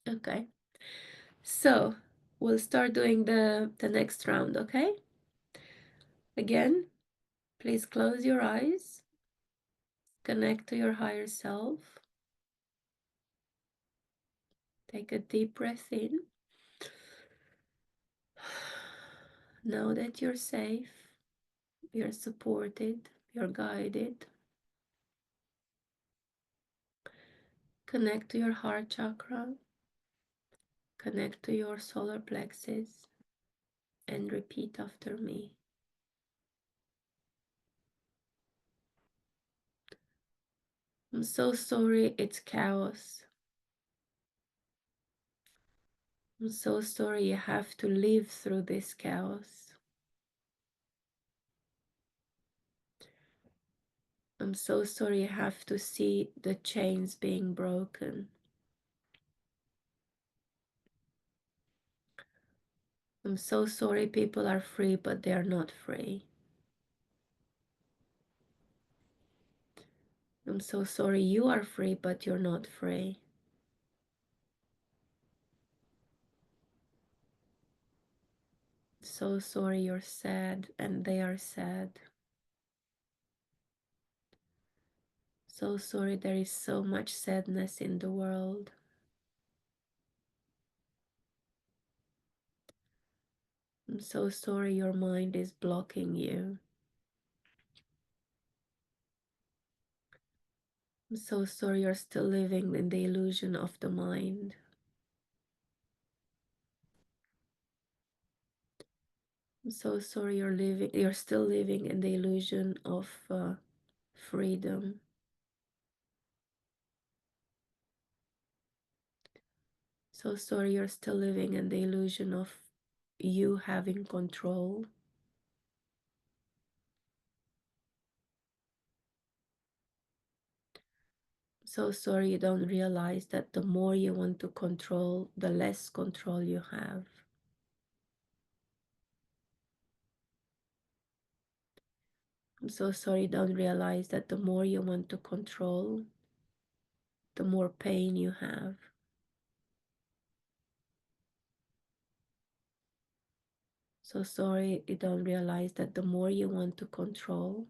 Okay. So we'll start doing the next round, okay? Again, please close your eyes, connect to your higher self. Take a deep breath in. Know that you're safe, you're supported, you're guided. Connect to your heart chakra, connect to your solar plexus, and repeat after me. I'm so sorry it's chaos. I'm so sorry you have to live through this chaos. I'm so sorry you have to see the chains being broken. I'm so sorry people are free, but they are not free. I'm so sorry you are free, but you're not free. So sorry you're sad and they are sad. So sorry there is so much sadness in the world. I'm so sorry your mind is blocking you. I'm so sorry you're still living in the illusion of the mind. I'm so sorry you're still living in the illusion of freedom. So sorry you're still living in the illusion of you having control. So sorry you don't realize that the more you want to control, the less control you have. I'm so sorry you don't realize that the more you want to control, the more pain you have. So sorry you don't realize that the more you want to control,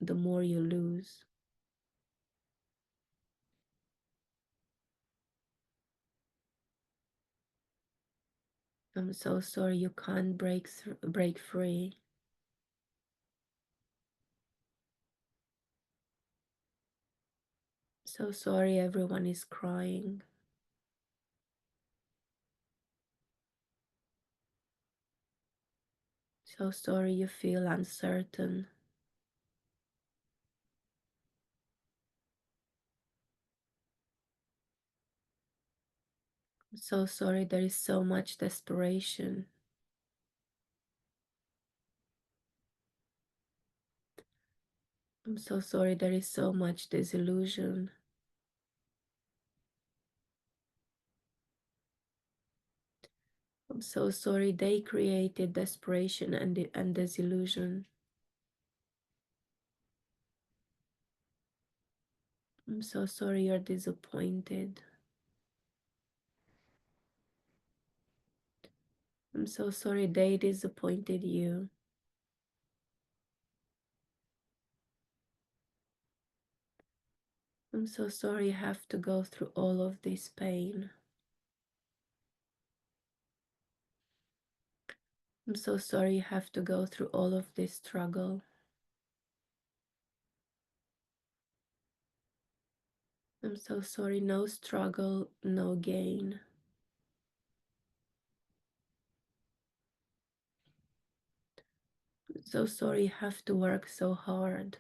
the more you lose. I'm so sorry you can't break free. So sorry everyone is crying. So sorry you feel uncertain. I'm so sorry there is so much desperation. I'm so sorry there is so much disillusion. I'm so sorry they created desperation and disillusion. I'm so sorry you're disappointed. I'm so sorry they disappointed you. I'm so sorry you have to go through all of this pain. I'm so sorry you have to go through all of this struggle. I'm so sorry, no struggle, no gain. I'm so sorry you have to work so hard.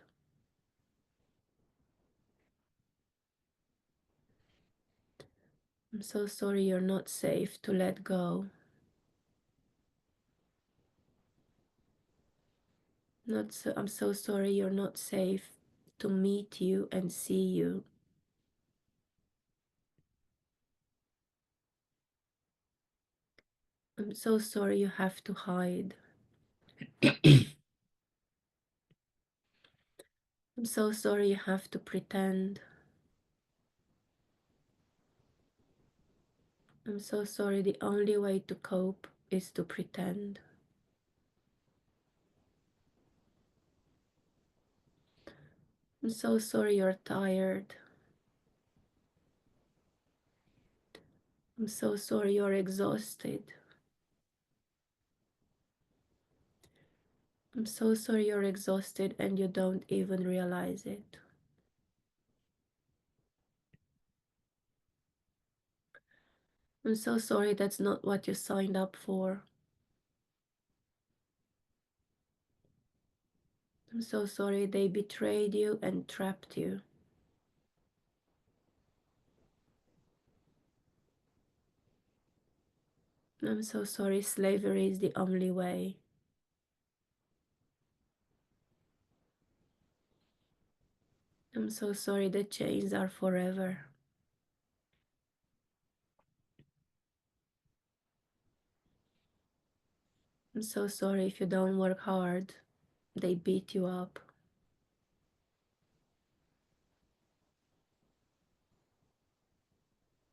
I'm so sorry you're not safe to let go. I'm so sorry you're not safe to meet you and see you. I'm so sorry you have to hide. I'm so sorry you have to pretend. I'm so sorry the only way to cope is to pretend. I'm so sorry you're tired. I'm so sorry you're exhausted. I'm so sorry you're exhausted and you don't even realize it. I'm so sorry that's not what you signed up for. I'm so sorry they betrayed you and trapped you. I'm so sorry slavery is the only way. I'm so sorry the chains are forever. I'm so sorry if you don't work hard, they beat you up.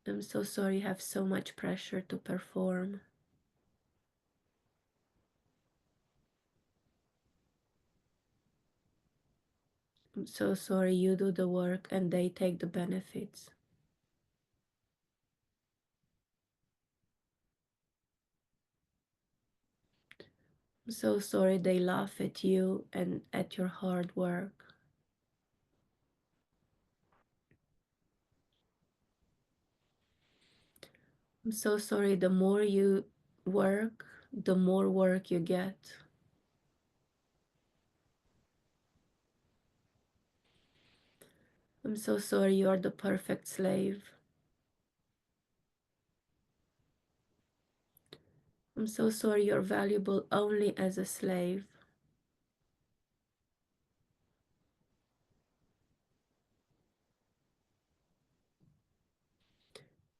I'm so sorry you have so much pressure to perform. I'm so sorry you do the work and they take the benefits. I'm so sorry they laugh at you and at your hard work. I'm so sorry the more you work, the more work you get. I'm so sorry you're the perfect slave. I'm so sorry you're valuable only as a slave.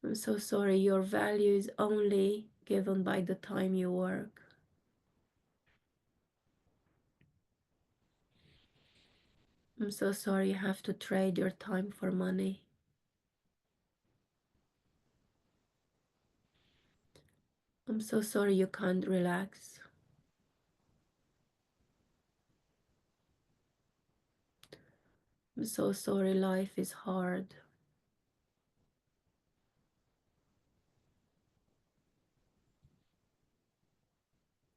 I'm so sorry your value is only given by the time you work. I'm so sorry you have to trade your time for money. I'm so sorry you can't relax. I'm so sorry life is hard.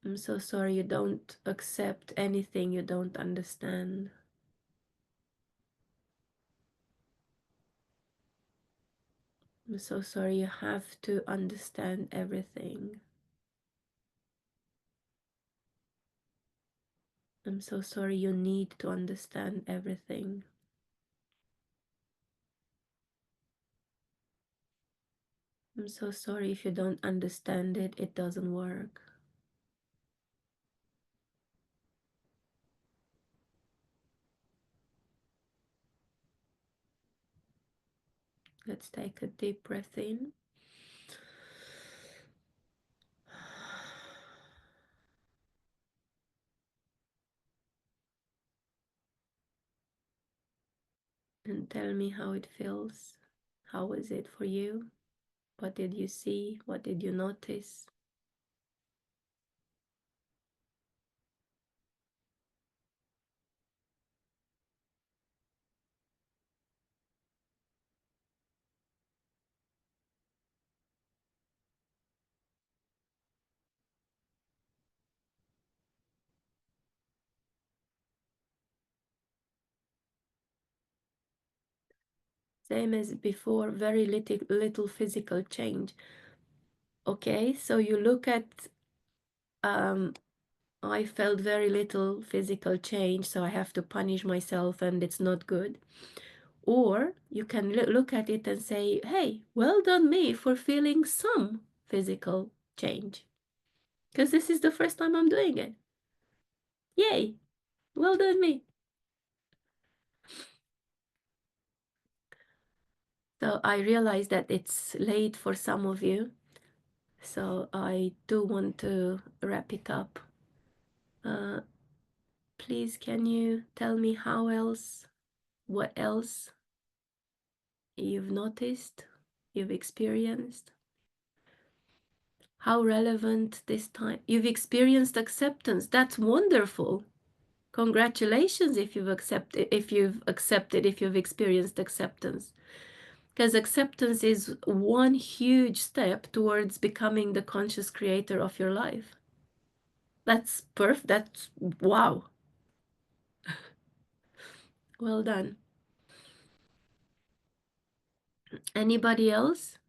I'm so sorry you don't accept anything you don't understand. I'm so sorry you have to understand everything. I'm so sorry you need to understand everything. I'm so sorry if you don't understand it, it doesn't work. Let's take a deep breath in. And tell me how it feels. How was it for you? What did you see? What did you notice? same as before, very little physical change. Okay, so you look at, I felt very little physical change, so I have to punish myself and it's not good. Or you can look at it and say, hey, well done me for feeling some physical change. Because this is the first time I'm doing it. Yay, well done me. So I realize that it's late for some of you. So I do want to wrap it up. Please, can you tell me what else you've noticed, you've experienced? How relevant this time? You've experienced acceptance. That's wonderful. Congratulations if you've accepted, if you've experienced acceptance. Because acceptance is one huge step towards becoming the conscious creator of your life. That's perfect. That's wow. Well done. Anybody else?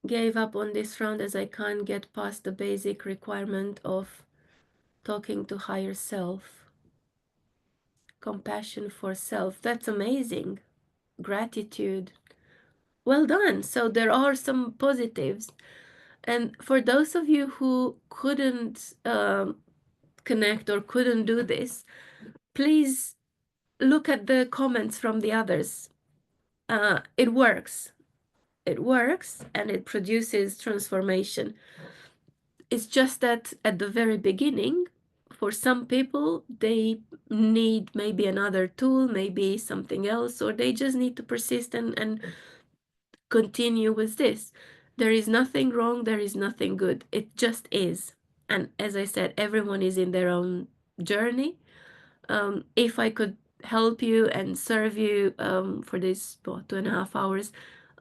Gave up on this round as I can't get past the basic requirement of talking to higher self. Compassion for self. That's amazing. Gratitude. Well done. So there are some positives. And for those of you who couldn't connect or couldn't do this, please look at the comments from the others. It works. It works and it produces transformation. It's just that at the very beginning, for some people, they need maybe another tool, maybe something else, or they just need to persist and continue with this. There is nothing wrong, there is nothing good. It just is. And as I said, everyone is in their own journey. If I could help you and serve you for this 2.5 hours,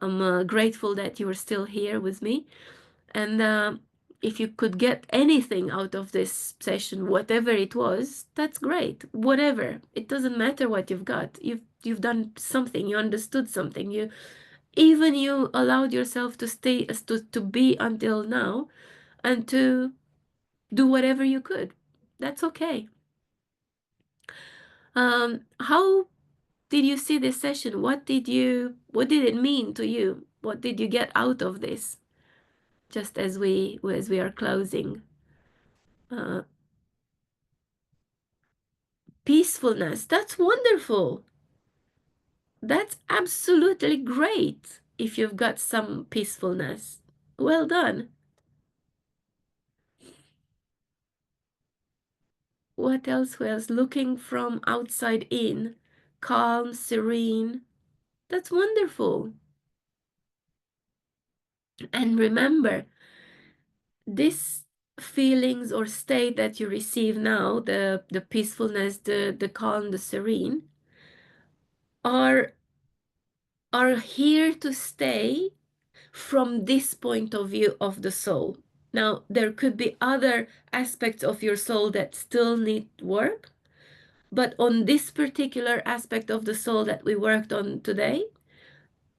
I'm grateful that you are still here with me. And if you could get anything out of this session, whatever it was, that's great. Whatever, it doesn't matter what you've got. You've done something. You understood something. You allowed yourself to stay to be until now, and to do whatever you could. That's okay. How did you see this session? What did it mean to you? What did you get out of this? Just as we are closing. Uh, Peacefulness. That's wonderful. That's absolutely great if you've got some peacefulness. Well done. What else? Who else? Looking from outside in, calm, serene. That's wonderful. And remember, this feelings or state that you receive now, the peacefulness, the calm, the serene, are here to stay from this point of view of the soul. Now, there could be other aspects of your soul that still need work, but on this particular aspect of the soul that we worked on today,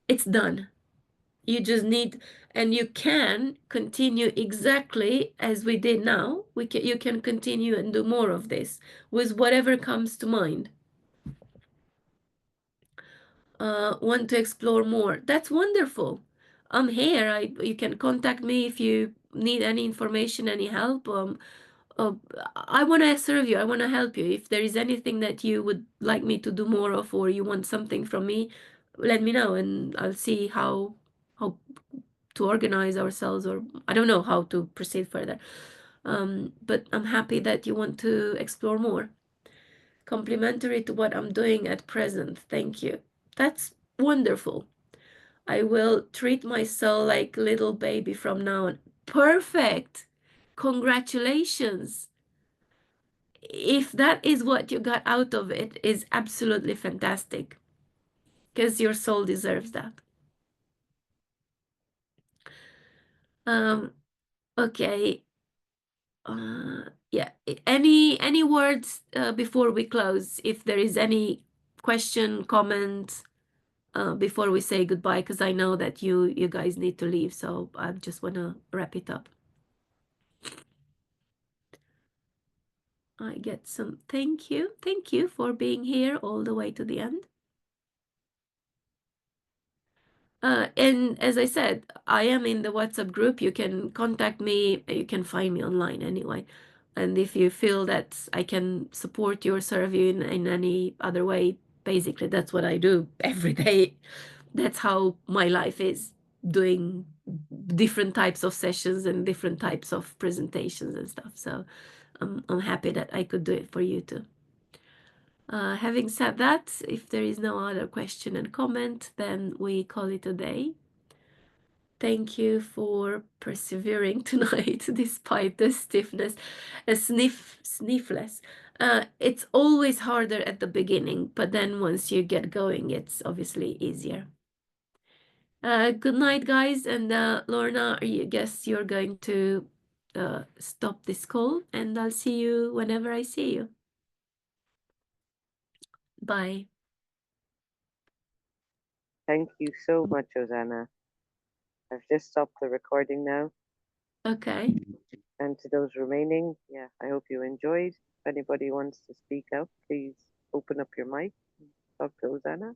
it's done. You just need, and you can continue exactly as we did now. You can continue and do more of this with whatever comes to mind. Want to explore more? That's wonderful. I'm here. You can contact me if you need any information, any help. Uh, I want to serve you. I want to help you. If there is anything that you would like me to do more of, or you want something from me, let me know, and I'll see how to organize ourselves, or I don't know how to proceed further. But I'm happy that you want to explore more. Complementary to what I'm doing at present. Thank you. That's wonderful. I will treat myself like little baby from now on. Perfect. Congratulations. If that is what you got out of it, is absolutely fantastic, because your soul deserves that. Okay. Yeah, any words before we close? If there is any question, comment before we say goodbye, because I know that you guys need to leave, so I just want to wrap it up. I get some thank you for being here all the way to the end. And as I said, I am in the WhatsApp group. You can contact me. You can find me online anyway. And if you feel that I can support you or serve you in any other way, basically that's what I do every day. That's how my life is, doing different types of sessions and different types of presentations and stuff. So I'm happy that I could do it for you too. Having said that, if there is no other question and comment, then we call it a day. Thank you for persevering tonight despite the stiffness, sniffless. It's always harder at the beginning, but then once you get going, it's obviously easier. Good night, guys. And Lorna, I guess you're going to stop this call, and I'll see you whenever I see you. Bye. Thank you so much, Hosanna. I've just stopped the recording now. Okay. And to those remaining, yeah, I hope you enjoyed. If anybody wants to speak out, please open up your mic and talk to Hosanna.